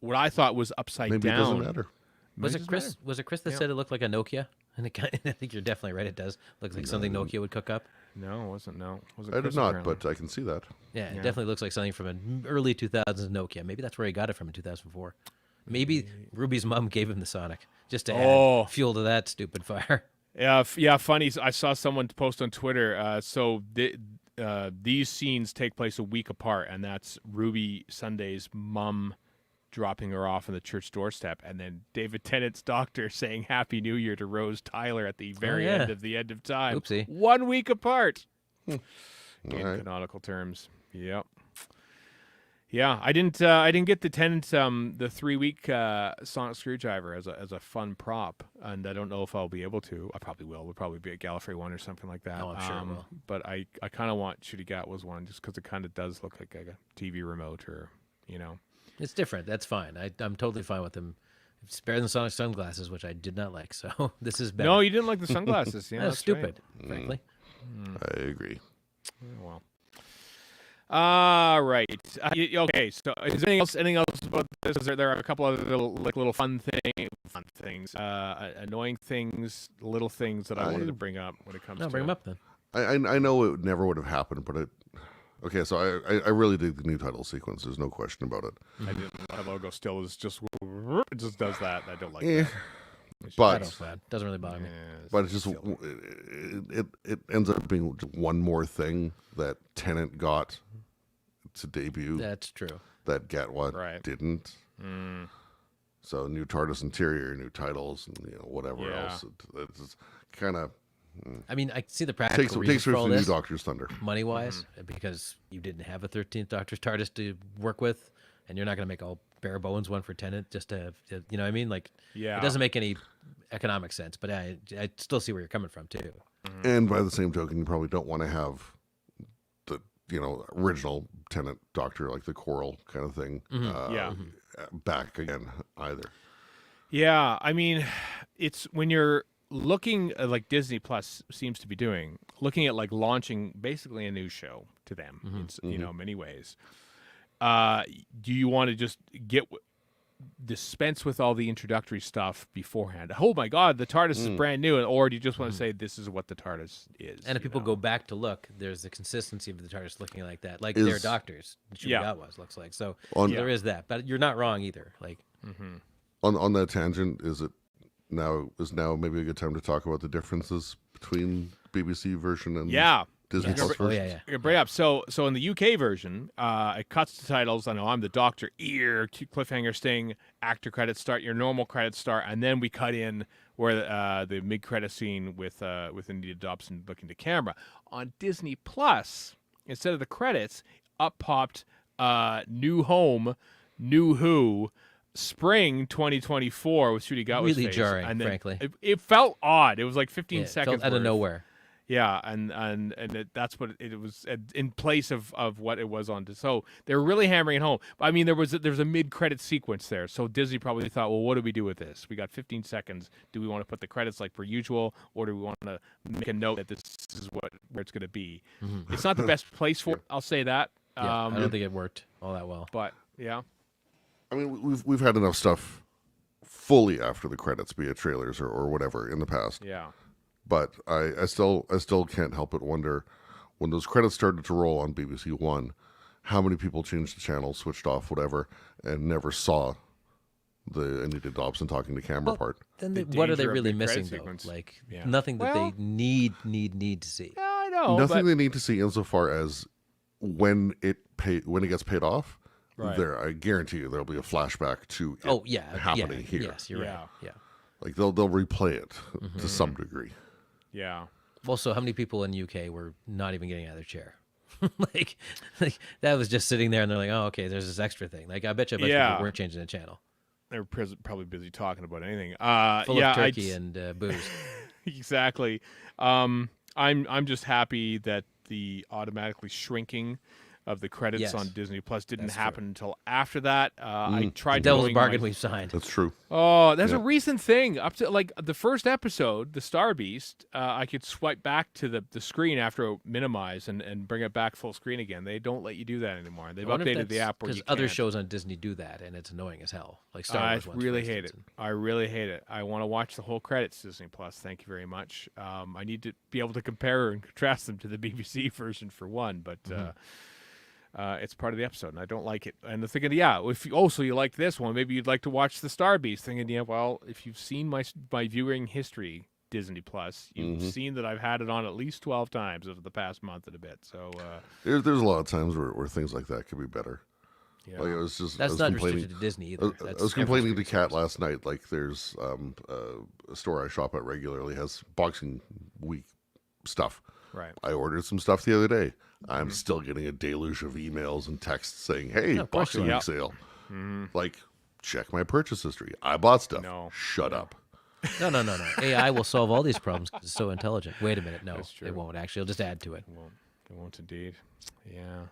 Speaker 2: What I thought was upside
Speaker 1: Maybe
Speaker 2: down.
Speaker 1: it doesn't matter.
Speaker 3: Was
Speaker 2: Maybe
Speaker 3: it
Speaker 2: doesn't
Speaker 3: Chris?
Speaker 2: matter.
Speaker 3: Was it Chris that
Speaker 2: Yeah.
Speaker 3: said it looked like a Nokia? And I think you're definitely right. It does look like something Nokia would cook up.
Speaker 2: No, it wasn't. No, it wasn't
Speaker 1: I
Speaker 2: Chris,
Speaker 1: did not,
Speaker 2: apparently.
Speaker 1: but I can see that.
Speaker 3: Yeah, it
Speaker 2: Yeah.
Speaker 3: definitely looks like something from an early 2000s Nokia. Maybe that's where he got it from in 2004. Maybe Ruby's mom gave him the Sonic just to
Speaker 2: Oh.
Speaker 3: add fuel to that stupid fire.
Speaker 2: Yeah, funny. I saw someone post on Twitter. These scenes take place a week apart, and that's Ruby Sunday's mom dropping her off on the church doorstep, and then David Tennant's doctor saying Happy New Year to Rose Tyler at the very
Speaker 3: yeah.
Speaker 2: end of time.
Speaker 3: Oopsie.
Speaker 2: 1 week apart. In
Speaker 1: right.
Speaker 2: canonical terms. Yep. Yeah, I didn't get the Tennant the 3-week sonic screwdriver as a fun prop, and I don't know if I'll be able to. I probably will. We'll probably be at Gallifrey 1 or something like that.
Speaker 3: Oh, I'm sure it will.
Speaker 2: But I kind of want Shooty Gat was one just because it kind of does look like a TV remote or
Speaker 3: It's different. That's fine. I'm totally fine with them. It's better than Sonic sunglasses, which I did not like. So this is better.
Speaker 2: No, you didn't like the sunglasses. Yeah,
Speaker 3: That's
Speaker 2: that's
Speaker 3: stupid, frankly.
Speaker 1: I agree.
Speaker 2: Right. Oh, well. Right. Okay. So, is there anything else about this? There are a couple of little fun things, annoying things, little things that I wanted to bring up when it comes.
Speaker 3: No,
Speaker 2: to
Speaker 3: bring them up then.
Speaker 1: I know it never would have happened, but okay, so I really dig the new title sequence. There's no question about it.
Speaker 2: I didn't. My logo still is just it just does that. I don't like
Speaker 1: Eh,
Speaker 2: that.
Speaker 3: I don't
Speaker 1: but
Speaker 3: bad. Doesn't really bother me.
Speaker 1: but it's just it ends up being one more thing that Tennant got to debut
Speaker 3: That's true.
Speaker 1: that Gatwa
Speaker 2: Right.
Speaker 1: didn't. So new TARDIS interior, new titles, and whatever
Speaker 2: Yeah.
Speaker 1: else. It's kind of
Speaker 3: I mean, I see the
Speaker 1: takes
Speaker 3: practical reason
Speaker 1: takes
Speaker 3: for
Speaker 1: away
Speaker 3: all
Speaker 1: from the new
Speaker 3: this,
Speaker 1: Doctor's thunder.
Speaker 3: money-wise, because you didn't have a 13th Doctor's TARDIS to work with, and you're not going to make a bare bones one for Tennant just to have, you know what I mean? Like,
Speaker 2: Yeah.
Speaker 3: it doesn't make any economic sense, but I still see where you're coming from, too.
Speaker 1: And by the same token, you probably don't want to have the original Tennant Doctor, like the Coral kind of thing,
Speaker 2: Yeah.
Speaker 1: back again either.
Speaker 2: Yeah, I mean, it's when you're looking like Disney Plus seems to be doing, looking at like launching basically a new show to them, in many ways. Do you want to just dispense with all the introductory stuff beforehand? Oh my God, the TARDIS is brand new, or do you just want to say this is what the TARDIS is?
Speaker 3: And if people go back to look, there's the consistency of the TARDIS looking like that, like their doctors.
Speaker 2: Yeah.
Speaker 3: Looks like. So
Speaker 1: On-
Speaker 3: there is that, but you're not wrong either. Like,
Speaker 1: On that tangent, is now maybe a good time to talk about the differences between BBC version and Disney
Speaker 3: Yes.
Speaker 1: Plus
Speaker 3: Oh,
Speaker 1: version?
Speaker 3: yeah.
Speaker 2: Yeah, bring up. So in the UK version, it cuts the titles. I know I'm the Doctor. Cliffhanger sting. Actor credits start. Your normal credits start, and then we cut in where the mid-credit scene with Anita Dobson looking to camera. On Disney Plus, instead of the credits, up popped New Home, New Who. Spring 2024 with Shooty Gatwa's
Speaker 3: Really
Speaker 2: face,
Speaker 3: jarring,
Speaker 2: and then
Speaker 3: frankly.
Speaker 2: It felt odd. It was like 15
Speaker 3: it
Speaker 2: seconds
Speaker 3: felt out of
Speaker 2: worth.
Speaker 3: nowhere.
Speaker 2: Yeah, that's what it was in place of what it was on. So they were really hammering it home. I mean, there's a mid-credit sequence there. So Disney probably thought, well, what do we do with this? We got 15 seconds. Do we want to put the credits like per usual, or do we want to make a note that this is where it's going to be? It's not the best place for it. I'll say that.
Speaker 3: Yeah, I don't think it worked all that well.
Speaker 2: But yeah.
Speaker 1: I mean, we've had enough stuff fully after the credits, be it trailers or whatever, in the past.
Speaker 2: Yeah.
Speaker 1: But I still can't help but wonder, when those credits started to roll on BBC One, how many people changed the channel, switched off, whatever, and never saw the Anita Dobson talking to camera part.
Speaker 3: Then
Speaker 2: The
Speaker 3: what are they
Speaker 2: danger of
Speaker 3: really
Speaker 2: mid-credit
Speaker 3: missing, though?
Speaker 2: sequence.
Speaker 3: Like,
Speaker 2: Yeah.
Speaker 3: nothing that
Speaker 2: Well-
Speaker 3: they need to see.
Speaker 2: Yeah, I know.
Speaker 1: Nothing
Speaker 2: but,
Speaker 1: they need to see insofar as when it gets paid off.
Speaker 2: Right.
Speaker 1: I guarantee you there'll be a flashback to it
Speaker 3: Oh, yeah.
Speaker 1: happening
Speaker 3: yeah,
Speaker 1: here.
Speaker 3: Yes, you're
Speaker 2: Yeah.
Speaker 3: right. Yeah.
Speaker 1: Like they'll replay it to some degree.
Speaker 2: yeah.
Speaker 3: Also, how many people in UK were not even getting out of their chair? like that was just sitting there, and they're like, "Oh, okay, there's this extra thing." Like, I bet you a bunch of
Speaker 2: Yeah.
Speaker 3: people weren't changing the channel.
Speaker 2: They were probably busy talking about anything.
Speaker 3: Full
Speaker 2: yeah,
Speaker 3: of
Speaker 2: I'd
Speaker 3: turkey and booze.
Speaker 2: exactly. I'm just happy that the automatically shrinking of the credits
Speaker 3: Yes.
Speaker 2: on Disney Plus didn't
Speaker 3: That's true.
Speaker 2: happen until after that. I tried
Speaker 3: Devil's
Speaker 2: going
Speaker 3: bargain
Speaker 2: my-
Speaker 3: we've signed.
Speaker 1: That's true.
Speaker 2: Oh, that's a
Speaker 1: Yeah.
Speaker 2: recent thing. Up to like the first episode, the Star Beast, I could swipe back to the screen after minimize and bring it back full screen again. They don't let you do that anymore. They've updated the app where you
Speaker 3: because other
Speaker 2: can't.
Speaker 3: shows on Disney do that, and it's annoying as hell. Like Star
Speaker 2: I
Speaker 3: Wars ones, for
Speaker 2: really hate it.
Speaker 3: instance.
Speaker 2: I really hate it. I want to watch the whole credits Disney Plus. Thank you very much. I need to be able to compare and contrast them to the BBC version for one, but it's part of the episode, and I don't like it. And I'm thinking, yeah, if you, so you like this one, maybe you'd like to watch the Star Beast. Thinking, yeah, well, if you've seen my viewing history, Disney Plus, you've seen that I've had it on at least 12 times over the past month and a bit. So
Speaker 1: There's a lot of times where things like that could be better.
Speaker 2: yeah,
Speaker 1: Like I was just
Speaker 3: That's
Speaker 1: I was
Speaker 3: not
Speaker 1: complaining.
Speaker 3: restricted to Disney either.
Speaker 1: I
Speaker 3: That's
Speaker 1: was complaining
Speaker 3: every
Speaker 1: to Kat last night. Like there's a store I shop at regularly has Boxing Week stuff.
Speaker 2: right.
Speaker 1: I ordered some stuff the other day. I'm still getting a deluge of emails and texts saying, "Hey,
Speaker 3: of course
Speaker 1: Boxing
Speaker 3: you
Speaker 1: Week
Speaker 2: are.
Speaker 1: sale." Like, check my purchase history. I bought stuff.
Speaker 2: No.
Speaker 1: Shut up.
Speaker 3: No. AI will solve all these problems 'cause it's so intelligent. Wait a minute. No,
Speaker 2: That's true.
Speaker 3: it won't actually. It'll just add to it.
Speaker 2: It won't indeed. Yeah.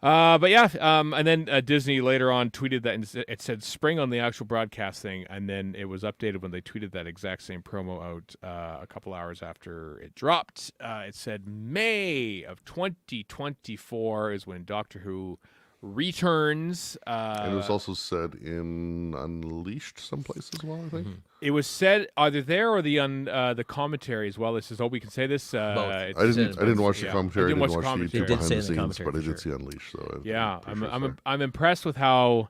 Speaker 2: But yeah, and then Disney later on tweeted that it said spring on the actual broadcast thing, and then it was updated when they tweeted that exact same promo out a couple hours after it dropped. It said May of 2024 is when Doctor Who returns.
Speaker 1: And it was also said in Unleashed someplace as well, I think.
Speaker 2: It was said either there or the commentary as well. It says, "Oh, we can say this."
Speaker 3: Both.
Speaker 2: It's-
Speaker 1: I didn't watch the
Speaker 2: yeah.
Speaker 1: commentary.
Speaker 2: I
Speaker 1: I
Speaker 2: didn't watch the
Speaker 1: the
Speaker 2: commentary.
Speaker 3: It did
Speaker 1: behind
Speaker 3: say
Speaker 1: the
Speaker 3: in the
Speaker 1: scenes,
Speaker 3: commentary
Speaker 1: but I
Speaker 3: for
Speaker 1: did
Speaker 3: sure.
Speaker 1: see Unleashed. So
Speaker 2: Yeah,
Speaker 1: pretty sure it's there.
Speaker 2: I'm impressed with how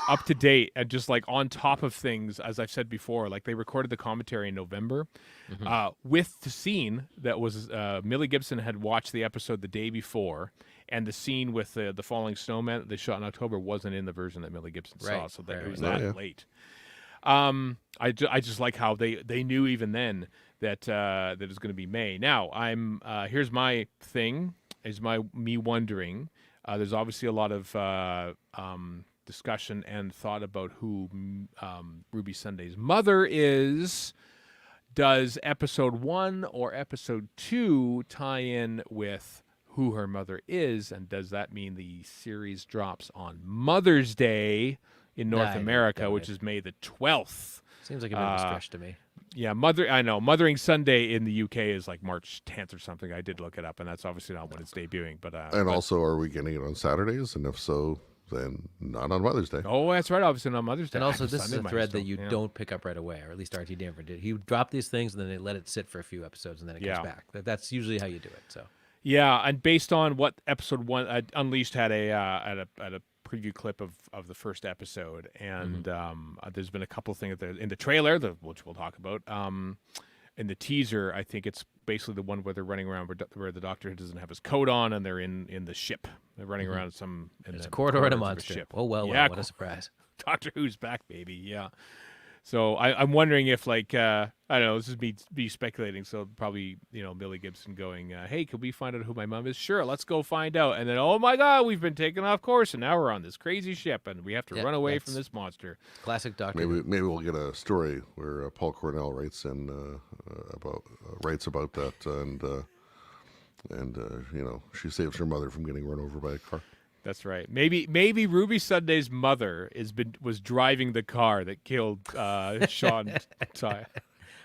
Speaker 2: up to date and just like on top of things, as I've said before. Like they recorded the commentary in November with the scene that was Millie Gibson had watched the episode the day before, and the scene with the falling snowman that they shot in October wasn't in the version that Millie Gibson saw,
Speaker 3: Right,
Speaker 2: so that
Speaker 3: right,
Speaker 2: it was
Speaker 1: right.
Speaker 2: that
Speaker 1: Oh, yeah.
Speaker 2: late. I just like how they knew even then that that it was going to be May. Now here's my thing is me wondering. There's obviously a lot of discussion and thought about who Ruby Sunday's mother is. Does episode 1 or episode 2 tie in with who her mother is, and does that mean the series drops on Mother's Day in North
Speaker 3: I
Speaker 2: America,
Speaker 3: doubt
Speaker 2: which
Speaker 3: it.
Speaker 2: is May the 12th?
Speaker 3: Seems like a bit of a stretch to me.
Speaker 2: Yeah, Mothering Sunday in the UK is like March 10th or something. I did look it up, and that's obviously not when it's debuting. But
Speaker 1: And also, are we getting it on Saturdays? And if so, then not on Mother's Day.
Speaker 2: oh, that's right, obviously not Mother's Day.
Speaker 3: And also, this
Speaker 2: Sunday
Speaker 3: is a
Speaker 2: might
Speaker 3: thread
Speaker 2: still-
Speaker 3: that you
Speaker 2: yeah.
Speaker 3: don't pick up right away, or at least RT Danver did. He dropped these things and then they let it sit for a few episodes and then it
Speaker 2: Yeah.
Speaker 3: comes back. That's usually how you do it. So
Speaker 2: Yeah, and based on what episode 1 Unleashed had a preview clip of the first episode, and there's been a couple things in the trailer, which we'll talk about. In the teaser, I think it's basically the one where they're running around where the Doctor doesn't have his coat on, and they're in the ship. They're running around in
Speaker 3: there's
Speaker 2: the
Speaker 3: a corridor and a
Speaker 2: corridors of
Speaker 3: monster.
Speaker 2: ship.
Speaker 3: Oh well,
Speaker 2: Yeah,
Speaker 3: what a surprise!
Speaker 2: Doctor Who's back, baby. Yeah. So I'm wondering if, like, I don't know, this is me speculating. So probably, Millie Gibson going, hey, could we find out who my mom is? Sure, let's go find out. And then, oh my God, we've been taken off course, and now we're on this crazy ship, and we have to
Speaker 3: Yeah,
Speaker 2: run away from
Speaker 3: that's-
Speaker 2: this monster.
Speaker 3: Classic Doctor.
Speaker 1: Maybe we'll get a story where Paul Cornell writes about that, and she saves her mother from getting run over by a car.
Speaker 2: That's right. Maybe Ruby Sunday's mother was driving the car that killed Sean Ty.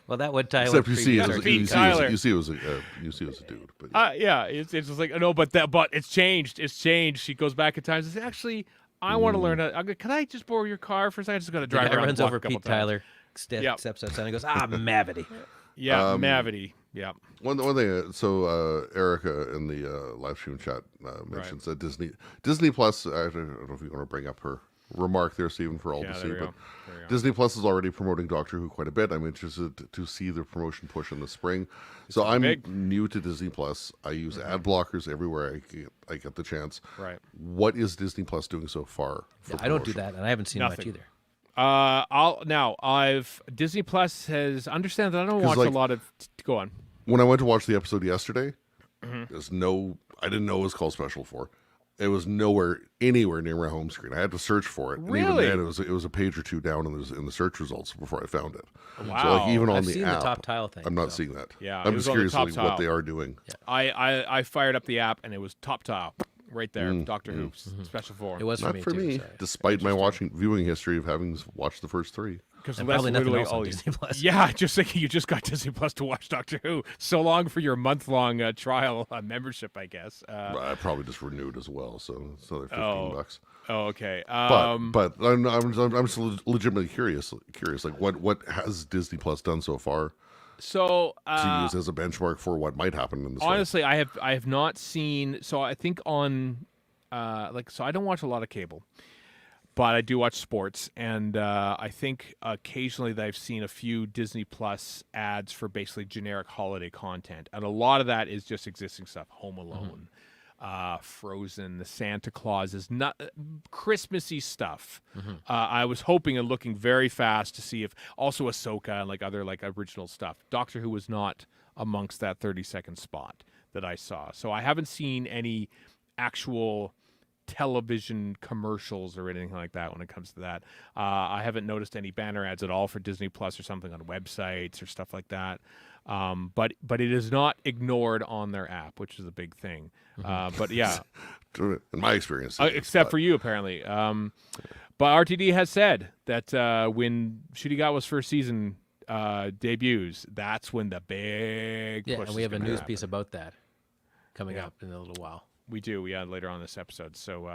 Speaker 3: Well, that would tie in
Speaker 1: Except
Speaker 3: with
Speaker 1: you see,
Speaker 3: previous
Speaker 1: it
Speaker 2: Pete
Speaker 1: was,
Speaker 2: Tyler.
Speaker 1: you see it was a dude. But yeah.
Speaker 2: Yeah, it's just like, no, but it's changed. It's changed. She goes back in time and says, actually, I want to learn. Can I just borrow your car for a second? I'm just going to
Speaker 3: The
Speaker 2: drive
Speaker 3: guy
Speaker 2: around
Speaker 3: runs
Speaker 2: the block
Speaker 3: over
Speaker 2: a couple
Speaker 3: Pete
Speaker 2: times.
Speaker 3: Tyler,
Speaker 2: Yep.
Speaker 3: steps outside and goes, Mavity.
Speaker 2: Yeah, Mavity. Yeah.
Speaker 1: One thing. So Erica in the live stream chat mentions that Disney Plus. I don't know if you want to bring up her remark there, Stephen, for all
Speaker 2: Yeah,
Speaker 1: to
Speaker 2: there
Speaker 1: see.
Speaker 2: we
Speaker 1: But
Speaker 2: go. There we go.
Speaker 1: Disney Plus is already promoting Doctor Who quite a bit. I'm interested to see the promotion push in the spring. So I'm
Speaker 2: big.
Speaker 1: new to Disney Plus. I use ad blockers everywhere I get the chance.
Speaker 2: Right.
Speaker 1: What is Disney Plus doing so far? For
Speaker 3: I don't do
Speaker 1: promotion?
Speaker 3: that, and I haven't seen much
Speaker 2: Nothing.
Speaker 3: either.
Speaker 2: Disney Plus has understand that I don't
Speaker 1: 'Cause,
Speaker 2: watch
Speaker 1: like-
Speaker 2: a lot of. Go on.
Speaker 1: When I went to watch the episode yesterday,
Speaker 2: Mm-hmm.
Speaker 1: I didn't know it was called Special 4. It was anywhere near my home screen. I had to search for it.
Speaker 2: Really?
Speaker 1: And even then, it was a page or two down in the search results before I found it.
Speaker 2: Wow.
Speaker 1: So like even on
Speaker 3: I've
Speaker 1: the
Speaker 3: seen the
Speaker 1: app,
Speaker 3: top tile thing,
Speaker 1: I'm not
Speaker 3: so.
Speaker 1: seeing that.
Speaker 2: Yeah, it
Speaker 1: I'm
Speaker 2: was
Speaker 1: just
Speaker 2: on the
Speaker 1: curious
Speaker 2: top
Speaker 1: like,
Speaker 2: tile.
Speaker 1: what they are doing.
Speaker 2: I fired up the app and it was top tile right there. Doctor Who Special 4.
Speaker 3: It was for
Speaker 1: Not
Speaker 3: me
Speaker 1: for
Speaker 3: too.
Speaker 1: me,
Speaker 3: Sorry.
Speaker 1: despite my viewing history of having watched the first 3.
Speaker 2: Because
Speaker 3: And
Speaker 2: that's
Speaker 3: probably nothing
Speaker 2: literally
Speaker 3: else on
Speaker 2: all you-
Speaker 3: Disney Plus.
Speaker 2: Yeah, just thinking you just got Disney Plus to watch Doctor Who. So long for your month-long trial membership, I guess.
Speaker 1: I probably just renewed as well, so it's another $15.
Speaker 2: Oh, okay.
Speaker 1: But I'm just legitimately curious. Like what has Disney Plus done so far
Speaker 2: So
Speaker 1: to use as a benchmark for what might happen in the story.
Speaker 2: honestly, I have not seen. So I think on so I don't watch a lot of cable, but I do watch sports, and I think occasionally that I've seen a few Disney Plus ads for basically generic holiday content, and a lot of that is just existing stuff. Home Alone, Frozen, the Santa Claus is not Christmassy stuff. I was hoping and looking very fast to see if also Ahsoka and like other like original stuff. Doctor Who was not amongst that 30-second spot that I saw, so I haven't seen any actual television commercials or anything like that when it comes to that. I haven't noticed any banner ads at all for Disney Plus or something on websites or stuff like that. But it is not ignored on their app, which is a big thing. But yeah,
Speaker 1: In my experience,
Speaker 2: except for you apparently. But RTD has said that when Shooty first season debuts, that's when the big
Speaker 3: Yeah,
Speaker 2: push
Speaker 3: and we
Speaker 2: is
Speaker 3: have a
Speaker 2: gonna
Speaker 3: news
Speaker 2: happen.
Speaker 3: piece about that coming
Speaker 2: Yeah.
Speaker 3: up in a little while.
Speaker 2: We do, yeah, later on this episode. So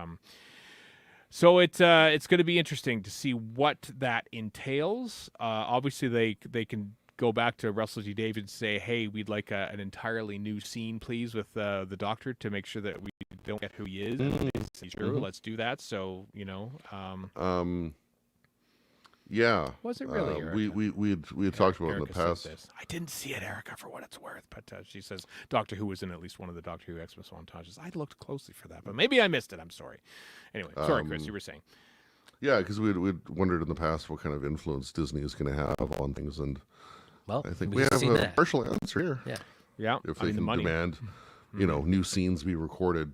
Speaker 2: it's going to be interesting to see what that entails. Obviously, they can go back to Russell T Davies and say, "Hey, we'd like an entirely new scene, please, with the Doctor to make sure that we don't get who he is." He's true. Let's do that. So
Speaker 1: yeah.
Speaker 2: Was it really
Speaker 1: we
Speaker 2: Erica?
Speaker 1: we had talked about it in the
Speaker 2: Erica said
Speaker 1: past.
Speaker 2: this. I didn't see it, Erica, for what it's worth, but she says Doctor Who was in at least one of the Doctor Who Xmas montages. I looked closely for that, but maybe I missed it. I'm sorry. Anyway, sorry, Chris, you were saying.
Speaker 1: Yeah, because we'd wondered in the past what kind of influence Disney is going to have on things, and
Speaker 3: Well,
Speaker 1: I think
Speaker 3: we've
Speaker 1: we have
Speaker 3: seen
Speaker 1: a
Speaker 3: that.
Speaker 1: partial answer here.
Speaker 3: Yeah.
Speaker 2: Yeah,
Speaker 1: If
Speaker 2: I
Speaker 1: they
Speaker 2: mean, the
Speaker 1: can
Speaker 2: money.
Speaker 1: demand, new scenes be recorded.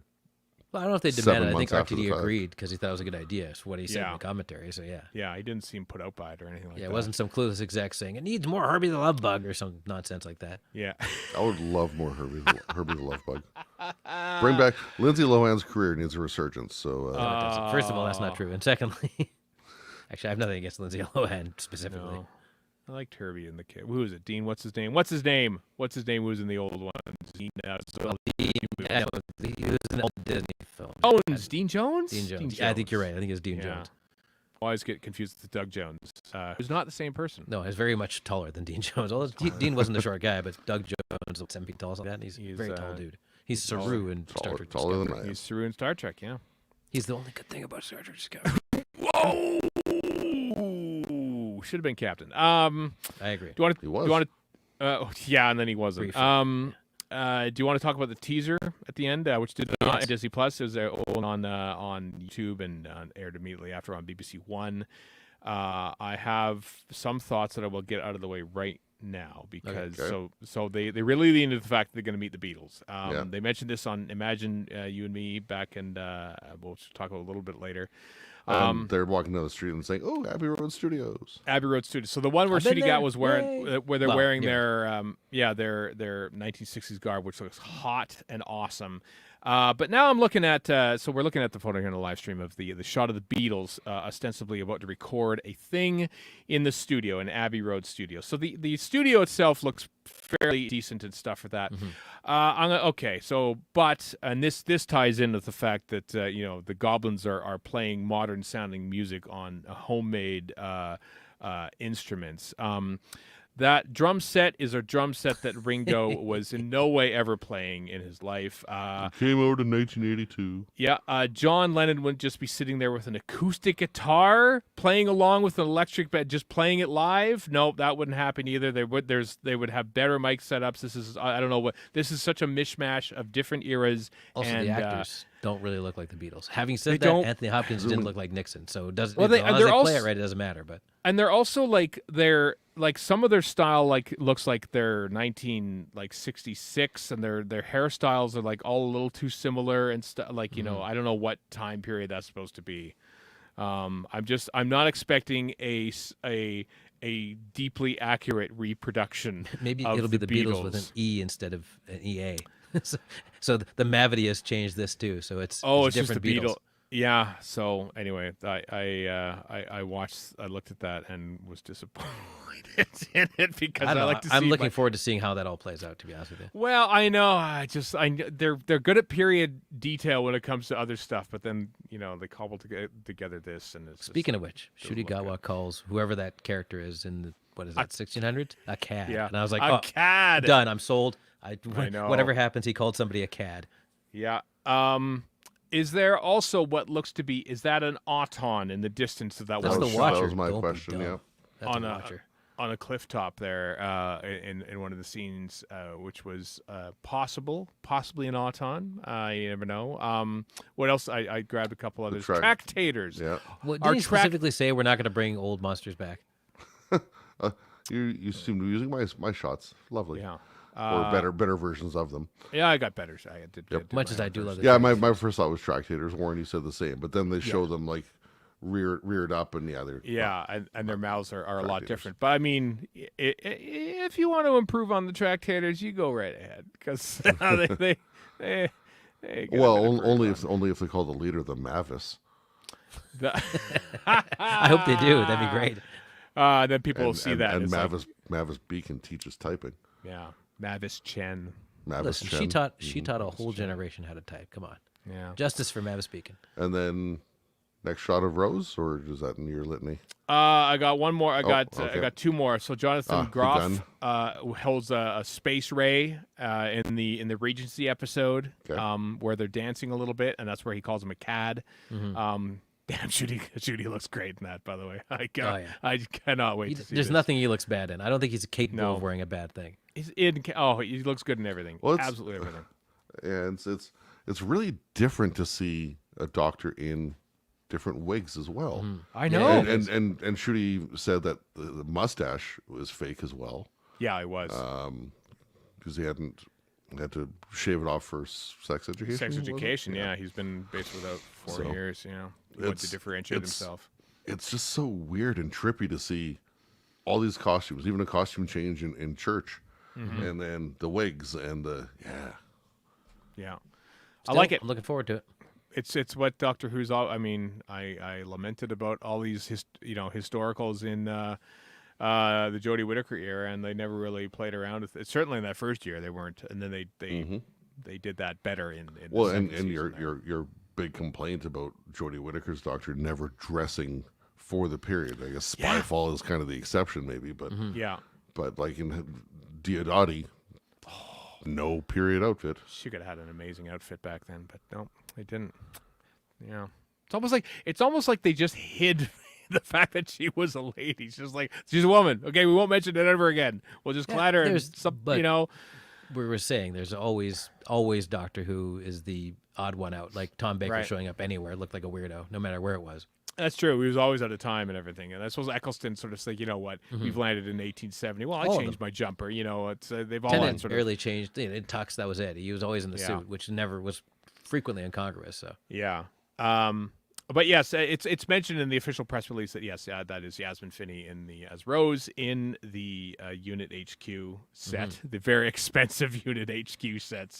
Speaker 3: Well, I don't know if they
Speaker 1: 7
Speaker 3: demanded. I think
Speaker 1: months after the
Speaker 3: RTD
Speaker 1: fact.
Speaker 3: agreed because he thought it was a good idea. It's what he said in
Speaker 2: Yeah.
Speaker 3: the commentary. So yeah.
Speaker 2: Yeah, he didn't seem put out by it or anything like
Speaker 3: Yeah,
Speaker 2: that.
Speaker 3: it wasn't some clueless exec saying it needs more Herbie the Love Bug or some nonsense like that.
Speaker 2: Yeah.
Speaker 1: I would love more Herbie the Love Bug. Bring back Lindsay Lohan's career needs a resurgence. So
Speaker 3: No, it doesn't. First of all, that's not true. And secondly, actually, I have nothing against Lindsay Lohan specifically.
Speaker 2: No. I liked Herbie and the kid. Who is it? Dean, what's his name? What's his name? Who was in the old ones? Dean,
Speaker 3: Well, he was in an old Disney film.
Speaker 2: Jones. Dean Jones?
Speaker 3: Dean Jones. Yeah, I think you're right. I think it's Dean
Speaker 2: Yeah.
Speaker 3: Jones.
Speaker 2: I always get confused with Doug Jones, who's not the same person.
Speaker 3: No, he's very much taller than Dean Jones. Although Dean wasn't a short guy, but Doug Jones, 7 feet tall, something like that. And he's a very tall dude. He's Saru in Star Trek
Speaker 1: taller than
Speaker 3: Discovery.
Speaker 1: I am.
Speaker 2: He's through in Star Trek, yeah.
Speaker 3: He's the only good thing about Star Trek Discovery.
Speaker 2: Whoa! Should have been captain.
Speaker 3: I agree.
Speaker 2: Do you want to?
Speaker 1: He was.
Speaker 2: Do you want to? Yeah, and then he wasn't.
Speaker 3: Briefly,
Speaker 2: Do you want to talk about the teaser at the end, which did not on Disney Plus? It was on YouTube and aired immediately after on BBC One. I have some thoughts that I will get out of the way right now because
Speaker 1: Okay.
Speaker 2: so they really lean into the fact that they're going to meet the Beatles.
Speaker 1: Yeah.
Speaker 2: They mentioned this on Imagine You and Me back, and we'll talk a little bit later.
Speaker 1: They're walking down the street and saying, "Oh, Abbey Road Studios."
Speaker 2: Abbey Road Studios. So the one where
Speaker 3: I've been
Speaker 2: Shooty
Speaker 3: there.
Speaker 2: was wearing,
Speaker 3: Yay.
Speaker 2: where they're
Speaker 3: Well,
Speaker 2: wearing
Speaker 3: yeah.
Speaker 2: their 1960s garb, which looks hot and awesome. But now I'm looking at, so we're looking at the photo here in the live stream of the shot of the Beatles, ostensibly about to record a thing in the studio, in Abbey Road Studio. So the studio itself looks fairly decent and stuff for that. And this ties in with the fact that the Goblins are playing modern sounding music on homemade instruments. That drum set is a drum set that Ringo was in no way ever playing in his life.
Speaker 1: Came over to 1982.
Speaker 2: John Lennon wouldn't just be sitting there with an acoustic guitar playing along with an electric band, just playing it live. No, that wouldn't happen either. They would have better mic setups. I don't know what. This is such a mishmash of different eras.
Speaker 3: Also,
Speaker 2: and,
Speaker 3: the actors don't really look like the Beatles. Having
Speaker 2: They
Speaker 3: said that,
Speaker 2: don't.
Speaker 3: Anthony Hopkins didn't look like Nixon, so it doesn't.
Speaker 2: Well,
Speaker 3: As long as
Speaker 2: they're
Speaker 3: they
Speaker 2: also-
Speaker 3: play it right, it doesn't matter. But
Speaker 2: And they're also they're some of their style looks like they're 1966, and their hairstyles are all a little too similar and stuff. I don't know what time period that's supposed to be. I'm not expecting a deeply accurate reproduction.
Speaker 3: maybe
Speaker 2: of
Speaker 3: it'll be the Beatles with an E instead of an EA. So the Mavity has changed this too. So it's
Speaker 2: It's just
Speaker 3: different
Speaker 2: the
Speaker 3: Beatles.
Speaker 2: Beatles. Yeah. So anyway, I looked at that and was disappointed. it's in it because
Speaker 3: I
Speaker 2: I,
Speaker 3: don't know.
Speaker 2: like to see.
Speaker 3: I'm looking
Speaker 2: my-
Speaker 3: forward to seeing how that all plays out. To be honest with you.
Speaker 2: Well, I know. They're good at period detail when it comes to other stuff, but then they cobble together this and it's
Speaker 3: Speaking of which,
Speaker 2: doesn't look
Speaker 3: Shudigawa calls whoever that character is in the what is that 1600s a cad.
Speaker 2: Yeah.
Speaker 3: And I was like,
Speaker 2: A
Speaker 3: oh,
Speaker 2: cad.
Speaker 3: done. I'm sold.
Speaker 2: I know.
Speaker 3: Whatever happens, he called somebody a cad.
Speaker 2: Yeah. Is there also what looks to be? Is that an auton in the distance of that
Speaker 3: That's
Speaker 2: one
Speaker 3: the
Speaker 2: shot
Speaker 3: watcher.
Speaker 1: That was my
Speaker 3: Don't be
Speaker 1: question.
Speaker 3: dumb.
Speaker 1: Yeah.
Speaker 3: That's
Speaker 2: On
Speaker 3: a
Speaker 2: a-
Speaker 3: watcher.
Speaker 2: on a cliff top there in one of the scenes, which was possibly an auton. You never know. What else? I grabbed a couple others. Tractators.
Speaker 1: Yeah.
Speaker 3: Well,
Speaker 2: Our
Speaker 3: didn't he
Speaker 2: track-
Speaker 3: specifically say we're not going to bring old monsters back?
Speaker 1: You seem to be using my shots. Lovely.
Speaker 2: Yeah.
Speaker 1: Or better versions of them.
Speaker 2: Yeah, I got better. I did.
Speaker 1: Yep.
Speaker 2: did
Speaker 3: Much
Speaker 2: my
Speaker 3: as I
Speaker 2: own
Speaker 3: do
Speaker 2: first.
Speaker 3: love the
Speaker 1: Yeah,
Speaker 3: trees.
Speaker 1: my first thought was tractators. Warren, you said the same, but then they show them like reared up, and they're
Speaker 2: Yeah, and their mouths are a lot
Speaker 1: Tractators.
Speaker 2: different. But I mean, if you want to improve on the tractators, you go right ahead because they got a
Speaker 1: well,
Speaker 2: bit of
Speaker 1: only if they call the leader the Mavis.
Speaker 3: I hope they do. That'd be great.
Speaker 2: Then people will see that.
Speaker 1: And
Speaker 2: It's like,
Speaker 1: Mavis Beacon teaches typing.
Speaker 2: yeah, Mavis Chen.
Speaker 3: Listen,
Speaker 1: Mavis
Speaker 3: she
Speaker 1: Chen.
Speaker 3: taught a whole generation how to type. Come on,
Speaker 2: Yeah.
Speaker 3: justice for Mavis Beacon.
Speaker 1: And then next shot of Rose, or is that in your litany?
Speaker 2: I got one more. I
Speaker 1: okay.
Speaker 2: got two more. So Jonathan
Speaker 1: the
Speaker 2: Groff holds a space ray in the Regency episode,
Speaker 1: Okay.
Speaker 2: where they're dancing a little bit, and that's where he calls him a cad. Damn, Judy looks great in that. By the way, I cannot wait to see.
Speaker 3: There's
Speaker 2: this.
Speaker 3: nothing he looks bad in. I don't think he's capable
Speaker 2: No.
Speaker 3: of wearing a bad thing.
Speaker 2: He's in. Oh, he looks good in everything.
Speaker 1: Well, it's-
Speaker 2: Absolutely everything.
Speaker 1: And it's really different to see a doctor in different wigs as well.
Speaker 2: I know.
Speaker 1: And Shooty said that the mustache was fake as well,
Speaker 2: Yeah, I was.
Speaker 1: because he had to shave it off for sex education.
Speaker 2: Sex
Speaker 1: was it?
Speaker 2: education. Yeah. He's been basically without 4
Speaker 1: So,
Speaker 2: years. You know, he wanted to
Speaker 1: it's-
Speaker 2: differentiate
Speaker 1: it's-
Speaker 2: himself.
Speaker 1: It's just so weird and trippy to see all these costumes, even a costume change in church, and then the wigs and
Speaker 2: Yeah, I
Speaker 3: Still,
Speaker 2: like it.
Speaker 3: I'm looking forward to it.
Speaker 2: It's what Doctor Who's all. I mean, I lamented about all these historicals in the Jodie Whittaker era, and they never really played around with it. Certainly in that first year they weren't, and then they did that better in the
Speaker 1: well,
Speaker 2: second
Speaker 1: and
Speaker 2: season
Speaker 1: your
Speaker 2: there.
Speaker 1: your big complaint about Jodie Whittaker's doctor never dressing for the period. I guess Spyfall is kind of the exception, maybe, but
Speaker 2: Yeah,
Speaker 1: but like in Diodati, no period outfit.
Speaker 2: she could have had an amazing outfit back then, but no, they didn't. Yeah, it's almost like they just hid the fact that she was a lady. She's just like, she's a woman. Okay, we won't mention it ever again. We'll just clad her and
Speaker 3: there's-
Speaker 2: some,
Speaker 3: but-
Speaker 2: you know.
Speaker 3: We were saying there's always Doctor Who is the odd one out. Like Tom Baker
Speaker 2: Right.
Speaker 3: showing up anywhere looked like a weirdo, no matter where it was.
Speaker 2: That's true. He was always out of time and everything. And I suppose Eccleston sort of like, you know what, we've landed in 1870. Well, I
Speaker 3: All of
Speaker 2: changed my jumper. You know, it's they've all
Speaker 3: Tennant
Speaker 2: had sort of
Speaker 3: barely changed. In Tux, that was it. He was always in the
Speaker 2: Yeah.
Speaker 3: suit, which never was frequently incongruous. So
Speaker 2: yeah. But yes, it's mentioned in the official press release that yes, that is Yasmin Finney as Rose in the Unit HQ set, the very expensive Unit HQ set.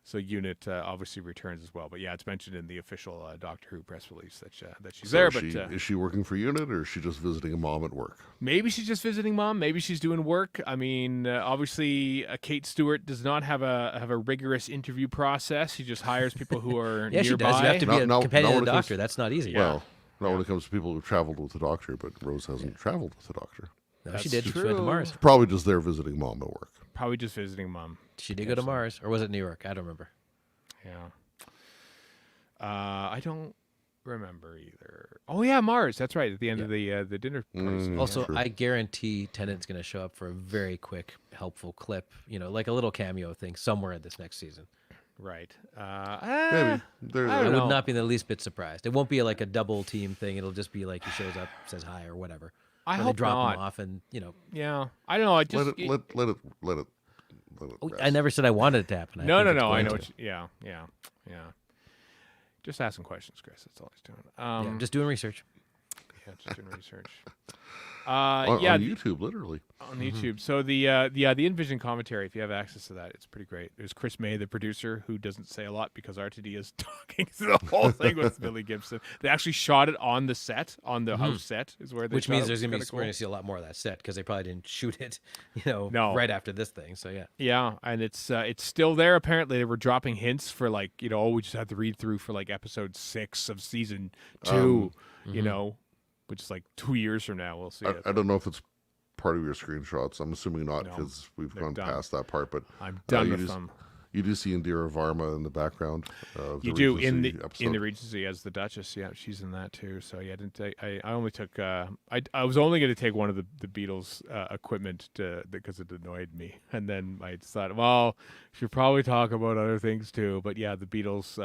Speaker 2: So Unit obviously returns as well. But yeah, it's mentioned in the official Doctor Who press release that she's there. But
Speaker 1: Is she working for Unit, or is she just visiting a mom at work?
Speaker 2: maybe she's just visiting mom. Maybe she's doing work. I mean, obviously, Kate Stewart does not have a rigorous interview process. She just hires people who are
Speaker 3: yeah,
Speaker 2: nearby.
Speaker 3: she does. You have to be
Speaker 1: No,
Speaker 3: a companion
Speaker 1: when
Speaker 3: to the
Speaker 1: it comes-
Speaker 3: doctor. That's not easy.
Speaker 1: Well, not when it comes to people who've traveled with the doctor, but Rose hasn't traveled with the doctor.
Speaker 3: No,
Speaker 2: That's
Speaker 3: she did. She went to
Speaker 2: true.
Speaker 3: Mars.
Speaker 1: Probably just there visiting mom at work.
Speaker 2: Probably just visiting mom.
Speaker 3: She did go to Mars, or was it New York? I don't remember.
Speaker 2: Yeah. I don't remember either. Oh yeah, Mars. That's right. At the end of the dinner party. scene,
Speaker 3: Also,
Speaker 1: True.
Speaker 3: I guarantee Tennant's going to show up for a very quick, helpful clip. You know, like a little cameo thing somewhere in this next season.
Speaker 2: right.
Speaker 1: Maybe. There,
Speaker 2: I
Speaker 3: I
Speaker 2: don't
Speaker 3: would
Speaker 2: know.
Speaker 3: not be the least bit surprised. It won't be like a double team thing. It'll just be like he shows up, says hi or whatever.
Speaker 2: I
Speaker 3: Or they
Speaker 2: hope
Speaker 3: drop
Speaker 2: not.
Speaker 3: him off, and you know,
Speaker 2: Yeah. I don't know. I just
Speaker 1: let it
Speaker 3: oh,
Speaker 1: rest.
Speaker 3: I never said I wanted it to happen. I
Speaker 2: no,
Speaker 3: think
Speaker 2: no,
Speaker 3: it's
Speaker 2: no. I
Speaker 3: going
Speaker 2: know.
Speaker 3: to.
Speaker 2: What yeah. Just asking questions, Chris. That's all he's doing.
Speaker 3: Yeah, I'm just doing research.
Speaker 2: Yeah, just doing research.
Speaker 1: on
Speaker 2: yeah,
Speaker 1: YouTube, literally.
Speaker 2: on YouTube. So the InVision commentary, if you have access to that, it's pretty great. There's Chris May, the producer, who doesn't say a lot because RTD is talking through the whole thing with Billy Gibson. They actually shot it on the set, on the house set, is where they.
Speaker 3: Which
Speaker 2: shot
Speaker 3: means
Speaker 2: it.
Speaker 3: there's
Speaker 2: It's
Speaker 3: gonna be
Speaker 2: kinda
Speaker 3: we're gonna see a lot more of that set because they probably didn't shoot it, no. right after this thing. So yeah.
Speaker 2: Yeah, and it's still there. Apparently, they were dropping hints for like, oh, we just had to read through for like episode 6 of season 2, which is like 2 years from now. We'll see.
Speaker 1: I don't know if it's part of your screenshots. I'm assuming not
Speaker 2: No,
Speaker 1: because we've
Speaker 2: they're
Speaker 1: gone
Speaker 2: done.
Speaker 1: past that part. But
Speaker 2: I'm done with
Speaker 1: just,
Speaker 2: them.
Speaker 1: You do see Indira Varma in the background. Of
Speaker 2: You
Speaker 1: the
Speaker 2: do in
Speaker 1: Regency
Speaker 2: the
Speaker 1: episode.
Speaker 2: Regency as the Duchess. Yeah, she's in that too. So yeah, I didn't take. I only took. I was only going to take one of the Beatles equipment because it annoyed me, and then I thought, well, should probably talk about other things too. But yeah, the Beatles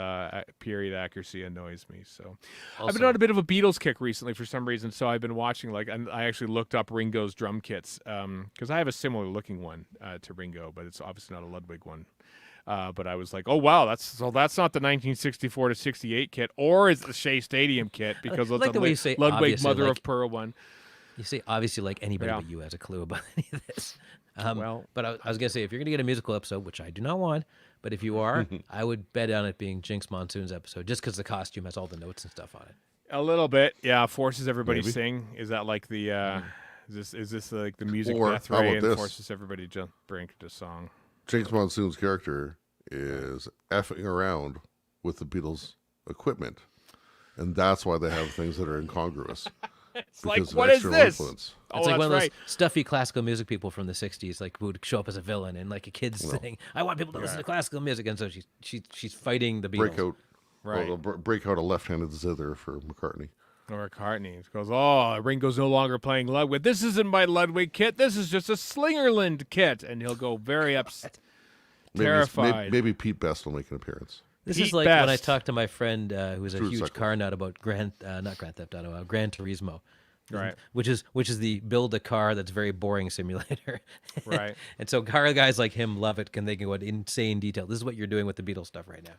Speaker 2: period accuracy annoys me. So I've been on a bit of a Beatles kick recently for some reason. So I've been watching and I actually looked up Ringo's drum kits because I have a similar looking one to Ringo, but it's obviously not a Ludwig one. But I was like, oh wow, that's not the 1964 to 68 kit, or is it the Shea Stadium kit because
Speaker 3: I
Speaker 2: it's
Speaker 3: like the way you
Speaker 2: the
Speaker 3: say
Speaker 2: Ludwig
Speaker 3: obviously,
Speaker 2: Mother
Speaker 3: like-
Speaker 2: of Pearl one.
Speaker 3: You say obviously like anybody
Speaker 2: Yeah.
Speaker 3: but you has a clue about any of this.
Speaker 2: Well-
Speaker 3: but I was gonna say if you're gonna get a musical episode, which I do not want, but if you are, I would bet on it being Jinx Monsoon's episode, just because the costume has all the notes and stuff on it.
Speaker 2: A little bit, yeah. Forces everybody
Speaker 1: Maybe.
Speaker 2: sing. Is that like the? Is this like the music
Speaker 1: Or
Speaker 2: death
Speaker 1: how about
Speaker 2: ray and
Speaker 1: this?
Speaker 2: forces everybody to break into song?
Speaker 1: James Monsoon's character is effing around with the Beatles equipment, and that's why they have things that are incongruous.
Speaker 2: It's like,
Speaker 1: because of
Speaker 2: what is
Speaker 1: external
Speaker 2: this?
Speaker 1: influence.
Speaker 2: Oh,
Speaker 3: It's like
Speaker 2: that's
Speaker 3: one of those
Speaker 2: right.
Speaker 3: stuffy classical music people from the '60s, like who would show up as a villain and like a kid's thing. I want people to listen to classical music, and so she's fighting the Beatles.
Speaker 1: Break out a left-handed zither for McCartney.
Speaker 2: Or McCartney goes, oh, Ringo's no longer playing Ludwig. This isn't my Ludwig kit. This is just a Slingerland kit, and he'll go very upset, terrified.
Speaker 1: Maybe Pete Best will make an appearance.
Speaker 3: This
Speaker 2: Pete
Speaker 3: is like when I
Speaker 2: Best.
Speaker 3: talked to my friend who's a
Speaker 1: True
Speaker 3: huge
Speaker 1: Sucker.
Speaker 3: car nut about not Grand Theft Auto, Gran Turismo.
Speaker 2: Right.
Speaker 3: Which is the build a car that's very boring simulator.
Speaker 2: Right.
Speaker 3: And so car guys like him love it, they can go into insane detail. This is what you're doing with the Beatles stuff right now.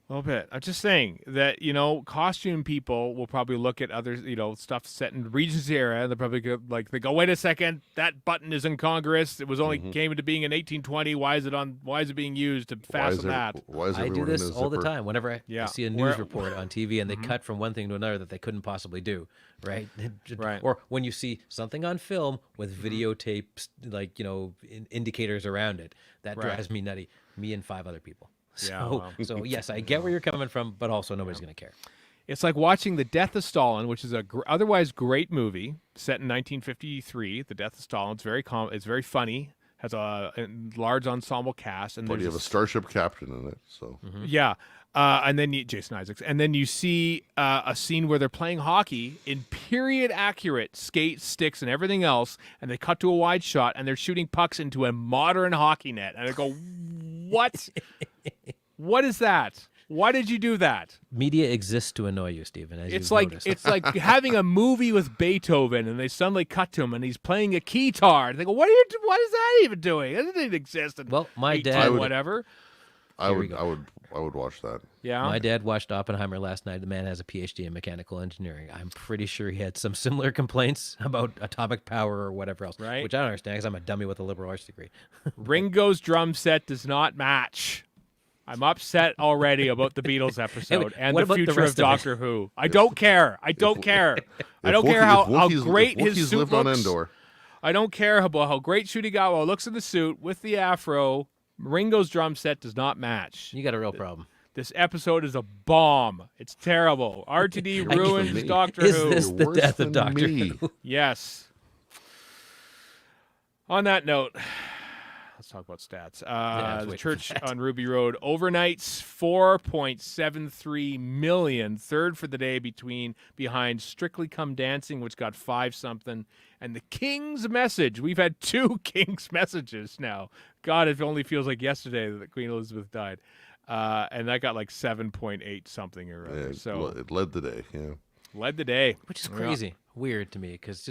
Speaker 2: A little bit. I'm just saying that, costume people will probably look at other, stuff set in Regency era, and they'll probably go, they go, wait a second, that button is incongruous. It was only came into being in 1820. Why is it being used to fasten that?
Speaker 1: Why is
Speaker 3: I do
Speaker 1: everyone
Speaker 3: this
Speaker 1: in a
Speaker 3: all the
Speaker 1: zipper?
Speaker 3: time. Whenever I
Speaker 2: Yeah.
Speaker 3: see a news report on TV and they cut from one thing to another that they couldn't possibly do, right?
Speaker 2: Right.
Speaker 3: Or when you see something on film with videotapes, indicators around it, that
Speaker 2: Right.
Speaker 3: drives me nutty. Me and 5 other people. So,
Speaker 2: Yeah, well.
Speaker 3: so yes, I get where you're coming from, but also nobody's going to care.
Speaker 2: It's like watching The Death of Stalin, which is a otherwise great movie set in 1953. The Death of Stalin. It's very funny. Has a large ensemble cast, and
Speaker 1: But
Speaker 2: there's
Speaker 1: you have a starship captain in it, so
Speaker 2: yeah. And then Jason Isaacs, and then you see a scene where they're playing hockey in period accurate skates, sticks, and everything else, and they cut to a wide shot, and they're shooting pucks into a modern hockey net, and I go, "What? What is that? Why did you do that?"
Speaker 3: Media exists to annoy you, Stephen. As
Speaker 2: It's
Speaker 3: you've
Speaker 2: like
Speaker 3: noticed.
Speaker 2: it's like having a movie with Beethoven, and they suddenly cut to him, and he's playing a keytar. They go, "What is that even doing? That didn't exist." In
Speaker 3: Well, my
Speaker 2: 18
Speaker 3: dad-
Speaker 2: whatever.
Speaker 1: I
Speaker 3: Here we
Speaker 1: would watch that.
Speaker 2: Yeah.
Speaker 3: My dad watched Oppenheimer last night. The man has a PhD in mechanical engineering. I'm pretty sure he had some similar complaints about atomic power or whatever else,
Speaker 2: Right.
Speaker 3: which I don't understand because I'm a dummy with a liberal arts degree.
Speaker 2: Ringo's drum set does not match. I'm upset already about the Beatles episode and
Speaker 3: what
Speaker 2: the
Speaker 3: about the
Speaker 2: future of
Speaker 3: rest of it?
Speaker 2: Doctor Who. I don't care. I don't care. I
Speaker 1: If
Speaker 2: don't care
Speaker 1: Wookiees-
Speaker 2: how
Speaker 1: if Wookiees-
Speaker 2: great
Speaker 1: if
Speaker 2: his
Speaker 1: Wookiees
Speaker 2: suit
Speaker 1: lived
Speaker 2: looks.
Speaker 1: on Endor.
Speaker 2: I don't care about how great Shudigawa looks in the suit with the afro. Ringo's drum set does not match.
Speaker 3: You got a real problem.
Speaker 2: This episode is a bomb. It's terrible. RTD ruins
Speaker 1: me.
Speaker 2: Doctor
Speaker 3: Is
Speaker 2: Who.
Speaker 3: this the
Speaker 1: Worse
Speaker 3: death
Speaker 1: than
Speaker 3: of Doctor
Speaker 1: me.
Speaker 3: Who?
Speaker 2: Yes. On that note, let's talk about stats.
Speaker 3: I was
Speaker 2: The
Speaker 3: waiting
Speaker 2: church
Speaker 3: for that.
Speaker 2: on Ruby Road overnights 4.73 million. Third for the day behind Strictly Come Dancing, which got 5 something, and the King's Message. We've had 2 King's Messages now. God, it only feels like yesterday that Queen Elizabeth died, and that got like 7.8 something or other.
Speaker 1: Yeah,
Speaker 2: So
Speaker 1: it led the day. Yeah.
Speaker 2: led the day,
Speaker 3: Which is
Speaker 2: Yeah.
Speaker 3: crazy, weird to me, because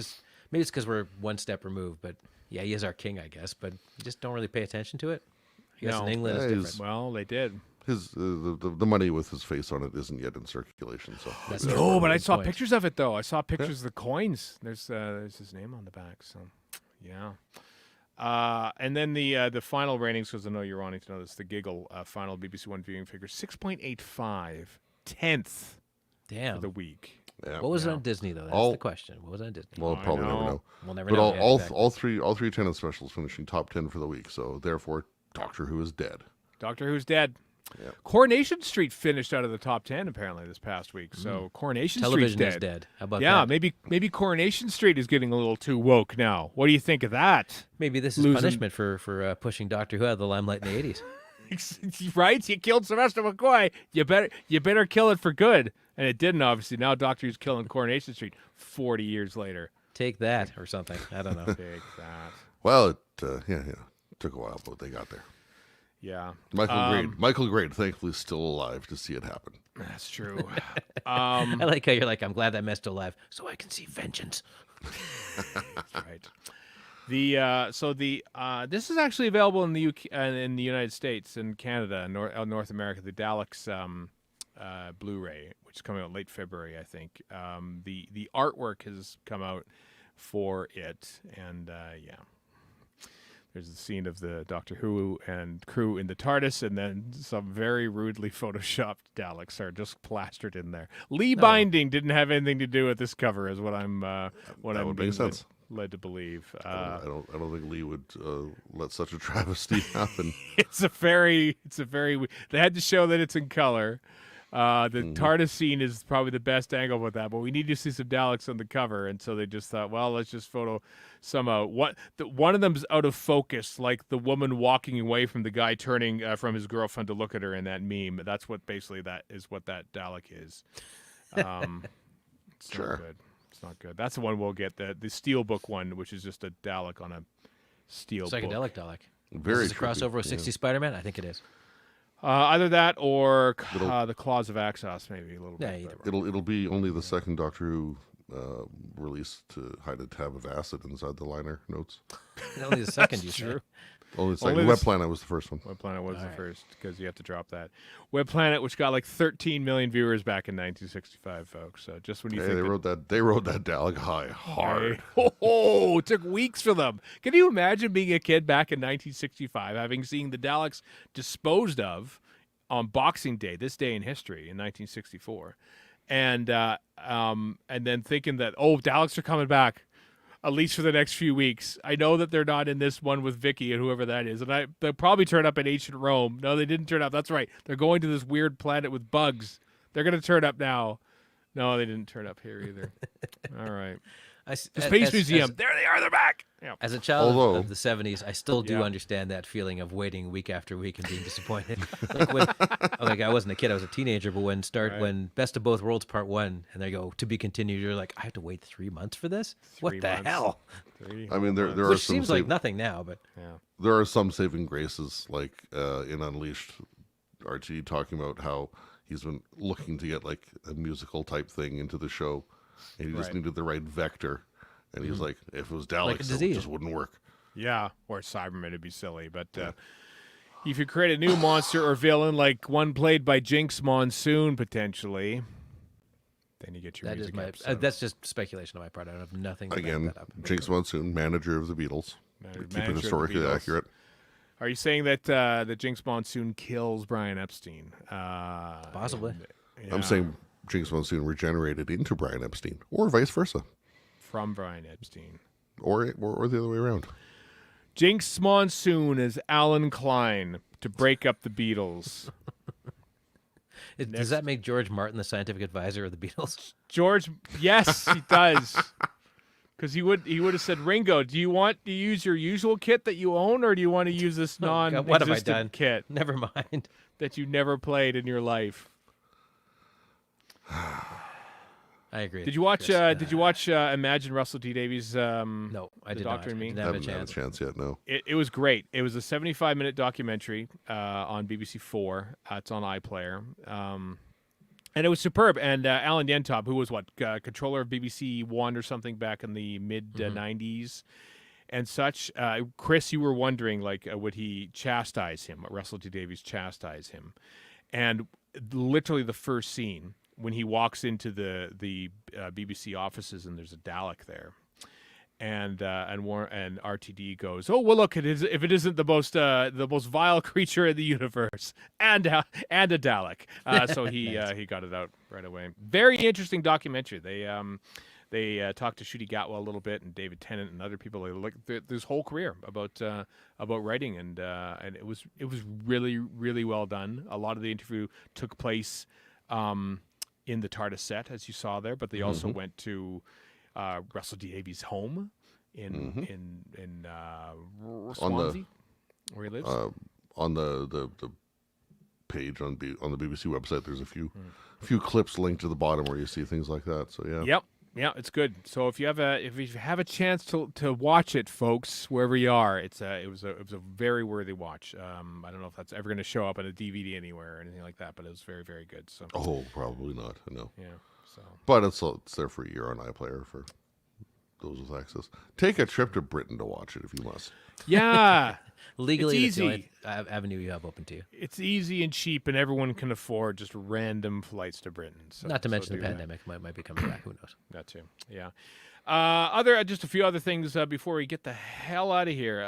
Speaker 3: maybe it's because we're one step removed, but yeah, he is our king, I guess, but you just don't really pay attention to it. I guess
Speaker 2: No.
Speaker 3: in England it's
Speaker 1: Yeah, he's-
Speaker 3: different.
Speaker 2: Well, they did.
Speaker 1: his the money with his face on it isn't yet in circulation. So
Speaker 3: That's
Speaker 1: maybe
Speaker 3: true.
Speaker 2: No, but I
Speaker 3: Good
Speaker 2: saw
Speaker 3: point.
Speaker 2: pictures of it though. I saw pictures of the coins. There's his name on the back. So, yeah. And then the final ratings, because I know you're wanting to know this. The Giggle final BBC One viewing figure 6.85, 10th
Speaker 3: Damn.
Speaker 2: for the week.
Speaker 1: yeah.
Speaker 3: What was it on Disney though? That's
Speaker 1: All-
Speaker 3: the question. What was it on Disney?
Speaker 1: Well,
Speaker 2: I
Speaker 1: probably never
Speaker 2: know.
Speaker 1: know.
Speaker 3: We'll never
Speaker 1: But
Speaker 3: know. Yeah, exactly.
Speaker 1: all three tenant specials finishing top 10 for the week. So therefore, Doctor Who is dead.
Speaker 2: Doctor Who's dead.
Speaker 1: Yep.
Speaker 2: Coronation Street finished out of the top 10 apparently this past week. So Coronation Street's
Speaker 3: Television
Speaker 2: dead.
Speaker 3: is dead. How about
Speaker 2: Yeah,
Speaker 3: that?
Speaker 2: maybe Coronation Street is getting a little too woke now. What do you think of that?
Speaker 3: Maybe this is
Speaker 2: losing-
Speaker 3: punishment for pushing Doctor Who out of the limelight in the 80s.
Speaker 2: Right? You killed Sylvester McCoy. You better kill it for good. And it didn't, obviously. Now Doctor Who's killing Coronation Street 40 years later.
Speaker 3: Take that or something. I don't know.
Speaker 2: Take that.
Speaker 1: Well, it took a while, but they got there.
Speaker 2: Yeah,
Speaker 1: Michael Grade, thankfully still alive to see it happen.
Speaker 2: that's true.
Speaker 3: I like how you're like, I'm glad that mess still alive, so I can see vengeance.
Speaker 2: Right. This is actually available in the UK, in the United States and Canada and North America. The Daleks Blu-ray, which is coming out late February, I think. The artwork has come out for it, and yeah. There's the scene of the Doctor Who and crew in the TARDIS, and then some very rudely photoshopped Daleks are just plastered in there. Lee Binding didn't have anything to do with this cover, is what I'm
Speaker 1: That would
Speaker 2: being
Speaker 1: make sense.
Speaker 2: led to believe.
Speaker 1: I don't think Lee would let such a travesty happen.
Speaker 2: It's a very. They had to show that it's in color. The TARDIS scene is probably the best angle with that, but we need to see some Daleks on the cover, and so they just thought, well, let's just photo some out. One of them's out of focus, like the woman walking away from the guy turning from his girlfriend to look at her in that meme. That's what basically that is what that Dalek is. It's
Speaker 1: Sure.
Speaker 2: not good. It's not good. That's the one we'll get, the Steelbook one, which is just a Dalek on a steel book.
Speaker 3: Psychedelic Dalek.
Speaker 1: Very
Speaker 3: Is this a crossover with 60 Spider-Man? I think it is.
Speaker 2: Either that or the Claws of Axos, maybe a little
Speaker 3: Yeah,
Speaker 2: bit.
Speaker 3: either
Speaker 2: but-
Speaker 1: It'll be only the second Doctor Who release to hide a tab of acid inside the liner notes.
Speaker 3: Only the second, you
Speaker 2: true.
Speaker 3: say.
Speaker 1: Only the
Speaker 2: Only
Speaker 1: second.
Speaker 2: the
Speaker 1: Web
Speaker 2: s-
Speaker 1: Planet was the first one.
Speaker 2: Web Planet was the
Speaker 3: Alright.
Speaker 2: first because you have to drop that. Web Planet, which got like 13 million viewers back in 1965, folks. So just when you
Speaker 1: Hey,
Speaker 2: think
Speaker 1: they rode that Dalek high hard.
Speaker 2: Oh, it took weeks for them. Can you imagine being a kid back in 1965, having seen the Daleks disposed of on Boxing Day, this day in history in 1964, and then thinking that Daleks are coming back, at least for the next few weeks. I know that they're not in this one with Vicky and whoever that is, and they'll probably turn up in ancient Rome. No, they didn't turn up. That's right. They're going to this weird planet with bugs. They're going to turn up now. No, they didn't turn up here either. All right. The Space Museum. There they are. They're back. Yeah.
Speaker 3: As a child
Speaker 1: Although-
Speaker 3: of the 70s, I still do
Speaker 2: Yeah.
Speaker 3: understand that feeling of waiting week after week and being disappointed. Like I wasn't a kid, I was a teenager, but when Best of Both Worlds Part 1 and they go to be continued, you're like, I have to wait 3 months for this?
Speaker 2: 3
Speaker 3: What the
Speaker 2: months.
Speaker 3: hell?
Speaker 1: I mean, there are
Speaker 3: Which
Speaker 1: some
Speaker 3: seems like nothing now, but
Speaker 1: there are some saving graces, like in Unleashed, RT talking about how he's been looking to get like a musical type thing into the show, and he just
Speaker 2: Right.
Speaker 1: needed the right vector. And he's like, if it was
Speaker 3: Like a
Speaker 1: Daleks, it
Speaker 3: disease.
Speaker 1: just wouldn't work.
Speaker 2: Yeah, or Cybermen would be silly. But if you create a new monster or villain, like one played by Jinx Monsoon, potentially, then you get your
Speaker 3: that is
Speaker 2: music
Speaker 3: my
Speaker 2: episode.
Speaker 3: that's just speculation on my part. I have nothing to
Speaker 1: Again,
Speaker 3: back that up.
Speaker 1: Jinx Monsoon, manager of the Beatles.
Speaker 2: Manager
Speaker 1: Keep
Speaker 2: of
Speaker 1: it
Speaker 2: the
Speaker 1: historically
Speaker 2: Beatles.
Speaker 1: accurate.
Speaker 2: Are you saying that that Jinx Monsoon kills Brian Epstein?
Speaker 3: Possibly.
Speaker 1: I'm saying Jinx Monsoon regenerated into Brian Epstein, or vice versa,
Speaker 2: from Brian Epstein.
Speaker 1: or the other way around.
Speaker 2: Jinx Monsoon is Alan Klein to break up the Beatles.
Speaker 3: Does that make George Martin the scientific advisor of the Beatles?
Speaker 2: George, yes, he does. Because he would have said, Ringo, do you want to use your usual kit that you own, or do you want to use this
Speaker 3: God, what have I done?
Speaker 2: non-existent kit
Speaker 3: Never mind.
Speaker 2: that you never played in your life?
Speaker 3: I agree.
Speaker 2: Did you watch?
Speaker 3: Chris.
Speaker 2: Did you watch Imagine Russell T Davies?
Speaker 3: No, I
Speaker 2: The
Speaker 3: did
Speaker 2: Doctor
Speaker 3: not.
Speaker 2: and Me?
Speaker 3: I didn't have a
Speaker 1: Haven't had a
Speaker 3: chance.
Speaker 1: chance yet. No.
Speaker 2: It was great. It was a 75-minute documentary on BBC Four. It's on iPlayer. And it was superb. And Alan Yentop, who was controller of BBC One or something back in the mid '90s and such. Chris, you were wondering, would he chastise him? Russell T Davies chastise him? and literally the first scene when he walks into the BBC offices and there's a Dalek there. And RTD goes, oh well, look, if it isn't the most vile creature in the universe, and a Dalek, so he he got it out right away. Very interesting documentary. They talked to Shooty Gatwa a little bit, and David Tennant and other people. They look this whole career about writing, and it was really really well done. A lot of the interview took place in the TARDIS set, as you saw there, but they also went to Russell D Davies' home in Swansea, where he lives.
Speaker 1: On the page on the BBC website, there's a few clips linked to the bottom where you see things like that. So yeah.
Speaker 2: Yep. Yeah, it's good. So if you have a chance to watch it, folks, wherever you are, it was a very worthy watch. I don't know if that's ever going to show up on a DVD anywhere or anything like that, but it was very very good. So
Speaker 1: probably not. No.
Speaker 2: Yeah. So.
Speaker 1: But it's there for a year on iPlayer for those with access. Take a trip to Britain to watch it if you must.
Speaker 2: Yeah.
Speaker 3: Legally,
Speaker 2: it's
Speaker 3: that's the
Speaker 2: easy.
Speaker 3: only avenue you have open to you.
Speaker 2: It's easy and cheap, and everyone can afford just random flights to Britain. So,
Speaker 3: Not to mention
Speaker 2: do
Speaker 3: the
Speaker 2: that.
Speaker 3: pandemic might be coming back. Who knows?
Speaker 2: That too. Yeah. Just a few other things before we get the hell out of here.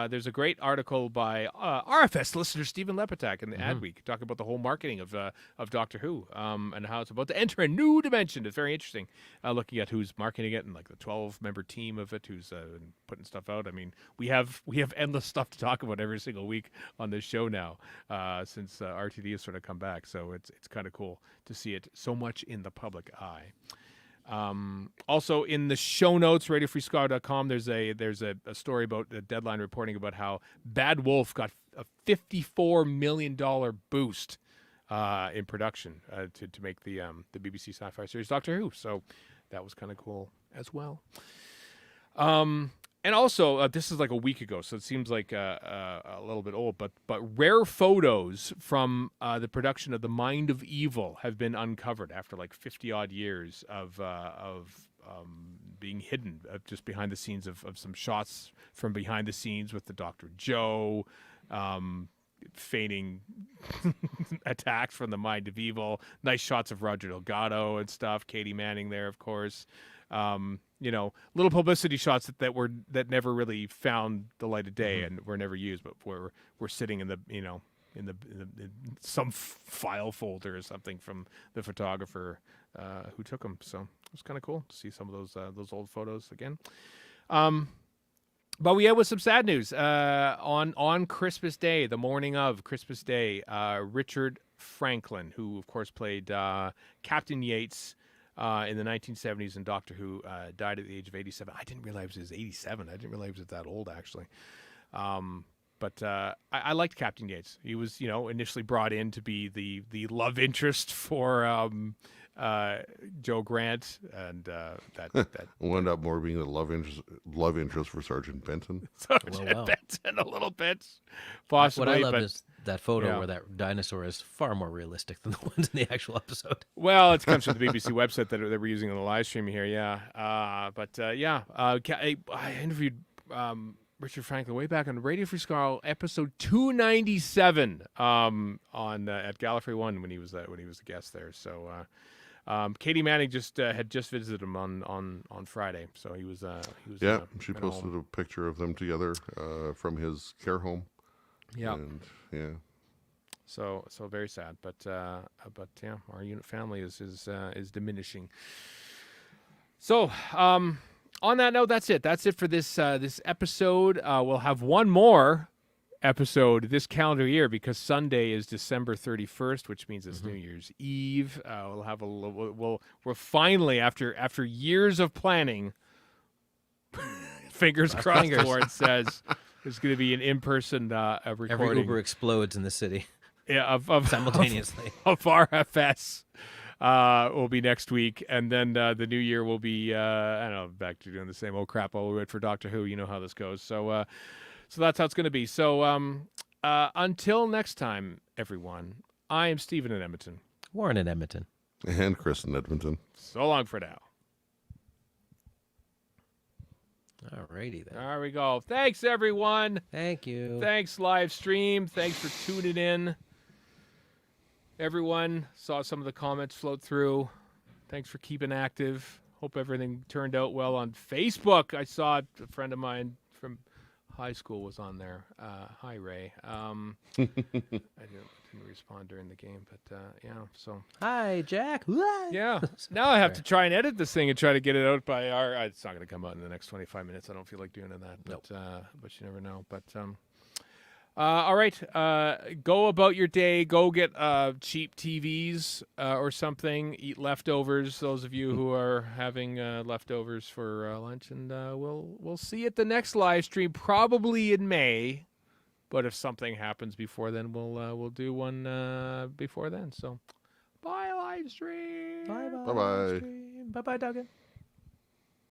Speaker 2: There's a great article by RFS listener Stephen Lepetak in the Adweek talking about the whole marketing of Doctor Who and how it's about to enter a new dimension. It's very interesting, looking at who's marketing it and like the 12-member team of it who's putting stuff out. I mean, we have endless stuff to talk about every single week on this show now since RTD has sort of come back. So it's kind of cool to see it so much in the public eye. Also in the show notes, radiofreescar.com, there's a story about the Deadline reporting about how Bad Wolf got a $54 million boost in production to make the BBC sci-fi series Doctor Who. So that was kind of cool as well. And also, this is like a week ago, so it seems like a little bit old, but rare photos from the production of The Mind of Evil have been uncovered after like 50-odd years of being hidden just behind the scenes of some shots from behind the scenes with the Dr. Joe, feigning attacks from The Mind of Evil, nice shots of Roger Delgado and stuff, Katie Manning there, of course. Little publicity shots that never really found the light of day and were never used, but were sitting in some file folder or something from the photographer who took them. So it was kind of cool to see some of those old photos again. But we end with some sad news. On Christmas Day, the morning of Christmas Day, Richard Franklin, who of course played Captain Yates in the 1970s in Doctor Who, died at the age of 87. I didn't realize he was 87. I didn't realize he was that old, actually. But I liked Captain Yates. He was, initially brought in to be the love interest for Joe Grant, and that
Speaker 1: wound up more being the love interest for Sergeant Benton.
Speaker 2: Sergeant Benton, a little bit, possibly.
Speaker 3: What I love is that photo where that dinosaur is far more realistic than the ones in the actual episode.
Speaker 2: Well, it comes from the BBC website that we're using on the live stream here. Yeah, I interviewed Richard Franklin way back on Radio Free Skaro episode 297 on at Gallifrey 1 when he was a guest there. So Katie Manning had just visited him on Friday, so he was
Speaker 1: she posted a picture of them together from his care home.
Speaker 2: Yeah.
Speaker 1: And, yeah.
Speaker 2: So very sad, but yeah, our unit family is diminishing. So on that note, that's it. That's it for this episode. We'll have one more episode this calendar year because Sunday is December 31st, which means it's New Year's Eve. We'll have we're finally after years of planning. Fingers crossed. The Lord says there's going to be an in-person recording.
Speaker 3: Every Uber explodes in the city.
Speaker 2: Yeah, of
Speaker 3: simultaneously
Speaker 2: of RFS. Will be next week, and then the new year will be I don't know, back to doing the same old crap all we wait for Doctor Who. You know how this goes. So that's how it's going to be. So until next time, everyone. I am Stephen in Edmonton.
Speaker 3: Warren in Edmonton.
Speaker 1: And Chris in Edmonton.
Speaker 2: So long for now.
Speaker 3: Alrighty then.
Speaker 2: There we go. Thanks, everyone.
Speaker 3: Thank you.
Speaker 2: Thanks, live stream. Thanks for tuning in. everyone. Saw some of the comments float through. Thanks for keeping active. Hope everything turned out well on Facebook. I saw a friend of mine from high school was on there. Hi, Ray. I didn't respond during the game, but yeah. So
Speaker 3: Hi, Jack.
Speaker 2: yeah. Now I have to try and edit this thing and try to get it out by our. It's not going to come out in the next 25 minutes. I don't feel like doing that. But you never know. But all right. Go about your day. Go get cheap TVs or something. Eat leftovers. Those of you who are having leftovers for lunch, and we'll see you at the next live stream, probably in May. But if something happens before then, we'll do one before then. So, bye live stream.
Speaker 3: Bye bye.
Speaker 1: Bye-bye.
Speaker 3: Bye bye, Duggan.